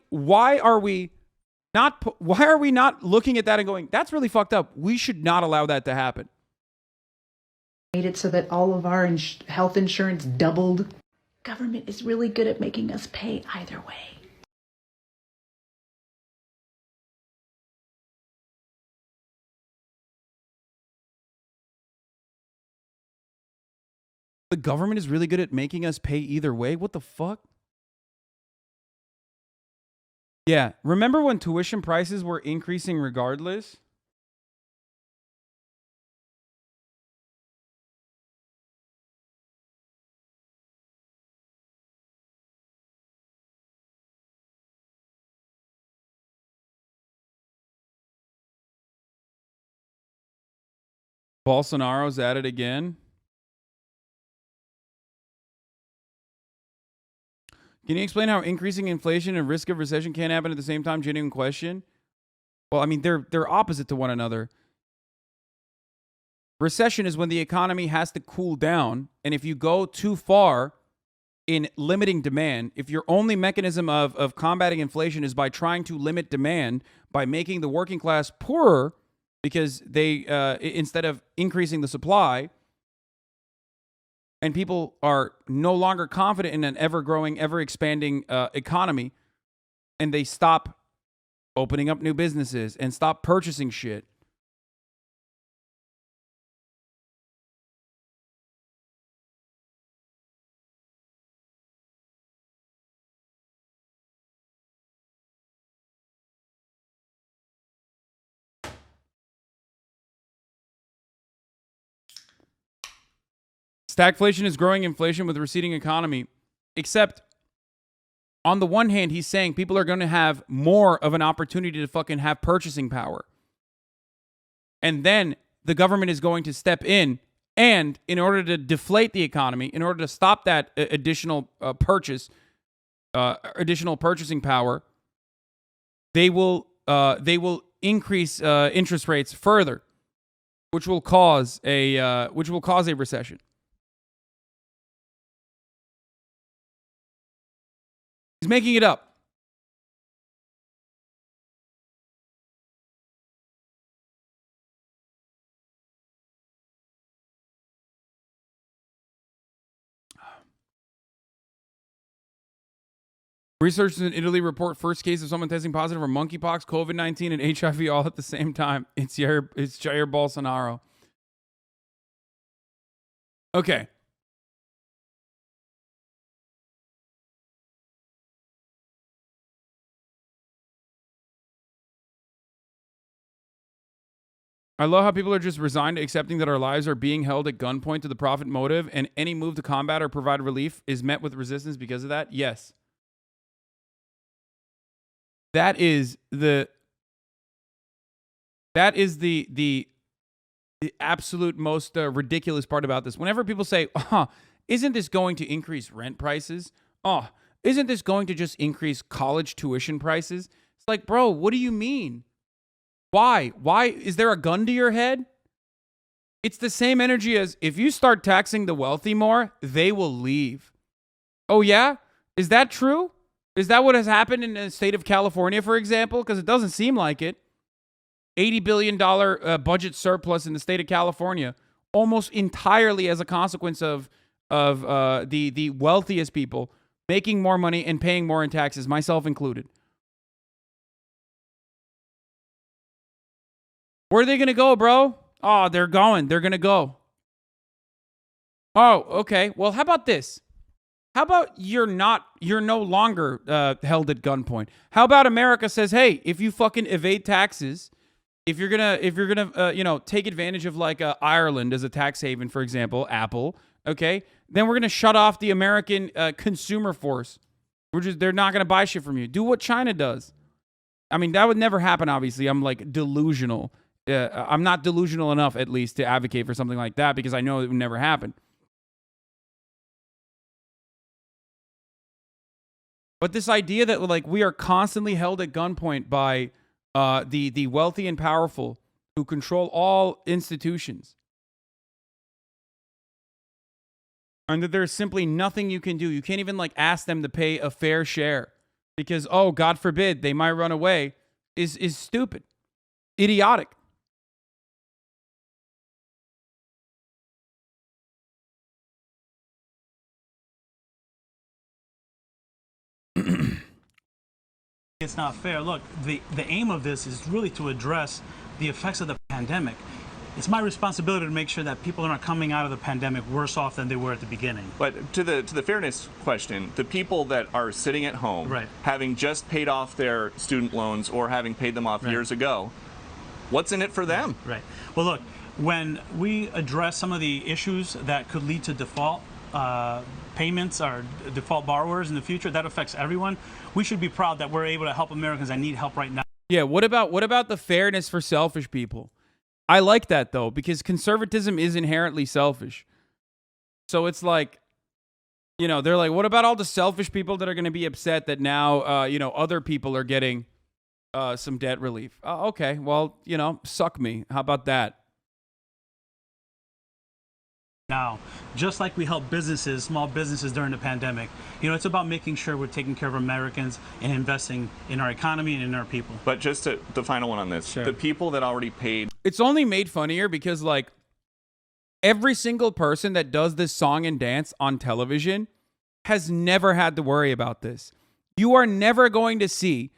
not looking at that and going, that's really fucked up. We should not allow that to happen. Made it so that all of our health insurance doubled. Government is really good at making us pay either way. The government is really good at making us pay either way? What the fuck? Yeah, remember when tuition prices were increasing regardless? Bolsonaro's at it again. Can you explain how increasing inflation and risk of recession can happen at the same time? Genuine question. Well, I mean, they're opposite to one another. Recession is when the economy has to cool down, and if you go too far in limiting demand, if your only mechanism of combating inflation is by trying to limit demand by making the working class poorer because they instead of increasing the supply, and people are no longer confident in an ever-growing, ever-expanding economy, and they stop opening up new businesses and stop purchasing shit. Stagflation is growing inflation with receding economy, except on the one hand, he's saying people are going to have more of an opportunity to fucking have purchasing power. And then the government is going to step in, and in order to deflate the economy, in order to stop that additional additional purchasing power, they will increase interest rates further, which will cause a recession. He's making it up. Researchers in Italy report first case of someone testing positive for monkeypox, COVID-19, and HIV all at the same time. It's Jair Bolsonaro. Okay. I love how people are just resigned to accepting that our lives are being held at gunpoint to the profit motive, and any move to combat or provide relief is met with resistance because of that. Yes. That is the absolute most ridiculous part about this. Whenever people say, isn't this going to increase rent prices? Oh, isn't this going to just increase college tuition prices? It's like, bro, what do you mean? Why? Why? Is there a gun to your head? It's the same energy as if you start taxing the wealthy more, they will leave. Oh, yeah? Is that true? Is that what has happened in the state of California, for example? Because it doesn't seem like it. $80 billion budget surplus in the state of California, almost entirely as a consequence of the wealthiest people making more money and paying more in taxes, myself included. Where are they going to go, bro? Oh, they're going. They're going to go. Oh, okay. Well, how about this? How about you're no longer held at gunpoint? How about America says, hey, if you fucking evade taxes, if you're gonna you know, take advantage of like Ireland as a tax haven, for example, Apple, okay, then we're gonna shut off the American consumer force. They're not gonna buy shit from you. Do what China does. I mean, that would never happen. Obviously, I'm like delusional. I'm not delusional enough, at least, to advocate for something like that because I know it would never happen. But this idea that like we are constantly held at gunpoint by the wealthy and powerful who control all institutions, and that there's simply nothing you can do. You can't even like ask them to pay a fair share because, oh, God forbid, they might run away, is stupid, idiotic. It's not fair. Look, the aim of this is really to address the effects of the pandemic. It's my responsibility to make sure that people are not coming out of the pandemic worse off than they were at the beginning. But to the fairness question, the people that are sitting at home, right, having just paid off their student loans or having paid them off right, years ago, what's in it for them? Right. Well, look, when we address some of the issues that could lead to default payments or default borrowers in the future, that affects everyone. We should be proud that we're able to help Americans that need help right now. Yeah, what about the fairness for selfish people? I like that, though, because conservatism is inherently selfish. So it's like, you know, they're like, what about all the selfish people that are going to be upset that now, you know, other people are getting some debt relief? Okay, well, you know, suck me. How about that? Now, just like we help businesses, small businesses during the pandemic, you know, it's about making sure we're taking care of Americans and investing in our economy and in our people. But just the final one on this, sure, the people that already paid. It's only made funnier because, like, every single person that does this song and dance on television has never had to worry about this. You are never going to see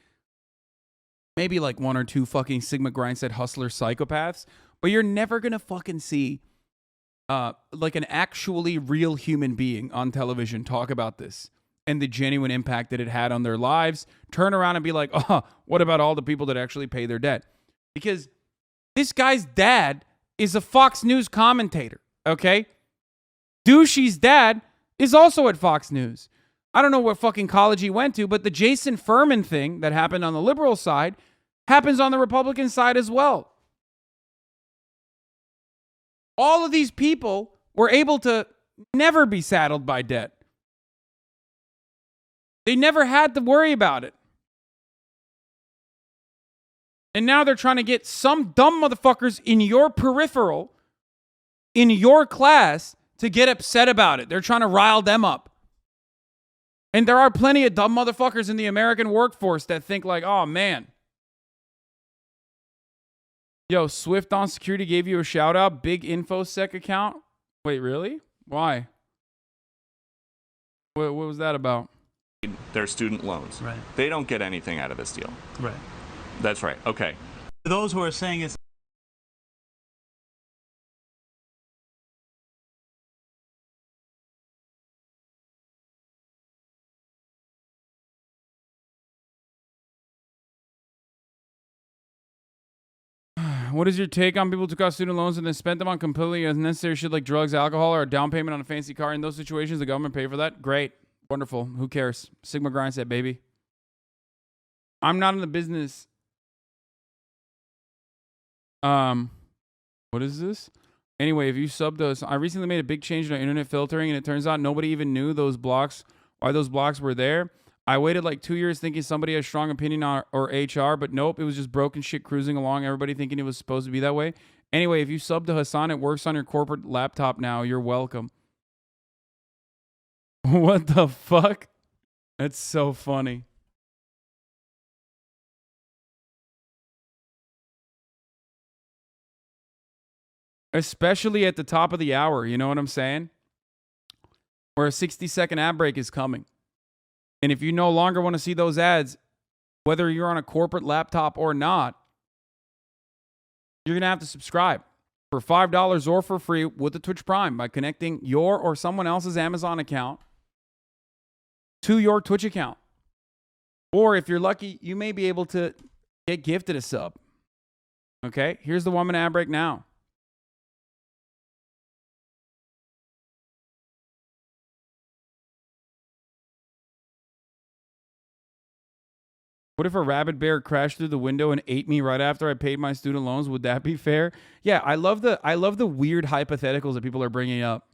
maybe like one or two fucking Sigma Grindset hustler psychopaths, but you're never going to fucking see like an actually real human being on television talk about this and the genuine impact that it had on their lives, turn around and be like, oh, what about all the people that actually pay their debt? Because this guy's dad is a Fox News commentator, okay? Douchey's dad is also at Fox News. I don't know what fucking college he went to, but the Jason Furman thing that happened on the liberal side happens on the Republican side as well. All of these people were able to never be saddled by debt. They never had to worry about it. And now they're trying to get some dumb motherfuckers in your peripheral, in your class, to get upset about it. They're trying to rile them up. And there are plenty of dumb motherfuckers in the American workforce that think like, oh man. Yo, Swift on Security gave you a shout out. Big InfoSec account. Wait, really? Why? What was that about? Their student loans. Right. They don't get anything out of this deal. Right. That's right. Okay. Those who are saying it's What is your take on people who took out student loans and then spent them on completely unnecessary shit like drugs, alcohol, or a down payment on a fancy car? In those situations, the government paid for that? Great. Wonderful. Who cares? Sigma Grindset, baby. I'm not in the business. What is this? Anyway, if you subbed us, I recently made a big change in our internet filtering, and it turns out nobody even knew why those blocks were there. I waited like 2 years thinking somebody had a strong opinion on or HR, but nope, it was just broken shit cruising along, everybody thinking it was supposed to be that way. Anyway, if you sub to Hassan, it works on your corporate laptop now. You're welcome. What the fuck? That's so funny. Especially at the top of the hour, you know what I'm saying? Where a 60-second ad break is coming. And if you no longer want to see those ads, whether you're on a corporate laptop or not, you're going to have to subscribe for $5 or for free with the Twitch Prime by connecting your or someone else's Amazon account to your Twitch account. Or if you're lucky, you may be able to get gifted a sub. Okay, here's the 1 minute ad break now. What if a rabid bear crashed through the window and ate me right after I paid my student loans? Would that be fair? Yeah, I love the weird hypotheticals that people are bringing up.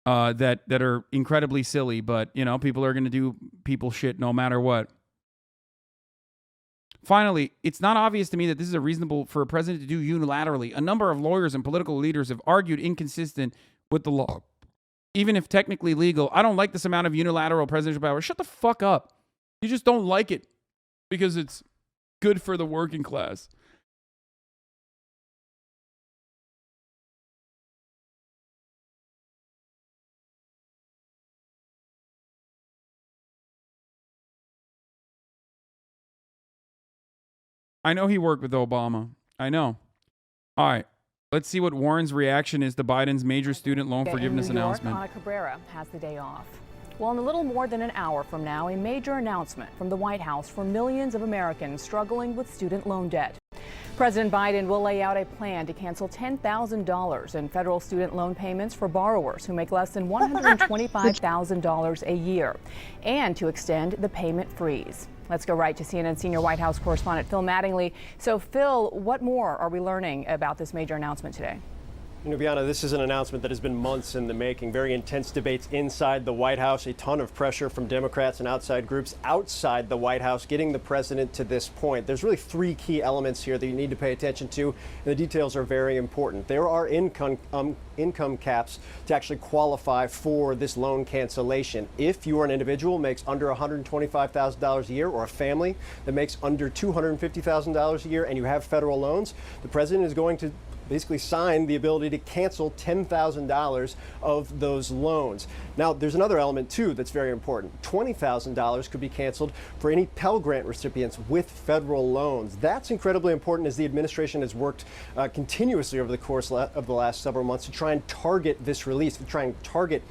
That are incredibly silly, but you know, people are going to do people shit no matter what. Finally, it's not obvious to me that this is reasonable for a president to do unilaterally. A number of lawyers and political leaders have argued inconsistent with the law, even if technically legal. I don't like this amount of unilateral presidential power. Shut the fuck up. You just don't like it because it's good for the working class. I know he worked with Obama. I know. All right. Let's see what Warren's reaction is to Biden's major student loan forgiveness announcement. Ana Cabrera has the day off. Well, in a little more than an hour from now, a major announcement from the White House for millions of Americans struggling with student loan debt. President Biden will lay out a plan to cancel $10,000 in federal student loan payments for borrowers who make less than $125,000 a year, and to extend the payment freeze. Let's go right to CNN senior White House correspondent Phil Mattingly. So, Phil, what more are we learning about this major announcement today? Nubiana, this is an announcement that has been months in the making. Very intense debates inside the White House, a ton of pressure from Democrats and outside groups outside the White House getting the president to this point. There's really three key elements here that you need to pay attention to, and the details are very important. There are income caps to actually qualify for this loan cancellation. If you are an individual who makes under $125,000 a year, or a family that makes under $250,000 a year, and you have federal loans, the president is going to basically sign the ability to cancel $10,000 of those loans. Now, there's another element, too, that's very important. $20,000 could be canceled for any Pell Grant recipients with federal loans. That's incredibly important, as the administration has worked continuously over the course of the last several months to try and target this release, to try and target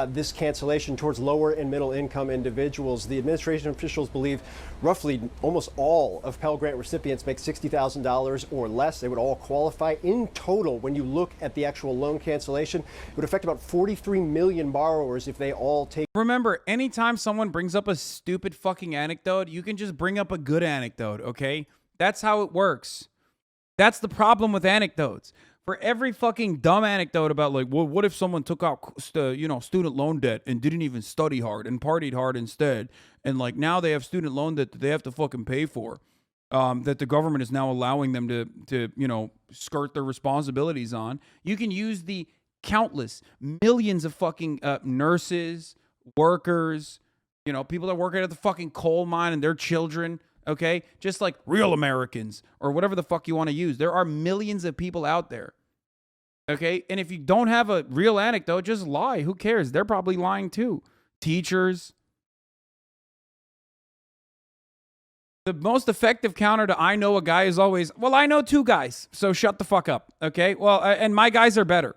this cancellation towards lower and middle income individuals. The administration officials believe roughly almost all of Pell Grant recipients make $60,000 or less. They would all qualify. In total, when you look at the actual loan cancellation, it would affect about 43 million borrowers if they all take. Remember, anytime someone brings up a stupid fucking anecdote, you can just bring up a good anecdote, okay? That's how it works. That's the problem with anecdotes. For every fucking dumb anecdote about, like, well, what if someone took out, student loan debt and didn't even study hard and partied hard instead, and like now they have student loan debt that they have to fucking pay for, that the government is now allowing them to skirt their responsibilities on. You can use the countless millions of fucking nurses, workers, people that work out at the fucking coal mine and their children. Okay, just like real Americans or whatever the fuck you want to use. There are millions of people out there. Okay, and if you don't have a real anecdote, just lie. Who cares? They're probably lying too. Teachers. The most effective counter to I know a guy is always, well, I know two guys, so shut the fuck up. Okay, well, and my guys are better.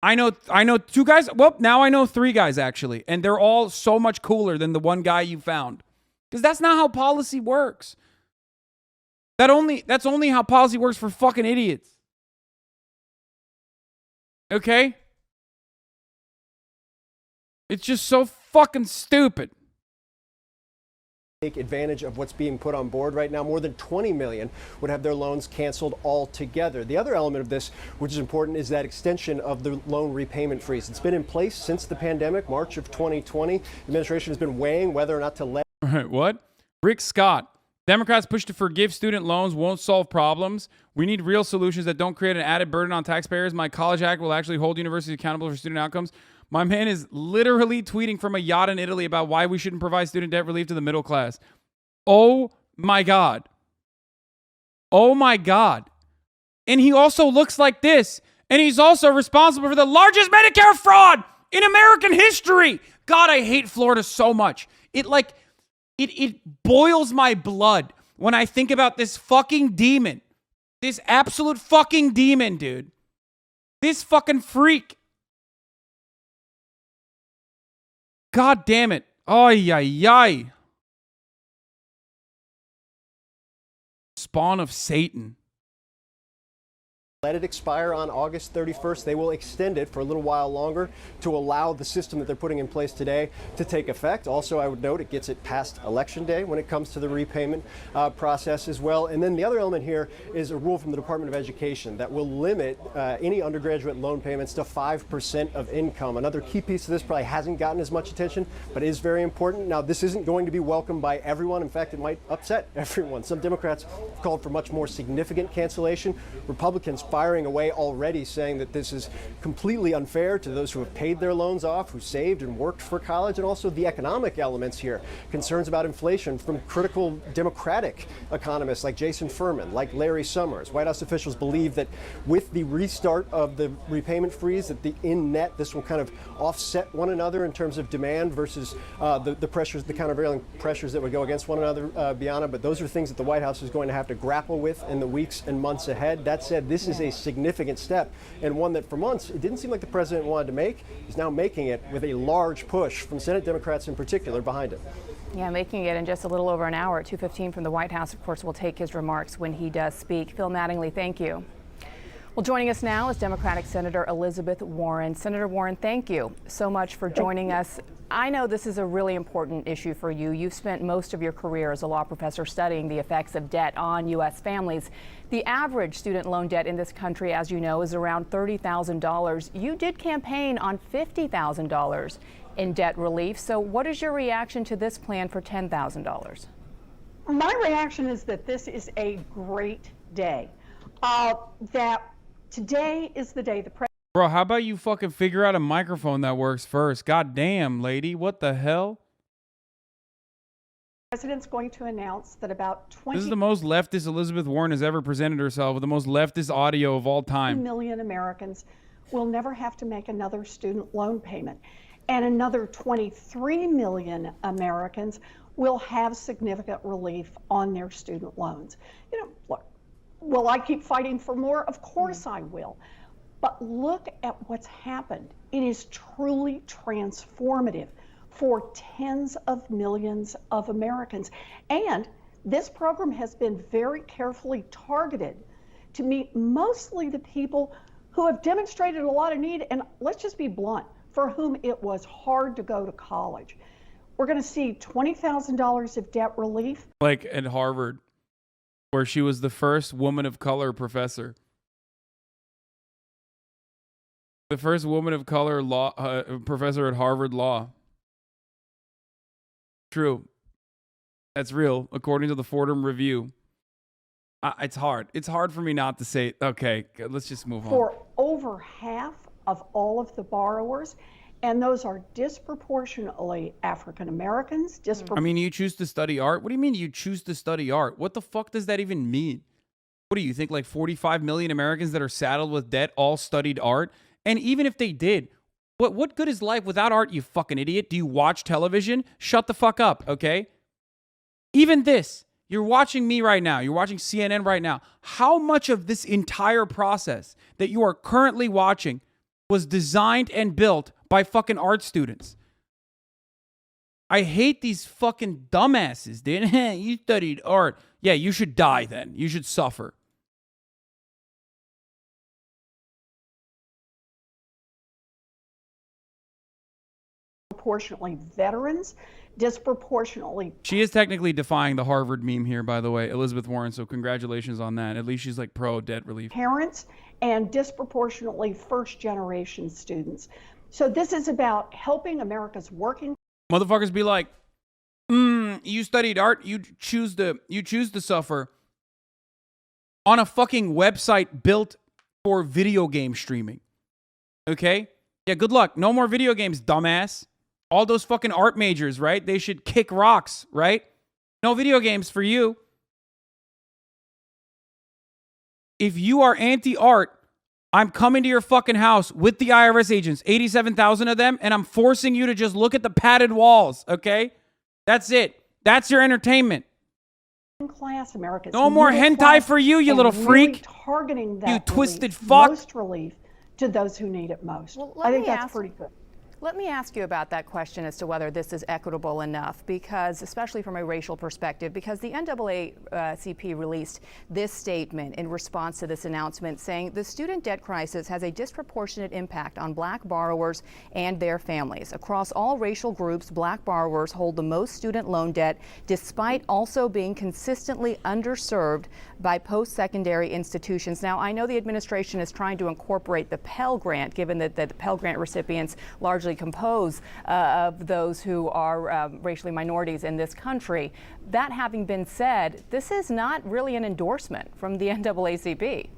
I know two guys. Well, now I know three guys actually, and they're all so much cooler than the one guy you found. Because that's not how policy works. That's only how policy works for fucking idiots. Okay? It's just so fucking stupid. Take advantage of what's being put on board right now. More than 20 million would have their loans canceled altogether. The other element of this, which is important, is that extension of the loan repayment freeze. It's been in place since the pandemic, March of 2020. The administration has been weighing whether or not to let. What? Rick Scott. Democrats push to forgive student loans won't solve problems. We need real solutions that don't create an added burden on taxpayers. My College Act will actually hold universities accountable for student outcomes. My man is literally tweeting from a yacht in Italy about why we shouldn't provide student debt relief to the middle class. Oh my God. Oh my God. And he also looks like this. And he's also responsible for the largest Medicare fraud in American history. God, I hate Florida so much. It boils my blood when I think about this fucking demon. This absolute fucking demon, dude. This fucking freak. God damn it. Ay, ay, ay. spawn of Satan. Let it expire on August 31st. They will extend it for a little while longer to allow the system that they're putting in place today to take effect. Also, I would note it gets it past Election Day when it comes to the repayment process as well. And then the other element here is a rule from the Department of Education that will limit any undergraduate loan payments to 5% of income. Another key piece of this probably hasn't gotten as much attention, but is very important. Now, this isn't going to be welcomed by everyone. In fact, it might upset everyone. Some Democrats have called for much more significant cancellation. Republicans firing away already, saying that this is completely unfair to those who have paid their loans off, who saved and worked for college, and also the economic elements here. Concerns about inflation from critical Democratic economists like Jason Furman, like Larry Summers. White House officials believe that with the restart of the repayment freeze, that in net, this will kind of offset one another in terms of demand versus the pressures, the countervailing pressures that would go against one another, Bianna. But those are things that the White House is going to have to grapple with in the weeks and months ahead. That said, this is a significant step, and one that for months it didn't seem like the president wanted to make. He's now making it with a large push from Senate Democrats in particular behind it. Yeah, making it in just a little over an hour at 2:15 from the White House. Of course, we'll take his remarks when he does speak. Phil Mattingly, thank you. Well, joining us now is Democratic Senator Elizabeth Warren. Senator Warren, thank you so much for joining us. I know this is a really important issue for you. You've spent most of your career as a law professor studying the effects of debt on U.S. families. The average student loan debt in this country, as you know, is around $30,000. You did campaign on $50,000 in debt relief. So what is your reaction to this plan for $10,000? My reaction is that this is a great day. That today is the day the president. Bro, how about you fucking figure out a microphone that works first? God damn, lady. What the hell? The president's going to announce that about 20 This is the most leftist Elizabeth Warren has ever presented herself with, the most leftist audio of all time. million Americans will never have to make another student loan payment. And another 23 million Americans will have significant relief on their student loans. You know, look, will I keep fighting for more? Of course I will. But look at what's happened. It is truly transformative for tens of millions of Americans. And this program has been very carefully targeted to meet mostly the people who have demonstrated a lot of need, and let's just be blunt, for whom it was hard to go to college. We're going to see $20,000 of debt relief. Like at Harvard, where she was the first woman of color professor. The first woman of color law professor at Harvard Law. True. That's real, according to the Fordham Review. It's hard. It's hard for me not to say, okay, let's just move on. For over half of all of the borrowers, and those are disproportionately African Americans. I mean, you choose to study art? What do you mean you choose to study art? What the fuck does that even mean? What do you think, like 45 million Americans that are saddled with debt all studied art? And even if they did, what good is life without art, you fucking idiot? Do you watch television? Shut the fuck up, okay? Even this, you're watching me right now. You're watching CNN right now. How much of this entire process that you are currently watching was designed and built by fucking art students? I hate these fucking dumbasses, dude. You studied art. Yeah, you should die then. You should suffer. Disproportionately veterans, disproportionately. She is technically defying the Harvard meme here, by the way, Elizabeth Warren. So congratulations on that. At least she's like pro debt relief. Parents and disproportionately first-generation students. So this is about helping America's working. Motherfuckers be like, you studied art, you choose to suffer on a fucking website built for video game streaming. Okay? Yeah, good luck. No more video games, dumbass. All those fucking art majors, right? They should kick rocks, right? No video games for you. If you are anti-art, I'm coming to your fucking house with the IRS agents, 87,000 of them, and I'm forcing you to just look at the padded walls, okay? That's it. That's your entertainment. Class Americans. No more hentai for you, you little freak. Targeting that you twisted fuck. Most relief to those who need it most. Well, I think that's pretty good. Let me ask you about that question as to whether this is equitable enough, because especially from a racial perspective, because the NAACP released this statement in response to this announcement saying the student debt crisis has a disproportionate impact on black borrowers and their families. Across all racial groups, black borrowers hold the most student loan debt, despite also being consistently underserved by post-secondary institutions. Now, I know the administration is trying to incorporate the Pell Grant, given that the Pell Grant recipients largely compose of those who are racially minorities in this country. That having been said, this is not really an endorsement from the NAACP.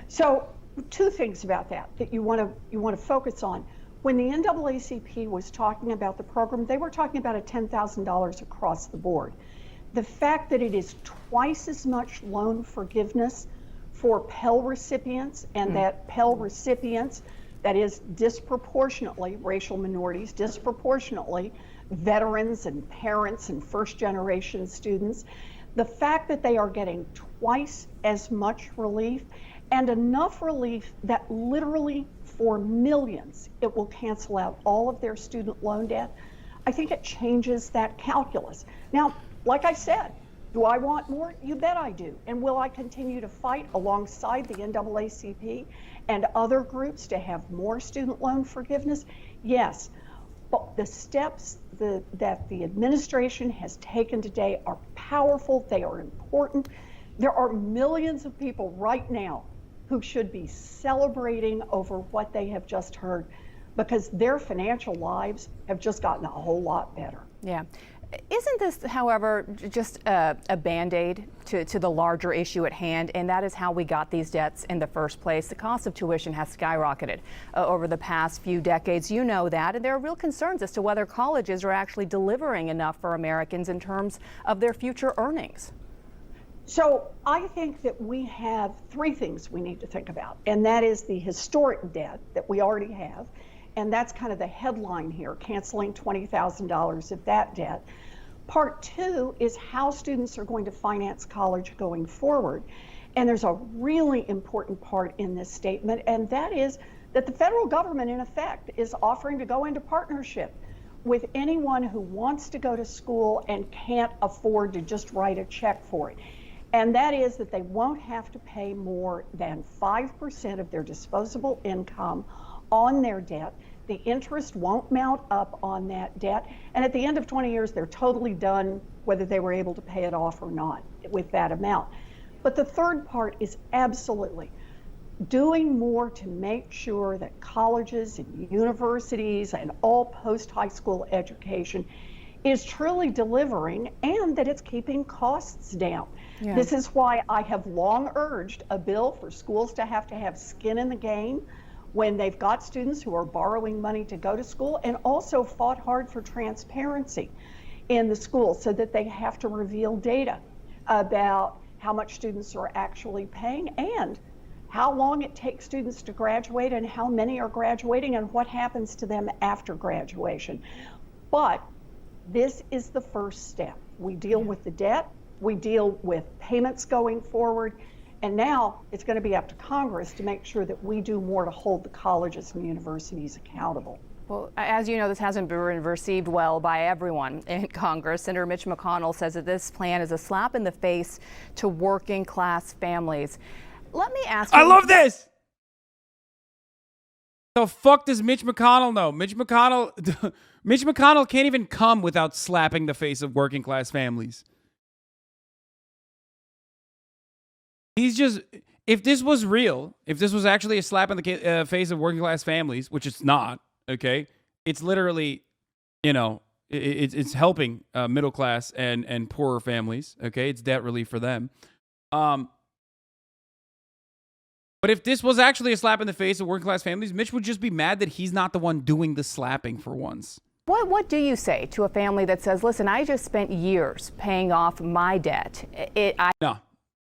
So, two things about that you want to focus on. When the NAACP was talking about the program, they were talking about a $10,000 across the board. The fact that it is twice as much loan forgiveness for Pell recipients, and that Pell recipients, that is disproportionately racial minorities, disproportionately veterans and parents and first-generation students, the fact that they are getting twice as much relief, and enough relief that literally for millions it will cancel out all of their student loan debt, I think it changes that calculus. Now, like I said, do I want more? You bet I do. And will I continue to fight alongside the NAACP and other groups to have more student loan forgiveness? Yes. But the steps that the administration has taken today are powerful. They are important. There are millions of people right now who should be celebrating over what they have just heard, because their financial lives have just gotten a whole lot better. Yeah. Isn't this, however, just a Band-Aid to the larger issue at hand, and that is how we got these debts in the first place? The cost of tuition has skyrocketed over the past few decades. You know that, and there are real concerns as to whether colleges are actually delivering enough for Americans in terms of their future earnings. So I think that we have three things we need to think about, and that is the historic debt that we already have. And that's kind of the headline here, canceling $20,000 of that debt. Part two is how students are going to finance college going forward. And there's a really important part in this statement, and that is that the federal government, in effect, is offering to go into partnership with anyone who wants to go to school and can't afford to just write a check for it. And that is that they won't have to pay more than 5% of their disposable income on their debt. The interest won't mount up on that debt. And at the end of 20 years, they're totally done, whether they were able to pay it off or not, with that amount. But the third part is absolutely doing more to make sure that colleges and universities and all post-high school education is truly delivering, and that it's keeping costs down. Yeah. This is why I have long urged a bill for schools to have skin in the game when they've got students who are borrowing money to go to school, and also fought hard for transparency in the school so that they have to reveal data about how much students are actually paying and how long it takes students to graduate and how many are graduating and what happens to them after graduation. But this is the first step. We deal with the debt, we deal with payments going forward, and now it's going to be up to Congress to make sure that we do more to hold the colleges and universities accountable. Well, as you know, this hasn't been received well by everyone in Congress. Senator Mitch McConnell says that this plan is a slap in the face to working class families. Let me ask you— I love this! The fuck does Mitch McConnell know? Mitch McConnell can't even come without slapping the face of working class families. He's just, if this was real, if this was actually a slap in the face of working class families, which it's not, okay, it's literally, you know, it's helping middle class and poorer families, okay, it's debt relief for them. But if this was actually a slap in the face of working class families, Mitch would just be mad that he's not the one doing the slapping for once. What do you say to a family that says, listen, I just spent years paying off my debt? No.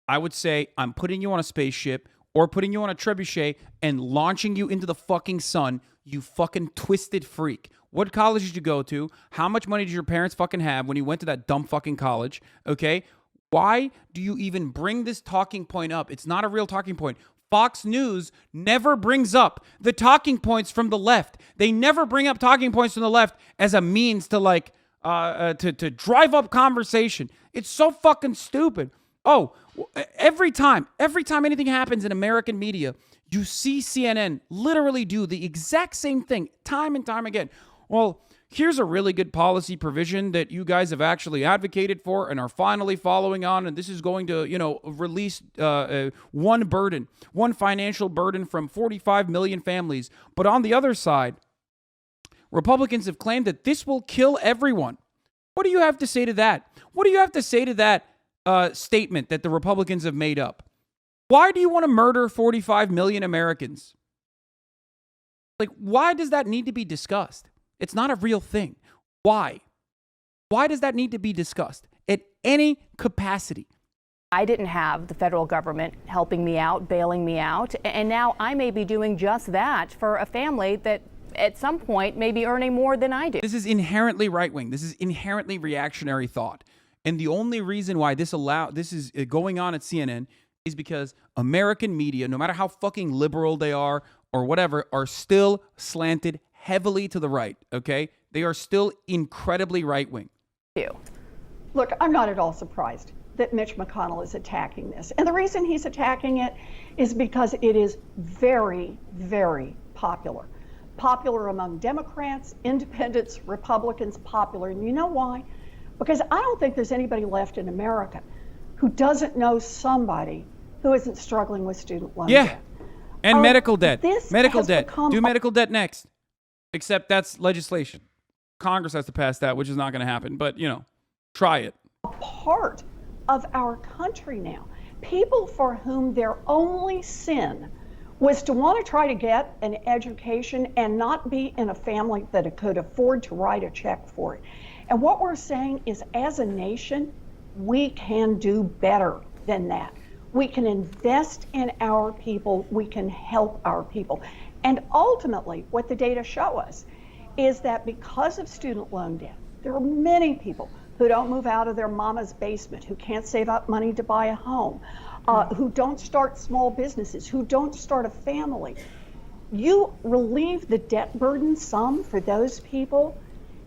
I would say I'm putting you on a spaceship or putting you on a trebuchet and launching you into the fucking sun, you fucking twisted freak. What college did you go to? How much money did your parents fucking have when you went to that dumb fucking college? Okay? Why do you even bring this talking point up? It's not a real talking point. Fox News never brings up the talking points from the left. They never bring up talking points from the left as a means to like to drive up conversation. It's so fucking stupid. Oh, every time anything happens in American media, you see CNN literally do the exact same thing time and time again. Well, here's a really good policy provision that you guys have actually advocated for and are finally following on. And this is going to, release one financial burden from 45 million families. But on the other side, Republicans have claimed that this will kill everyone. What do you have to say to that? What do you have to say to that statement that the Republicans have made up? Why do you want to murder 45 million Americans? Like, why does that need to be discussed? It's not a real thing. Why? Why does that need to be discussed at any capacity? I didn't have the federal government helping me out, bailing me out, and now I may be doing just that for a family that at some point may be earning more than I do. This is inherently right-wing. This is inherently reactionary thought. And the only reason why this is going on at CNN is because American media, no matter how fucking liberal they are or whatever, are still slanted heavily to the right, okay? They are still incredibly right-wing. Look, I'm not at all surprised that Mitch McConnell is attacking this. And the reason he's attacking it is because it is very, very popular. Popular among Democrats, independents, Republicans, popular. And you know why? Because I don't think there's anybody left in America who doesn't know somebody who isn't struggling with student loan debt. And medical debt. Medical debt. become Do medical debt next. Except that's legislation. Congress has to pass that, which is not going to happen. But, try it. A part of our country now. People for whom their only sin was to want to try to get an education and not be in a family that could afford to write a check for it. And what we're saying is, as a nation, we can do better than that. We can invest in our people. We can help our people. And ultimately, what the data show us is that because of student loan debt, there are many people who don't move out of their mama's basement, who can't save up money to buy a home, who don't start small businesses, who don't start a family. You relieve the debt burden some for those people,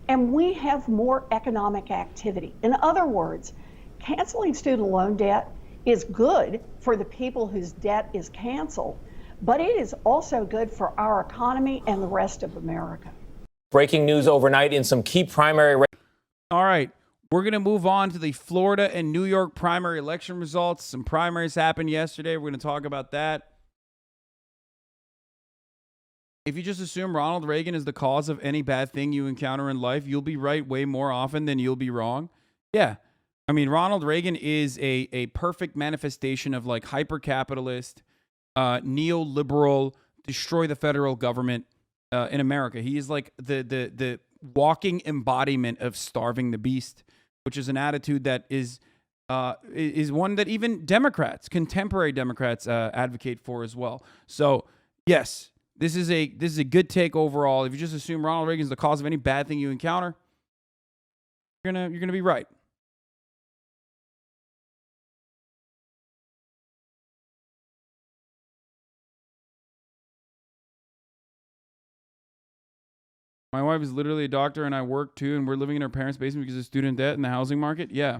and we have more economic activity. In other words, canceling student loan debt is good for the people whose debt is canceled, but it is also good for our economy and the rest of America. Breaking news overnight in some key primary. All right. We're going to move on to the Florida and New York primary election results. Some primaries happened yesterday. We're going to talk about that. If you just assume Ronald Reagan is the cause of any bad thing you encounter in life, you'll be right way more often than you'll be wrong. Yeah. I mean, Ronald Reagan is a perfect manifestation of like hyper-capitalist, neoliberal, destroy the federal government in America. He is like the walking embodiment of starving the beast, which is an attitude that is one that even Democrats, contemporary Democrats, advocate for as well. So yes, this is a good take overall. If you just assume Ronald Reagan is the cause of any bad thing you encounter, you're gonna be right. My wife is literally a doctor and I work too, and we're living in our parents' basement because of student debt and the housing market. Yeah.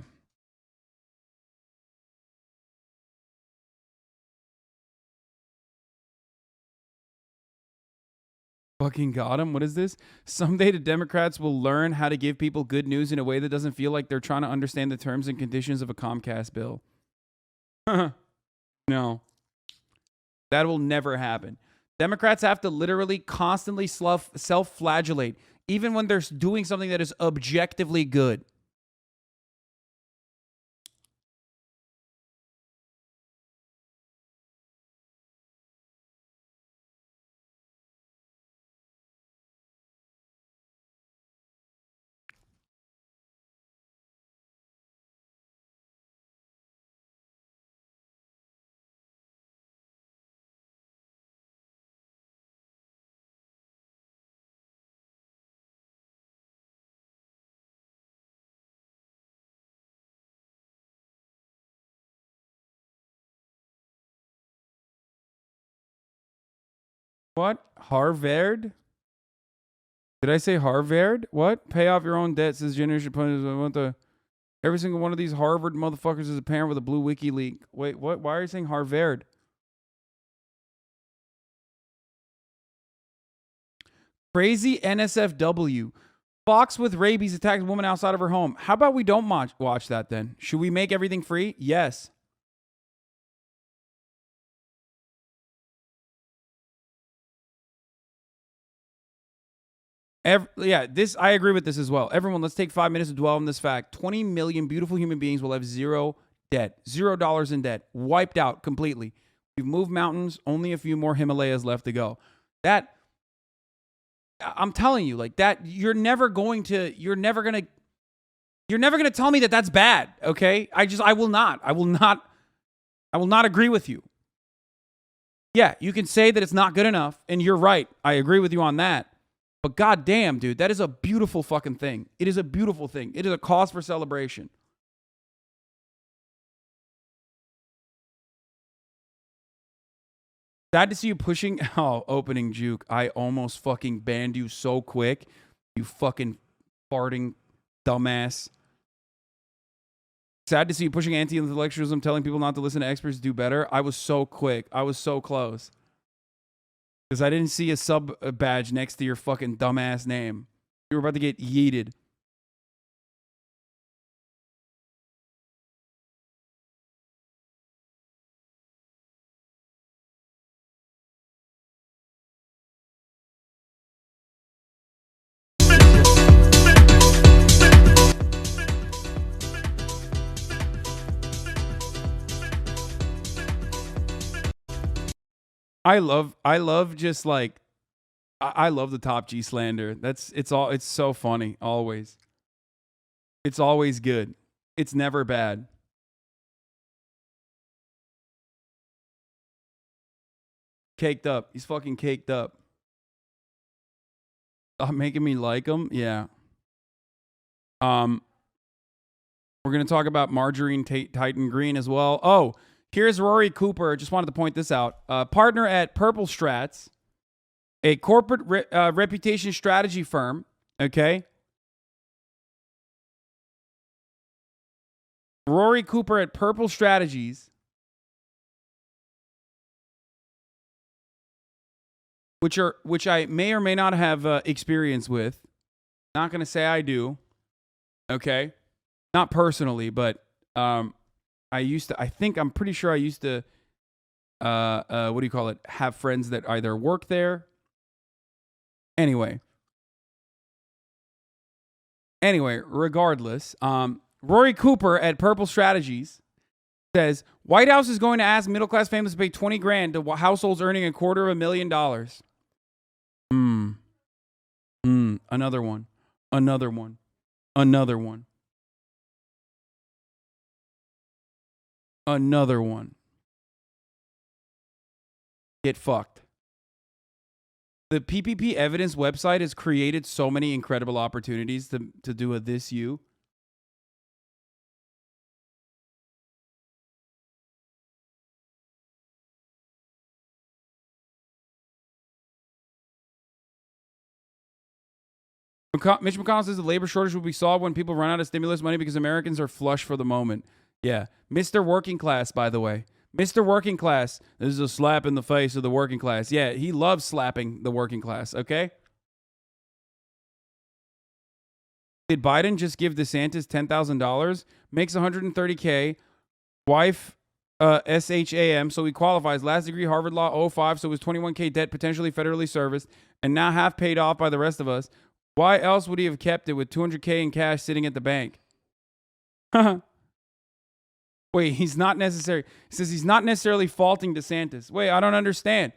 Fucking got him. What is this? Someday the Democrats will learn how to give people good news in a way that doesn't feel like they're trying to understand the terms and conditions of a Comcast bill. No. That will never happen. Democrats have to literally constantly self-flagellate, even when they're doing something that is objectively good. What? Harvard? Did I say Harvard? What? Pay off your own debt, says generation opponents. I want the every single one of these Harvard motherfuckers is a parent with a blue wiki leak. Wait, what? Why are you saying Harvard? Crazy NSFW. Fox with rabies attacked a woman outside of her home. How about we don't watch that then? Should we make everything free? Yes. This I agree with this as well. Everyone, let's take 5 minutes to dwell on this fact. 20 million beautiful human beings will have zero debt, $0 in debt, wiped out completely. We've moved mountains, only a few more Himalayas left to go. That, I'm telling you, like that, you're never going to tell me that that's I will not agree with you. Yeah, you can say that it's not good enough, and you're right. I agree with you on that. But goddamn, dude, that is a beautiful fucking thing. It is a beautiful thing. It is a cause for celebration. Sad to see you pushing. Oh, opening juke. I almost fucking banned you so quick. You fucking farting dumbass. Sad to see you pushing anti-intellectualism, telling people not to listen to experts, do better. I was so quick. I was so close. Because I didn't see a sub badge next to your fucking dumbass name. You were about to get yeeted. I love just like, I love the Top G slander. It's so funny, always. It's always good. It's never bad. Caked up. He's fucking caked up. Stop making me like him. Yeah. We're going to talk about Margarine Titan Green as well. Oh, here's Rory Cooper. Just wanted to point this out. Partner at Purple Strats, a corporate reputation strategy firm. Okay. Rory Cooper at Purple Strategies, which I may or may not have experience with. Not going to say I do. Okay. Not personally, but I'm pretty sure I used to what do you call it? Have friends that either work there. Anyway, regardless, Rory Cooper at Purple Strategies says White House is going to ask middle-class families to pay $20,000 to households earning $250,000. Another one. Another one. Another one. Another one. Get fucked. The PPP evidence website has created so many incredible opportunities to do a this you. Mitch McConnell says the labor shortage will be solved when people run out of stimulus money because Americans are flush for the moment. Yeah. Mr. Working Class, by the way. Mr. Working Class. This is a slap in the face of the working class. Yeah, he loves slapping the working class, okay? Did Biden just give DeSantis $10,000? Makes $130K. Wife, SHAM, so he qualifies. Last degree, Harvard Law, 05, so his $21K debt potentially federally serviced, and now half paid off by the rest of us. Why else would he have kept it with $200K in cash sitting at the bank? Wait, he's not necessary. He says he's not necessarily faulting DeSantis. Wait, I don't understand.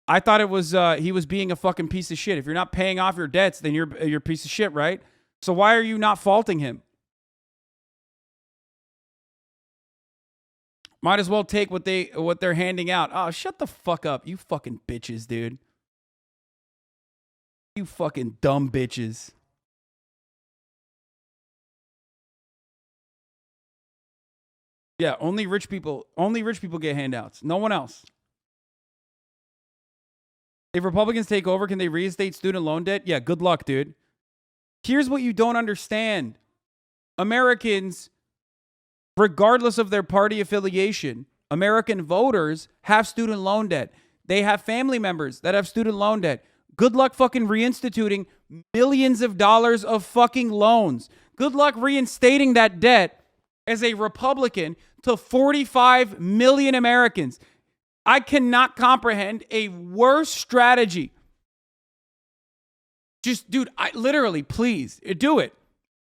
I thought it was he was being a fucking piece of shit. If you're not paying off your debts, then you're a piece of shit, right? So why are you not faulting him? Might as well take what they're handing out. Oh, shut the fuck up, you fucking bitches, dude. You fucking dumb bitches. Yeah, only rich people get handouts. No one else. If Republicans take over, can they reinstate student loan debt? Yeah, good luck, dude. Here's what you don't understand. Americans, regardless of their party affiliation, American voters have student loan debt. They have family members that have student loan debt. Good luck fucking reinstituting millions of dollars of fucking loans. Good luck reinstating that debt as a Republican to 45 million Americans. I cannot comprehend a worse strategy. Just, dude, literally, please, do it.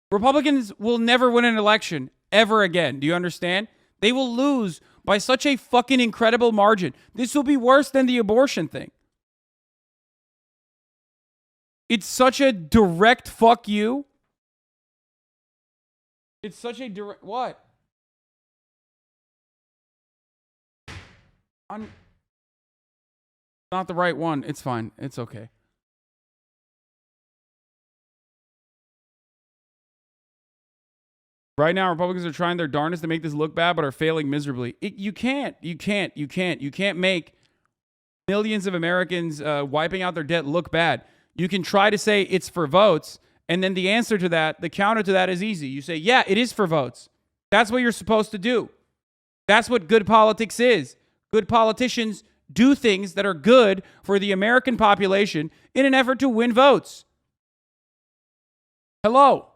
Republicans will never win an election ever again. Do you understand? They will lose by such a fucking incredible margin. This will be worse than the abortion thing. It's such a direct fuck you. It's such a direct... What? Not the right one. It's fine. It's okay. Right now, Republicans are trying their darndest to make this look bad, but are failing miserably. You can't make millions of Americans wiping out their debt look bad. You can try to say it's for votes, and then the answer to that, the counter to that is easy. You say, yeah, it is for votes. That's what you're supposed to do. That's what good politics is. Good politicians do things that are good for the American population in an effort to win votes. Hello.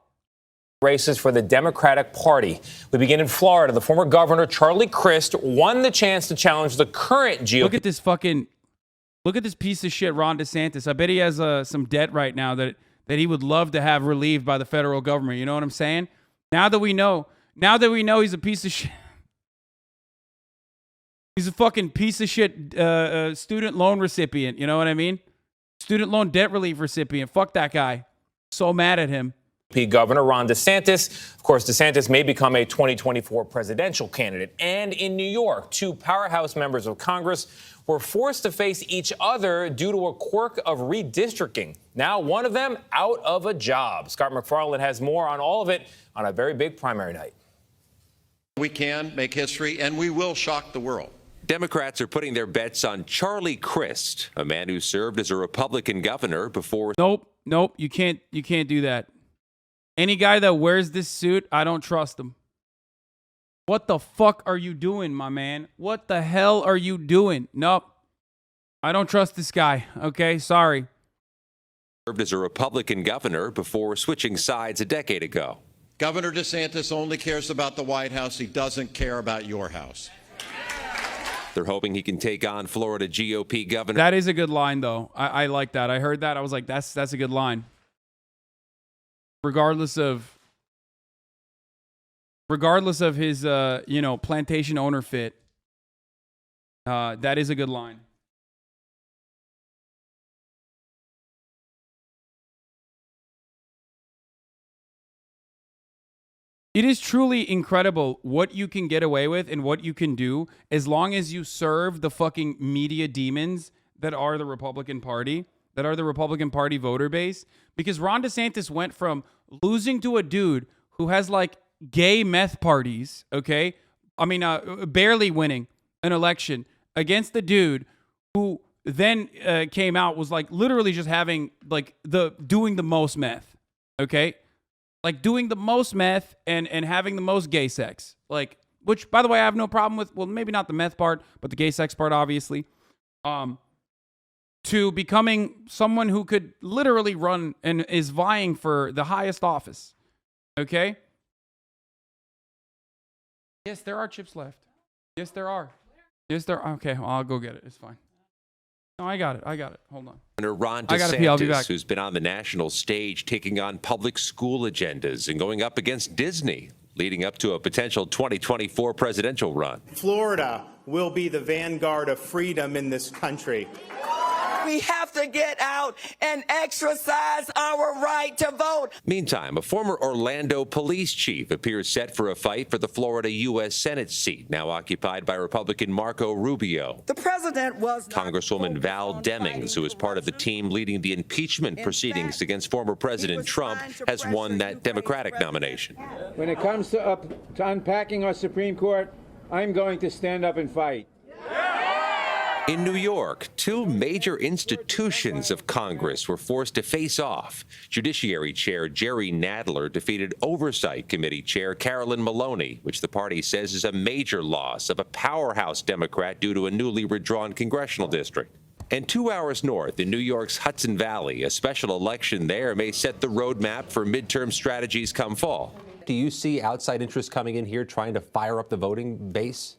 Races for the Democratic Party. We begin in Florida. The former governor, Charlie Crist, won the chance to challenge the current GOP. Look at this piece of shit, Ron DeSantis. I bet he has some debt right now that he would love to have relieved by the federal government. You know what I'm saying? Now that we know he's a piece of shit. He's a fucking piece of shit student loan recipient. You know what I mean? Student loan debt relief recipient. Fuck that guy. So mad at him. Governor Ron DeSantis. Of course, DeSantis may become a 2024 presidential candidate. And in New York, two powerhouse members of Congress were forced to face each other due to a quirk of redistricting. Now one of them out of a job. Scott McFarland has more on all of it on a very big primary night. We can make history, and we will shock the world. Democrats are putting their bets on Charlie Crist, a man who served as a Republican governor before. Nope. You can't do that. Any guy that wears this suit, I don't trust him. What the fuck are you doing, my man? What the hell are you doing? Nope. I don't trust this guy. Okay, sorry. Served as a Republican governor before switching sides a decade ago. Governor DeSantis only cares about the White House. He doesn't care about your house. They're hoping he can take on Florida GOP governor. That is a good line, though. I like that. I heard that. I was like, that's a good line. Regardless of his, plantation owner fit, that is a good line. It is truly incredible what you can get away with and what you can do as long as you serve the fucking media demons that are the Republican Party, that are the Republican Party voter base. Because Ron DeSantis went from losing to a dude who has like gay meth parties, okay? I mean, barely winning an election against the dude who then came out, was like literally just having like doing the most meth, okay? Like doing the most meth and having the most gay sex. Like, which, by the way, I have no problem with. Well, maybe not the meth part, but the gay sex part, obviously. To becoming someone who could literally run and is vying for the highest office. Okay? Yes, there are chips left. Yes, there are. Yes, there are. Okay, well, I'll go get it. It's fine. No, I got it. Hold on. Governor Ron DeSantis, who's been on the national stage taking on public school agendas and going up against Disney, leading up to a potential 2024 presidential run. Florida will be the vanguard of freedom in this country. We have to get out and exercise our right to vote. Meantime, a former Orlando police chief appears set for a fight for the Florida U.S. Senate seat, now occupied by Republican Marco Rubio. The president was Congresswoman Val Demings, who is part of the team leading the impeachment proceedings against former President Trump, has won that Democratic nomination. When it comes to unpacking our Supreme Court, I'm going to stand up and fight. In New York, two major institutions of Congress were forced to face off. Judiciary Chair Jerry Nadler defeated Oversight Committee Chair Carolyn Maloney, which the party says is a major loss of a powerhouse Democrat due to a newly redrawn congressional district. And 2 hours north in New York's Hudson Valley, a special election there may set the roadmap for midterm strategies come fall. Do you see outside interests coming in here trying to fire up the voting base?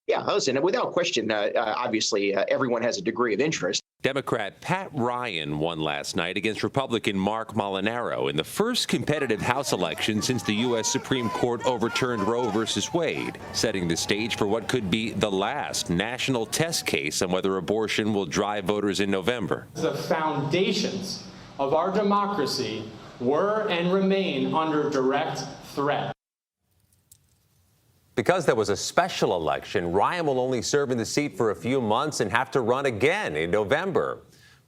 Yeah, listen, without question, obviously, everyone has a degree of interest. Democrat Pat Ryan won last night against Republican Mark Molinaro in the first competitive House election since the U.S. Supreme Court overturned Roe v. Wade, setting the stage for what could be the last national test case on whether abortion will drive voters in November. The foundations of our democracy were and remain under direct threat. Because there was a special election, Ryan will only serve in the seat for a few months and have to run again in November.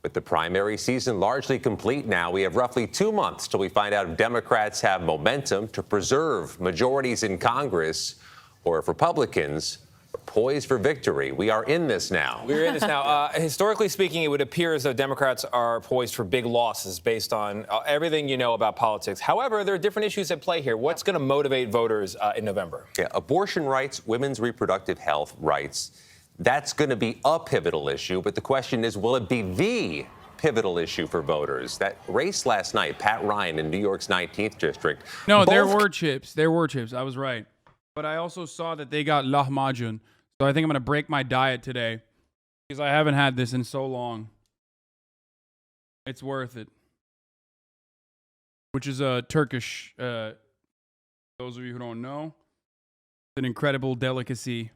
With the primary season largely complete now, we have roughly 2 months till we find out if Democrats have momentum to preserve majorities in Congress or if Republicans are poised for victory. We are in this now. We're in this now. Historically speaking, it would appear as though Democrats are poised for big losses based on everything you know about politics. However, there are different issues at play here. What's going to motivate voters in November? Yeah, abortion rights, women's reproductive health rights, that's going to be a pivotal issue. But the question is, will it be the pivotal issue for voters? That race last night, Pat Ryan in New York's 19th district. No, there were chips. There were chips. I was right. But I also saw that they got lahmacun. So I think I'm going to break my diet today because I haven't had this in so long. It's worth it. Which is a Turkish, those of you who don't know, it's an incredible delicacy,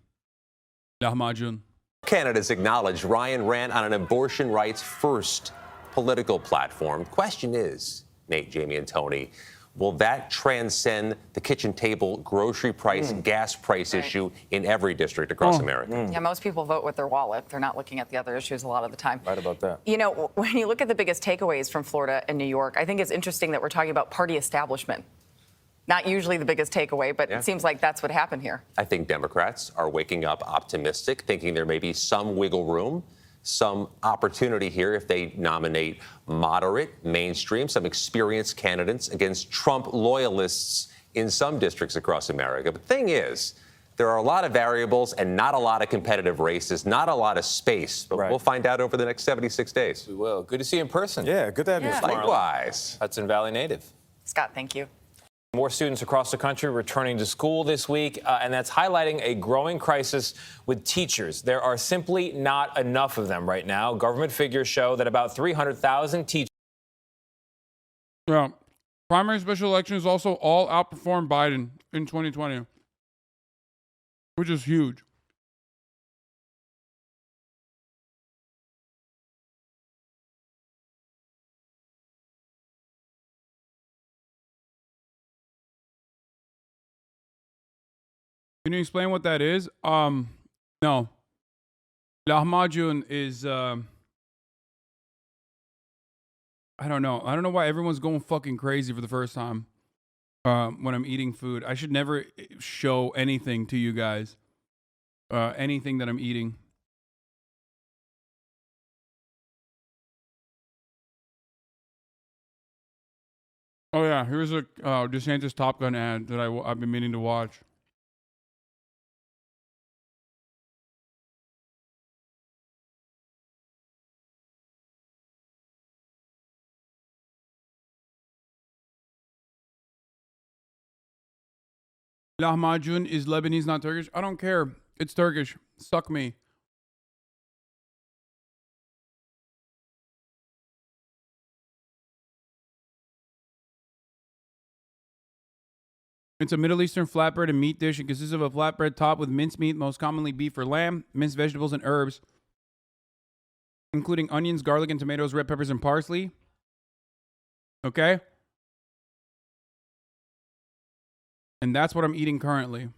lahmacun. Canada's acknowledged Ryan ran on an abortion rights first political platform. Question is, Nate, Jamie, and Tony, will that transcend the kitchen table grocery price, gas price issue in every district across America? Yeah, most people vote with their wallet. They're not looking at the other issues a lot of the time. Right about that. You know, when you look at the biggest takeaways from Florida and New York, I think it's interesting that we're talking about party establishment. Not usually the biggest takeaway, but it seems like that's what happened here. I think Democrats are waking up optimistic, thinking there may be some wiggle room, some opportunity here if they nominate moderate, mainstream, some experienced candidates against Trump loyalists in some districts across America. But the thing is, there are a lot of variables and not a lot of competitive races, not a lot of space. But we'll find out over the next 76 days. We will. Good to see you in person. Yeah, good to have you. Likewise. Hudson Valley native. Scott, thank you. More students across the country returning to school this week, and that's highlighting a growing crisis with teachers. There are simply not enough of them right now. Government figures show that about 300,000 teachers. Yeah. Primary special elections also all outperformed Biden in 2020, which is huge. Can you explain what that is? No. Lahmacun is, I don't know. I don't know why everyone's going fucking crazy for the first time when I'm eating food. I should never show anything to you guys. Anything that I'm eating. Oh, yeah. Here's a DeSantis Top Gun ad that I've been meaning to watch. Lahmacun is Lebanese, not Turkish. I don't care. It's Turkish. Suck me. It's a Middle Eastern flatbread and meat dish. It consists of a flatbread topped with minced meat, most commonly beef or lamb, minced vegetables, and herbs, including onions, garlic, and tomatoes, red peppers, and parsley. Okay? And that's what I'm eating currently.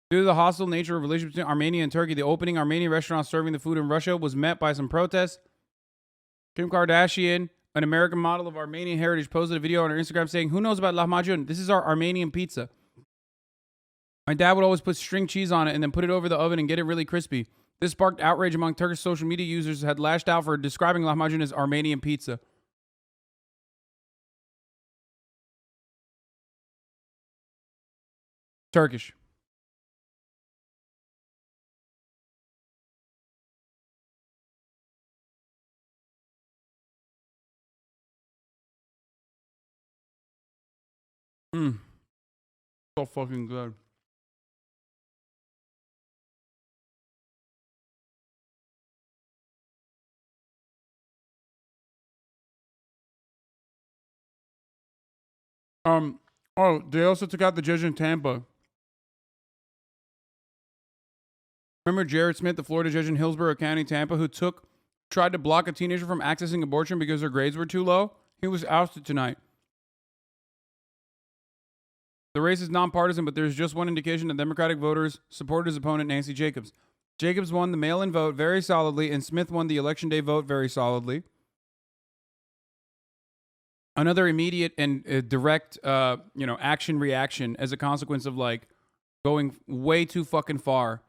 Due to the hostile nature of relations between Armenia and Turkey, the opening Armenian restaurant serving the food in Russia was met by some protests. Kim Kardashian, an American model of Armenian heritage, posted a video on her Instagram saying, "Who knows about lahmacun? This is our Armenian pizza. My dad would always put string cheese on it and then put it over the oven and get it really crispy. This sparked outrage among Turkish social media users who had lashed out for describing lahmacun as Armenian pizza. Turkish. So fucking good. Oh, they also took out the judge in Tampa. Remember Jared Smith, the Florida judge in Hillsborough County, Tampa, who tried to block a teenager from accessing abortion because her grades were too low? He was ousted tonight. The race is nonpartisan, but there's just one indication that Democratic voters supported his opponent, Nancy Jacobs. Jacobs won the mail-in vote very solidly, and Smith won the election day vote very solidly. Another immediate and direct, action reaction as a consequence of like going way too fucking far.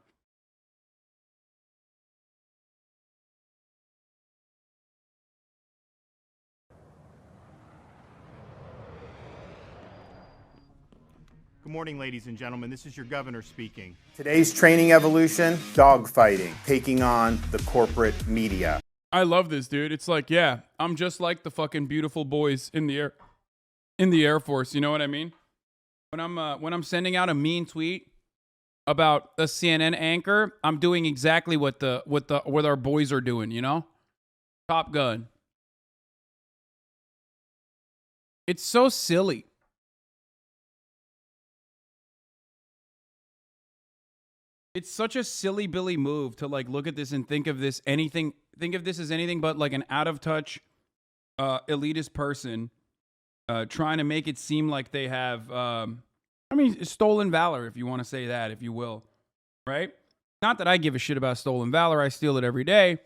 Good morning, ladies and gentlemen. This is your governor speaking. Today's training evolution, dogfighting, taking on the corporate media. I love this, dude. It's like, yeah, I'm just like the fucking beautiful boys in the Air Force. You know what I mean? When I'm sending out a mean tweet about a CNN anchor, I'm doing exactly what our boys are doing. You know, Top Gun. It's so silly. It's such a silly Billy move to like look at this and think of this as anything but like an out of touch elitist person trying to make it seem like they have stolen valor, if you want to say that, if you will. Right? Not that I give a shit about stolen valor. I steal it every day.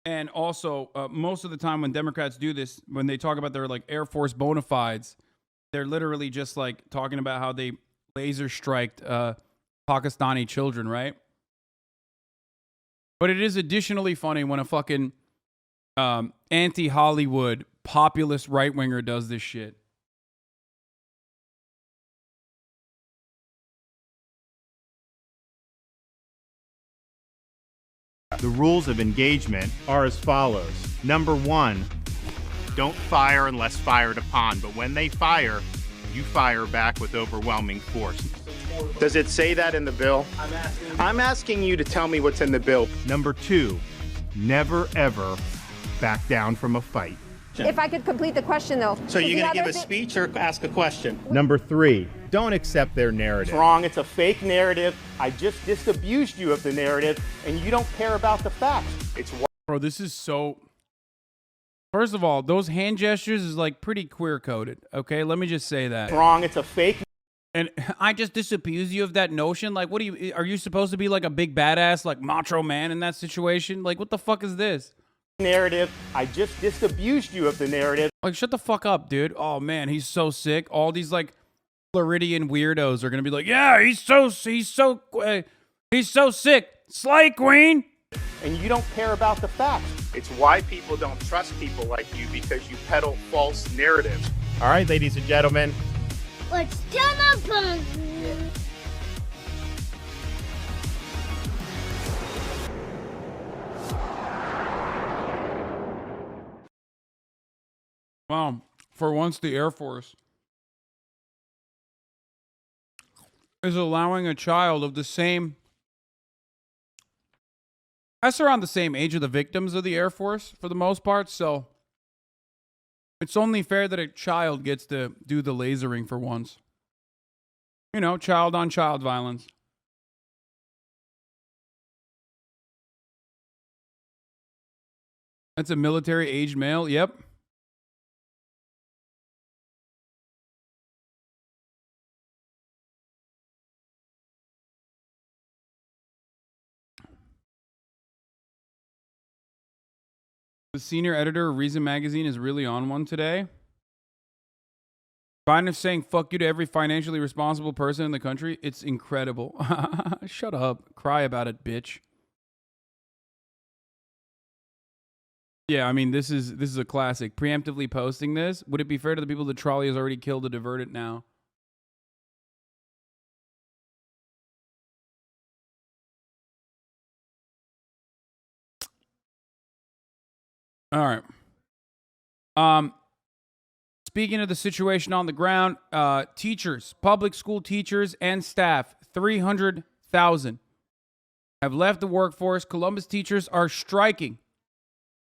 And also, most of the time when Democrats do this, when they talk about their like Air Force bona fides, they're literally just like talking about how they laser striked Pakistani children, right? But it is additionally funny when a fucking anti-Hollywood populist right-winger does this shit. The rules of engagement are as follows. Number 1, don't fire unless fired upon, but when they fire, you fire back with overwhelming force. Does it say that in the bill? I'm asking you to tell me what's in the bill. Number 2, never ever back down from a fight. If I could complete the question, though. So you're going to give a speech or ask a question? Number 3, don't accept their narrative. It's wrong. It's a fake narrative. I just disabused you of the narrative, and you don't care about the facts. Bro, this is so... First of all, those hand gestures is like pretty queer-coded, okay? Let me just say that. It's wrong. It's a fake... And I just disabuse you of that notion? Like, are you supposed to be like a big badass, like macho man in that situation? Like, what the fuck is this? Narrative. I just disabused you of the narrative. Like, shut the fuck up, dude. Oh, man, he's so sick. All these, like, Floridian weirdos are going to be like, yeah, he's so sick. Slay Queen. And you don't care about the facts. It's why people don't trust people like you, because you peddle false narratives. All right, ladies and gentlemen. Let's turn up on. Wow, for once the Air Force is allowing a child of the same... That's around the same age of the victims of the Air Force, for the most part, so... It's only fair that a child gets to do the lasering for once. You know, child-on-child violence. That's a military-aged male, yep. The senior editor of Reason Magazine is really on one today. Biden is saying fuck you to every financially responsible person in the country. It's incredible. Shut up. Cry about it, bitch. Yeah, I mean, this is a classic. Preemptively posting this. Would it be fair to the people the trolley has already killed to divert it now? All right. Speaking of the situation on the ground, teachers, public school teachers and staff, 300,000 have left the workforce. Columbus teachers are striking.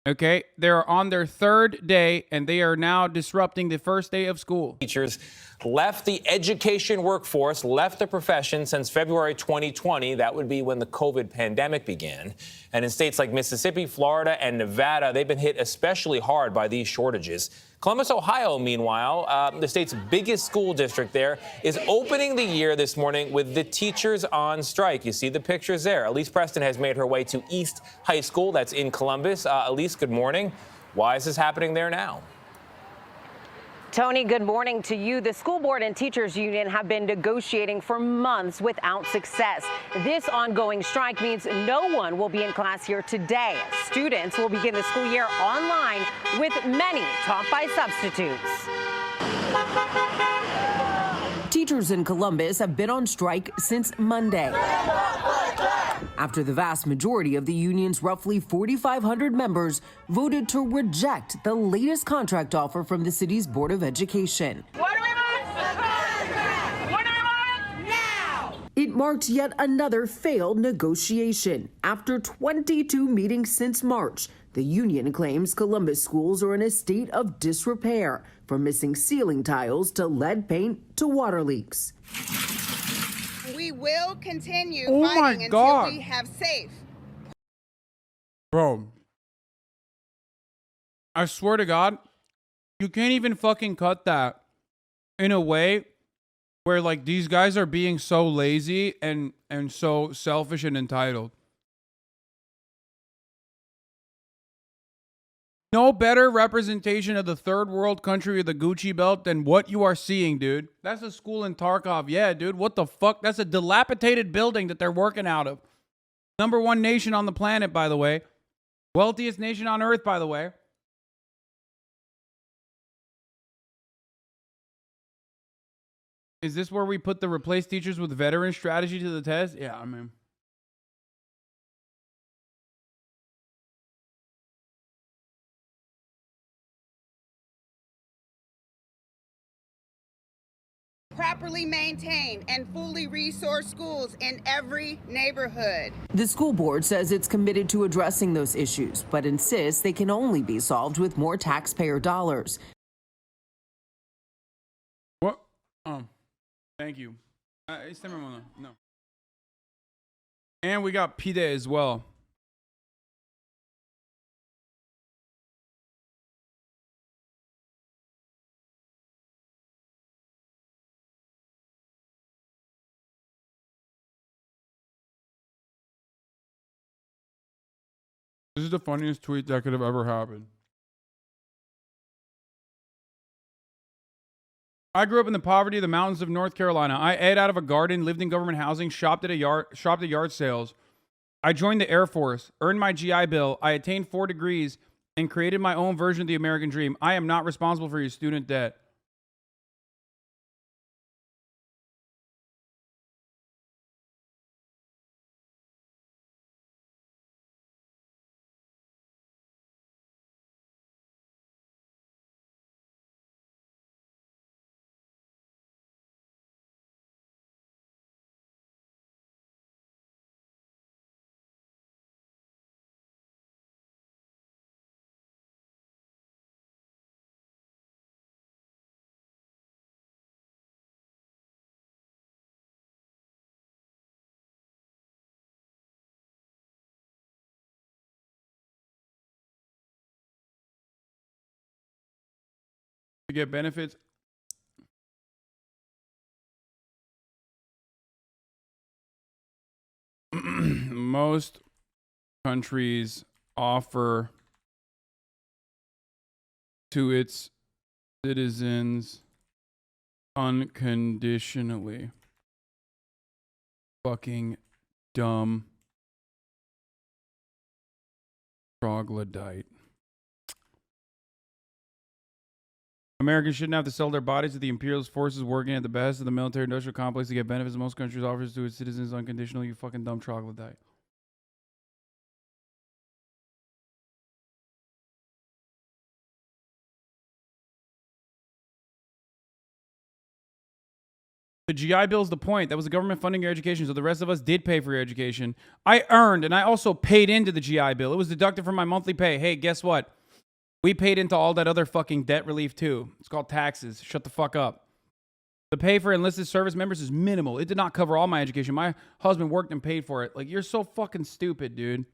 Okay, they're on their third day, and they are now disrupting the first day of school. Teachers left the education workforce, left the profession since February 2020. That would be when the COVID pandemic began. And in states like Mississippi, Florida, and Nevada, they've been hit especially hard by these shortages. Columbus, Ohio, meanwhile, the state's biggest school district there, is opening the year this morning with the teachers on strike. You see the pictures there. Elise Preston has made her way to East High School. That's in Columbus. Elise, good morning. Why is this happening there now? Tony, good morning to you. The school board and teachers union have been negotiating for months without success. This ongoing strike means no one will be in class here today. Students will begin the school year online, with many taught by substitutes. Teachers in Columbus have been on strike since Monday, after the vast majority of the union's roughly 4,500 members voted to reject the latest contract offer from the city's Board of Education. What do we want? What do we want now? It marked yet another failed negotiation. After 22 meetings since March, the union claims Columbus schools are in a state of disrepair, from missing ceiling tiles to lead paint to water leaks. We will continue Oh my fighting until God. we have safe. Bro, I swear to God, you can't even fucking cut that in a way where, like, these guys are being so lazy and so selfish and entitled. No better representation of the third world country of the Gucci belt than what you are seeing, dude. That's a school in Tarkov. Yeah, dude. What the fuck? That's a dilapidated building that they're working out of. #1 nation on the planet, by the way. Wealthiest nation on earth, by the way. Is this where we put the replace teachers with veteran strategy to the test? Yeah, I mean. Properly maintain and fully resource schools in every neighborhood. The school board says it's committed to addressing those issues, but insists they can only be solved with more taxpayer dollars. What? Thank you. No. And we got PIDE as well. This is the funniest tweet that could have ever happened. I grew up in the poverty of the mountains of North Carolina. I ate out of a garden, lived in government housing, shopped at yard sales. I joined the Air Force, earned my GI Bill. I attained 4 degrees and created my own version of the American dream. I am not responsible for your student debt. To get benefits. Most countries offer to its citizens unconditionally. Fucking dumb troglodyte. Americans shouldn't have to sell their bodies to the imperialist forces working at the behest of the military-industrial complex to get benefits most countries offers to its citizens unconditionally. You fucking dumb troglodyte. The GI Bill is the point. That was the government funding your education, so the rest of us did pay for your education. I earned, and I also paid into the GI Bill. It was deducted from my monthly pay. Hey, guess what? We paid into all that other fucking debt relief too. It's called taxes. Shut the fuck up. The pay for enlisted service members is minimal. It did not cover all my education. My husband worked and paid for it. Like, you're so fucking stupid, dude.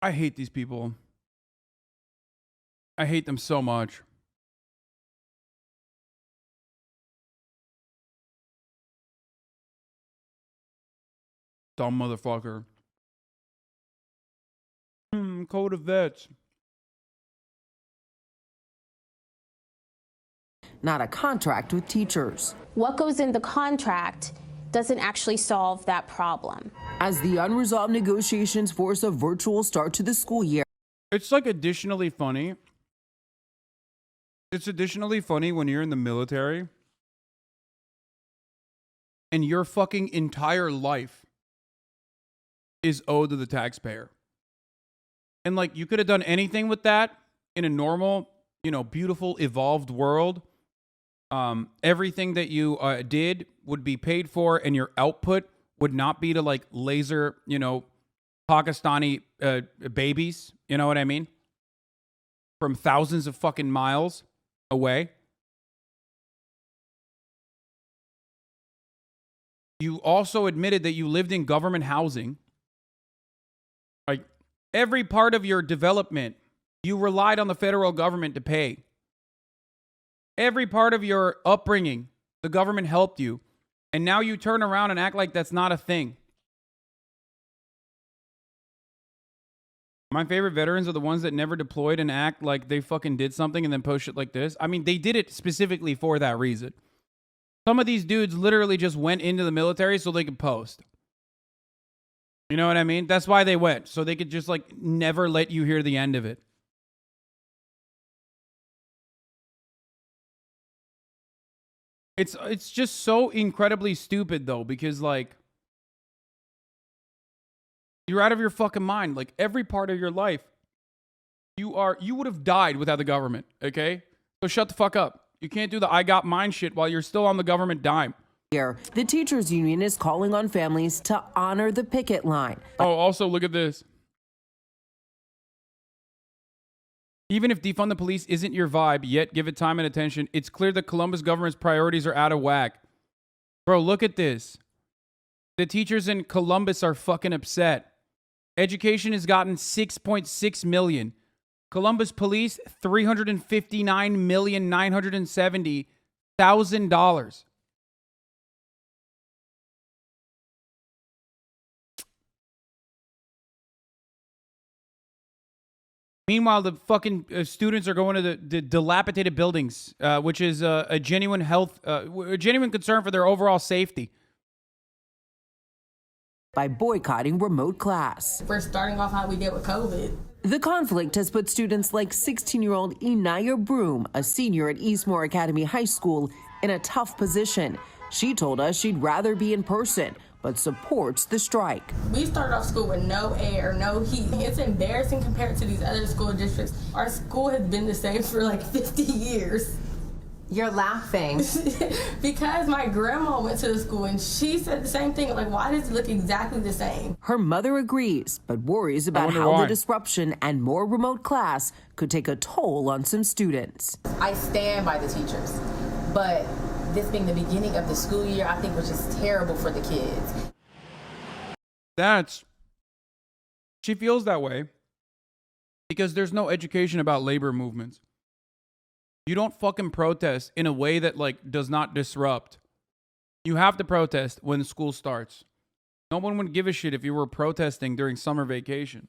I hate these people. I hate them so much. Dumb motherfucker. Code of vets. Not a contract with teachers. What goes in the contract doesn't actually solve that problem. As the unresolved negotiations force a virtual start to the school year. It's like additionally funny. It's additionally funny when you're in the military and your fucking entire life is owed to the taxpayer. And like, you could have done anything with that in a normal, beautiful, evolved world. Everything that you did would be paid for, and your output would not be to like laser, Pakistani babies. You know what I mean? From thousands of fucking miles away. You also admitted that you lived in government housing. Like, every part of your development, you relied on the federal government to pay. Every part of your upbringing, the government helped you. And now you turn around and act like that's not a thing. My favorite veterans are the ones that never deployed and act like they fucking did something and then post shit like this. I mean, they did it specifically for that reason. Some of these dudes literally just went into the military so they could post. You know what I mean? That's why they went. So they could just like never let you hear the end of it. It's just so incredibly stupid though, because like, you're out of your fucking mind. Like, every part of your life, you would have died without the government, okay? So shut the fuck up. You can't do the I got mine shit while you're still on the government dime. Here, the teachers union is calling on families to honor the picket line. Oh, also look at this. Even if defund the police isn't your vibe, yet give it time and attention, it's clear the Columbus government's priorities are out of whack. Bro, look at this. The teachers in Columbus are fucking upset. Education has gotten $6.6 million. Columbus police, $359,970,000. Meanwhile, the fucking students are going to the dilapidated buildings, which is a genuine a genuine concern for their overall safety. By boycotting remote class. We're starting off how we did with COVID. The conflict has put students like 16-year-old Inaya Broom, a senior at Eastmore Academy High School, in a tough position. She told us she'd rather be in person, but supports the strike. We started off school with no air, no heat. It's embarrassing compared to these other school districts. Our school has been the same for like 50 years. You're laughing. Because my grandma went to the school and she said the same thing. Like, why does it look exactly the same? Her mother agrees, but worries about how the disruption and more remote class could take a toll on some students. I stand by the teachers, but this being the beginning of the school year, I think was just terrible for the kids. She feels that way because there's no education about labor movements. You don't fucking protest in a way that like does not disrupt. You have to protest when school starts. No one would give a shit if you were protesting during summer vacation.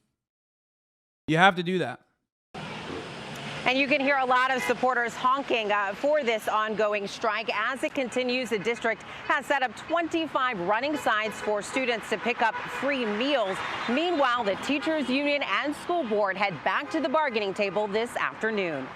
You have to do that. And you can hear a lot of supporters honking for this ongoing strike. As it continues, the district has set up 25 running signs for students to pick up free meals. Meanwhile, the teachers union and school board head back to the bargaining table this afternoon.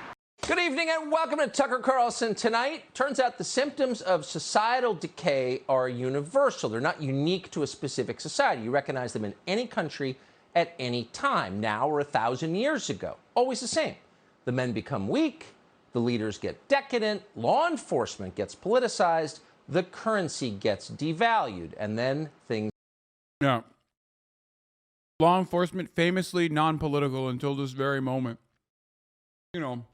Good evening and welcome to Tucker Carlson Tonight. Turns out the symptoms of societal decay are universal. They're not unique to a specific society. You recognize them in any country at any time, now or 1,000 years ago. Always the same. The men become weak, the leaders get decadent, law enforcement gets politicized, the currency gets devalued, and then things... Yeah. Law enforcement famously non-political until this very moment. You know,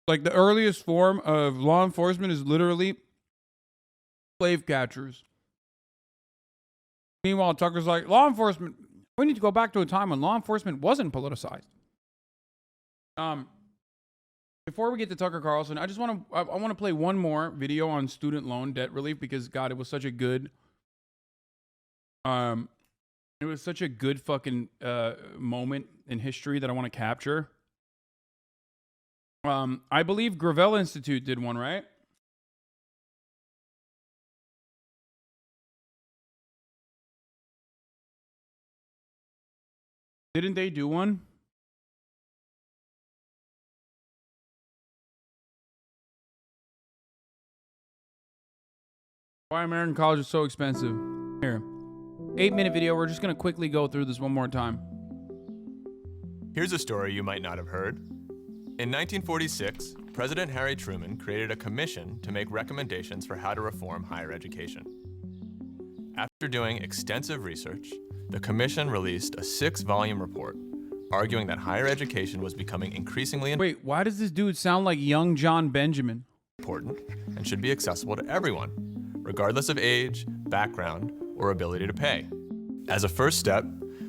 like the earliest form of law enforcement is literally slave catchers. Meanwhile, Tucker's like, law enforcement, we need to go back to a time when law enforcement wasn't politicized. Before we get to Tucker Carlson, I want to play one more video on student loan debt relief because God, it was such a good fucking moment in history that I want to capture. I believe Gravel Institute did one, right? Didn't they do one? Why American college is so expensive. Here. 8-minute video. We're just going to quickly go through this one more time. Here's a story you might not have heard. In 1946, President Harry Truman created a commission to make recommendations for how to reform higher education. After doing extensive research, the commission released a 6-volume report arguing that higher education was becoming increasingly Wait, why does this dude sound like young John Benjamin? Important and should be accessible to everyone, regardless of age, background, or ability to pay. As a first step,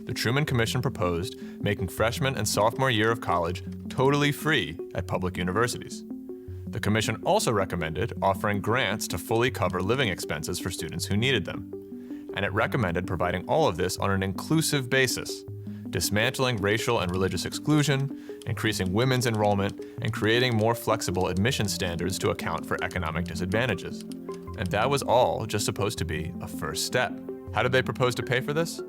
the Truman Commission proposed making freshman and sophomore year of college totally free at public universities. The commission also recommended offering grants to fully cover living expenses for students who needed them. And it recommended providing all of this on an inclusive basis, dismantling racial and religious exclusion, increasing women's enrollment, and creating more flexible admission standards to account for economic disadvantages. And that was all just supposed to be a first step. How did they propose to pay for this?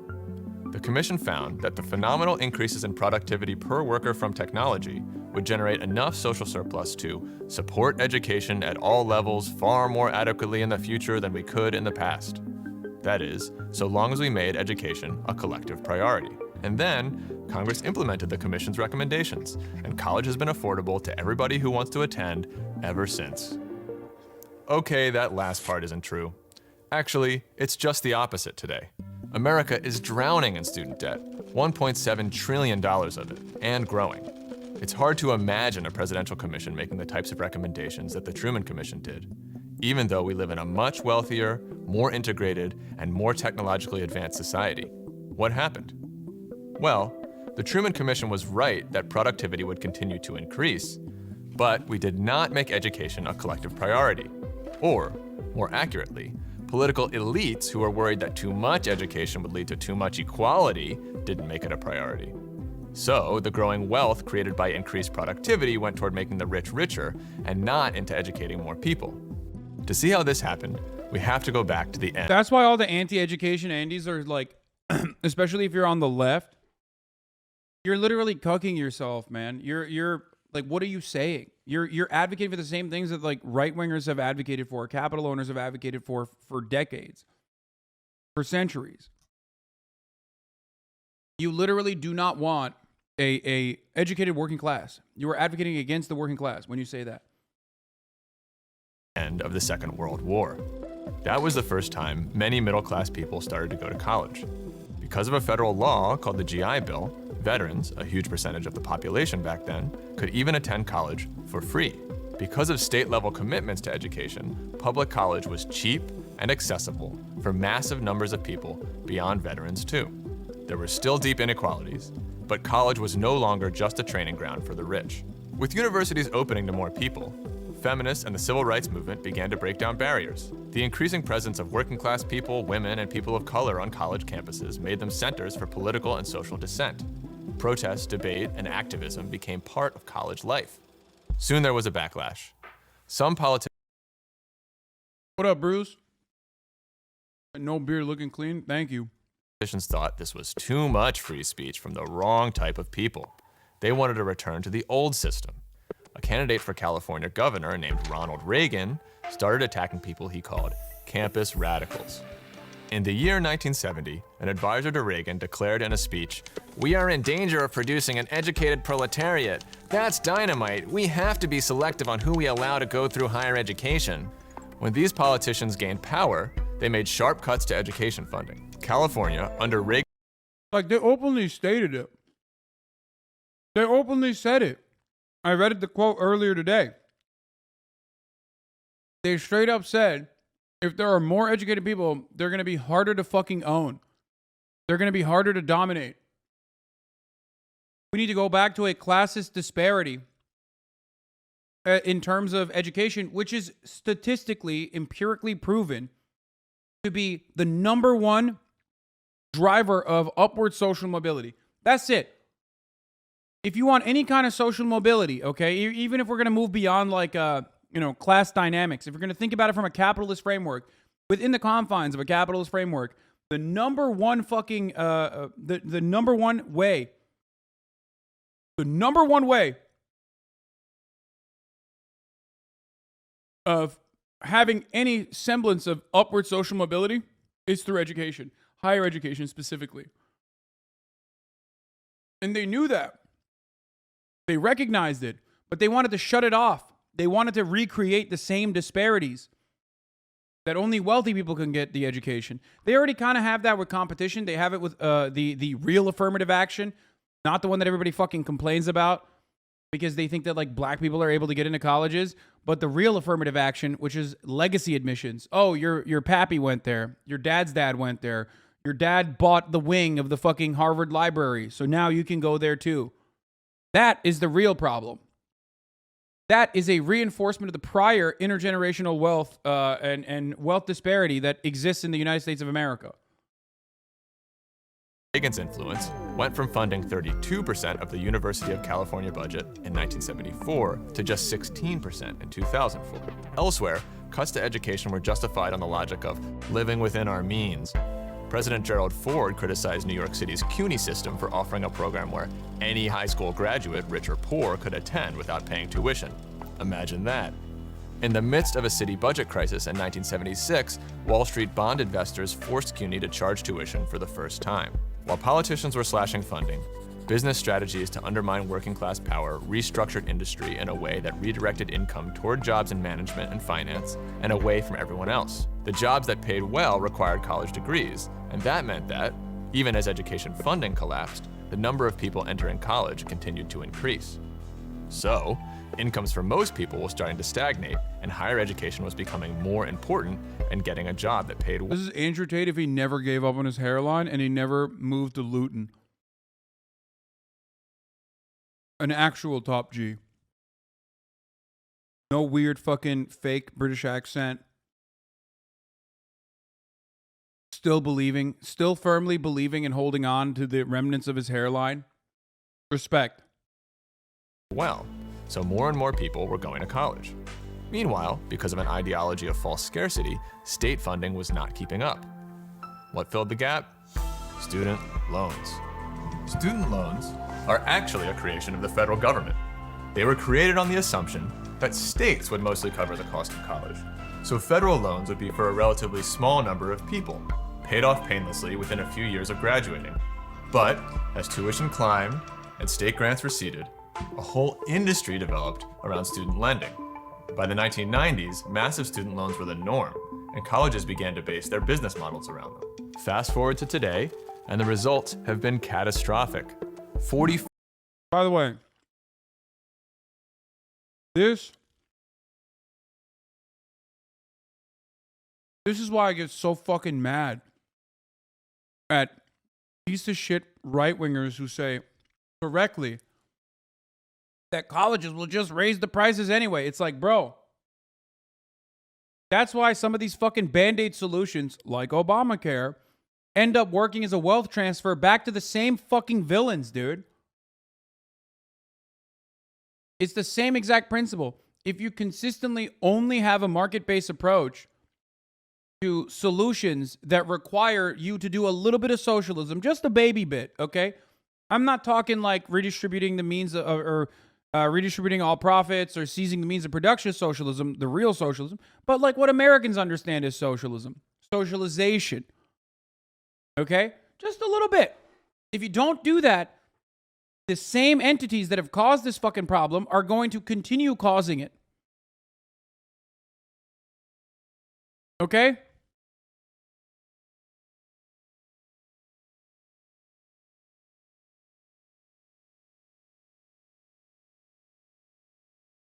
The commission found that the phenomenal increases in productivity per worker from technology would generate enough social surplus to support education at all levels far more adequately in the future than we could in the past. That is, so long as we made education a collective priority. And then, Congress implemented the commission's recommendations, and college has been affordable to everybody who wants to attend ever since. Okay, that last part isn't true. Actually, it's just the opposite today. America is drowning in student debt, $1.7 trillion of it, and growing. It's hard to imagine a presidential commission making the types of recommendations that the Truman Commission did, even though we live in a much wealthier, more integrated, and more technologically advanced society. What happened? Well, the Truman Commission was right that productivity would continue to increase, but we did not make education a collective priority. Or, more accurately, political elites who were worried that too much education would lead to too much equality didn't make it a priority. So, the growing wealth created by increased productivity went toward making the rich richer and not into educating more people. To see how this happened, we have to go back to the end. That's why all the anti-education Andes are like, especially if you're on the left, you're literally cucking yourself, man. You're like, what are you saying? You're advocating for the same things that like right-wingers have advocated for, capital owners have advocated for decades, for centuries. You literally do not want a educated working class. You are advocating against the working class when you say that. End of the Second World War. That was the first time many middle-class people started to go to college. Because of a federal law called the GI Bill, veterans, a huge percentage of the population back then, could even attend college for free. Because of state-level commitments to education, public college was cheap and accessible for massive numbers of people beyond veterans too. There were still deep inequalities, but college was no longer just a training ground for the rich. With universities opening to more people, feminists and the civil rights movement began to break down barriers. The increasing presence of working class people, women, and people of color on college campuses made them centers for political and social dissent. Protest, debate, and activism became part of college life. Soon there was a backlash. Some politicians. What up, Bruce? No beer looking clean? Thank you. Politicians thought this was too much free speech from the wrong type of people. They wanted to return to the old system. A candidate for California governor named Ronald Reagan started attacking people he called campus radicals. In the year 1970, an advisor to Reagan declared in a speech, "We are in danger of producing an educated proletariat. That's dynamite. We have to be selective on who we allow to go through higher education." When these politicians gained power, they made sharp cuts to education funding. California, under Reagan. Like, they openly stated it. They openly said it. I read the quote earlier today. They straight up said, if there are more educated people, they're going to be harder to fucking own. They're going to be harder to dominate. We need to go back to a classist disparity in terms of education, which is statistically, empirically proven to be the number one driver of upward social mobility. That's it. If you want any kind of social mobility, okay, even if we're going to move beyond like, class dynamics, if you're going to think about it from a capitalist framework, within the confines of a capitalist framework, the number one fucking, the number one way of having any semblance of upward social mobility is through education, higher education specifically. And they knew that. They recognized it, but they wanted to shut it off. They wanted to recreate the same disparities that only wealthy people can get the education. They already kind of have that with competition. They have it with the real affirmative action, not the one that everybody fucking complains about because they think that like black people are able to get into colleges, but the real affirmative action, which is legacy admissions. Oh, your pappy went there. Your dad's dad went there. Your dad bought the wing of the fucking Harvard library, so now you can go there too. That is the real problem. That is a reinforcement of the prior intergenerational wealth and wealth disparity that exists in the United States of America. Reagan's influence went from funding 32% of the University of California budget in 1974 to just 16% in 2004. Elsewhere, cuts to education were justified on the logic of living within our means. President Gerald Ford criticized New York City's CUNY system for offering a program where any high school graduate, rich or poor, could attend without paying tuition. Imagine that. In the midst of a city budget crisis in 1976, Wall Street bond investors forced CUNY to charge tuition for the first time. While politicians were slashing funding, business strategies to undermine working class power restructured industry in a way that redirected income toward jobs in management and finance and away from everyone else. The jobs that paid well required college degrees, and that meant that, even as education funding collapsed, the number of people entering college continued to increase. So, incomes for most people were starting to stagnate, and higher education was becoming more important and getting a job that paid well. This is Andrew Tate if he never gave up on his hairline and he never moved to Luton. An actual top G. No weird fucking fake British accent. Still firmly believing and holding on to the remnants of his hairline. Respect. Well, so more and more people were going to college. Meanwhile, because of an ideology of false scarcity, state funding was not keeping up. What filled the gap? Student loans. Student loans are actually a creation of the federal government. They were created on the assumption that states would mostly cover the cost of college. So federal loans would be for a relatively small number of people, paid off painlessly within a few years of graduating. But as tuition climbed and state grants receded, a whole industry developed around student lending. By the 1990s, massive student loans were the norm, and colleges began to base their business models around them. Fast forward to today, and the results have been catastrophic. By the way, this is why I get so fucking mad at piece of shit right-wingers who say correctly that colleges will just raise the prices anyway. It's like, bro, That's why some of these fucking Band-Aid solutions, like Obamacare, end up working as a wealth transfer back to the same fucking villains, dude. It's the same exact principle. If you consistently only have a market-based approach to solutions that require you to do a little bit of socialism, just a baby bit, okay? I'm not talking like redistributing the means or redistributing all profits or seizing the means of production socialism, the real socialism, but like what Americans understand as socialism, socialization, okay? Just a little bit. If you don't do that, the same entities that have caused this fucking problem are going to continue causing it. Okay?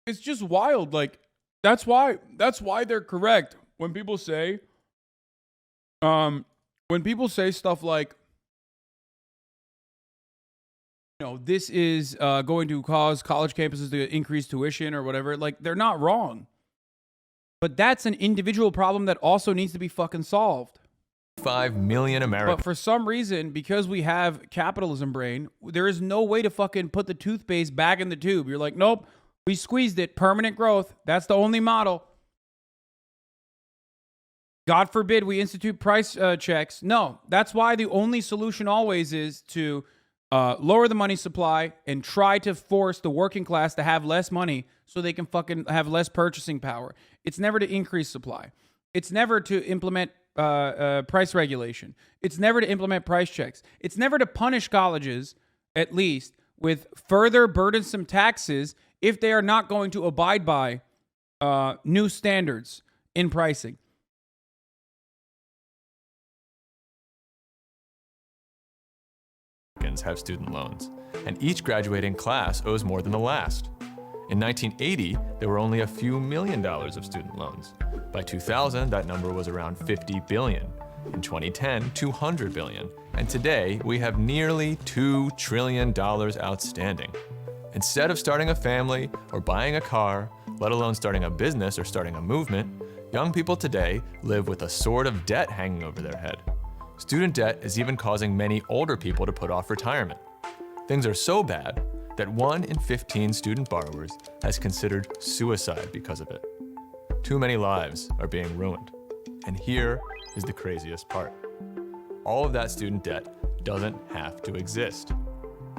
It's just wild. Like, that's why they're correct when people say stuff like, this is going to cause college campuses to increase tuition or whatever. Like, they're not wrong. But that's an individual problem that also needs to be fucking solved. 5 million Americans. But for some reason, because we have capitalism brain, there is no way to fucking put the toothpaste back in the tube. You're like, nope, we squeezed it. Permanent growth. That's the only model. God forbid we institute price checks. No, that's why the only solution always is to lower the money supply and try to force the working class to have less money so they can fucking have less purchasing power. It's never to increase supply. It's never to implement price regulation. It's never to implement price checks. It's never to punish colleges, at least, with further burdensome taxes if they are not going to abide by new standards in pricing. Have student loans, and each graduating class owes more than the last. In 1980, there were only a few $1 million of student loans. By 2000, that number was around $50 billion. In 2010, $200 billion. And today, we have nearly $2 trillion outstanding. Instead of starting a family or buying a car, let alone starting a business or starting a movement, young people today live with a sword of debt hanging over their head. Student debt is even causing many older people to put off retirement. Things are so bad that 1 in 15 student borrowers has considered suicide because of it. Too many lives are being ruined. And here is the craziest part. All of that student debt doesn't have to exist.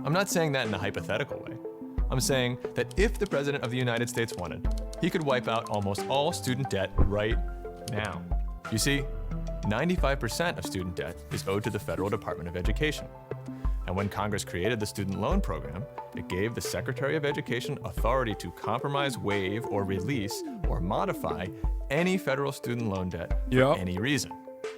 I'm not saying that in a hypothetical way. I'm saying that if the President of the United States wanted, he could wipe out almost all student debt right now. You see, 95% of student debt is owed to the Federal Department of Education. And when Congress created the student loan program, it gave the Secretary of Education authority to compromise, waive, or release, or modify any federal student loan debt for any reason.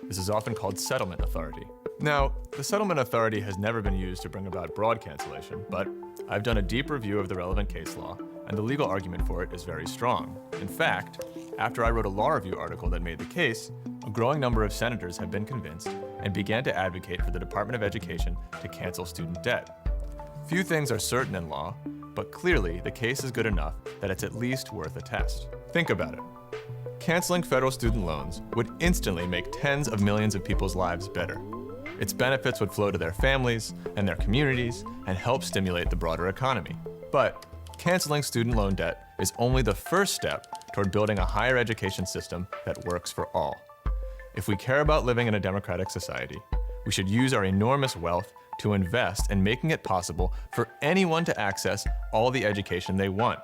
This is often called settlement authority. Now, the settlement authority has never been used to bring about broad cancellation, but I've done a deep review of the relevant case law, and the legal argument for it is very strong. In fact, after I wrote a law review article that made the case, a growing number of senators have been convinced and began to advocate for the Department of Education to cancel student debt. Few things are certain in law, but clearly the case is good enough that it's at least worth a test. Think about it. Canceling federal student loans would instantly make tens of millions of people's lives better. Its benefits would flow to their families and their communities and help stimulate the broader economy. But canceling student loan debt is only the first step toward building a higher education system that works for all. If we care about living in a democratic society, we should use our enormous wealth to invest in making it possible for anyone to access all the education they want.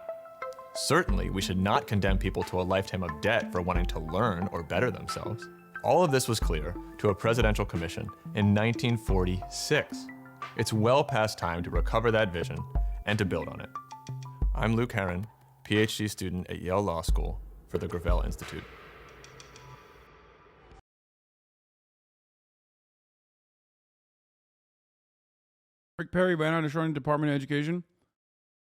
Certainly, we should not condemn people to a lifetime of debt for wanting to learn or better themselves. All of this was clear to a presidential commission in 1946. It's well past time to recover that vision and to build on it. I'm Luke Herron, PhD student at Yale Law School for the Gravel Institute. Rick Perry ran on destroying the Department of Education.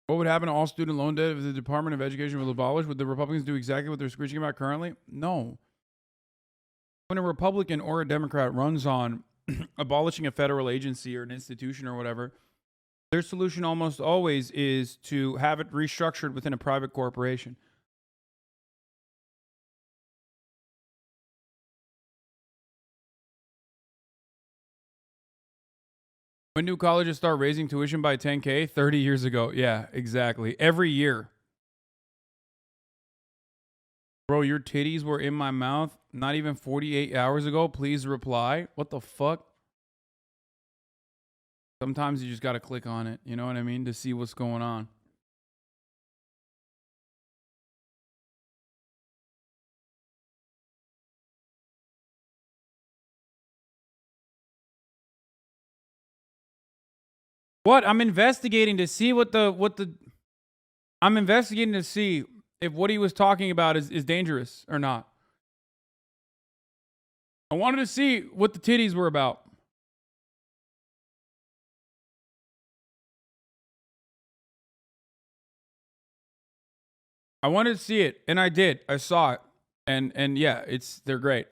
What would happen to all student loan debt if the Department of Education was abolished? Would the Republicans do exactly what they're screeching about currently? No. When a Republican or a Democrat runs on abolishing a federal agency or an institution or whatever, their solution almost always is to have it restructured within a private corporation. When do colleges start raising tuition by 10K? 30 years ago. Yeah, exactly. Every year. Bro, your titties were in my mouth not even 48 hours ago. Please reply. What the fuck? Sometimes you just got to click on it. You know what I mean? To see what's going on. What? I'm investigating to see I'm investigating to see if what he was talking about is dangerous or not. I wanted to see what the titties were about. I wanted to see it, and I did. I saw it. And yeah, they're great.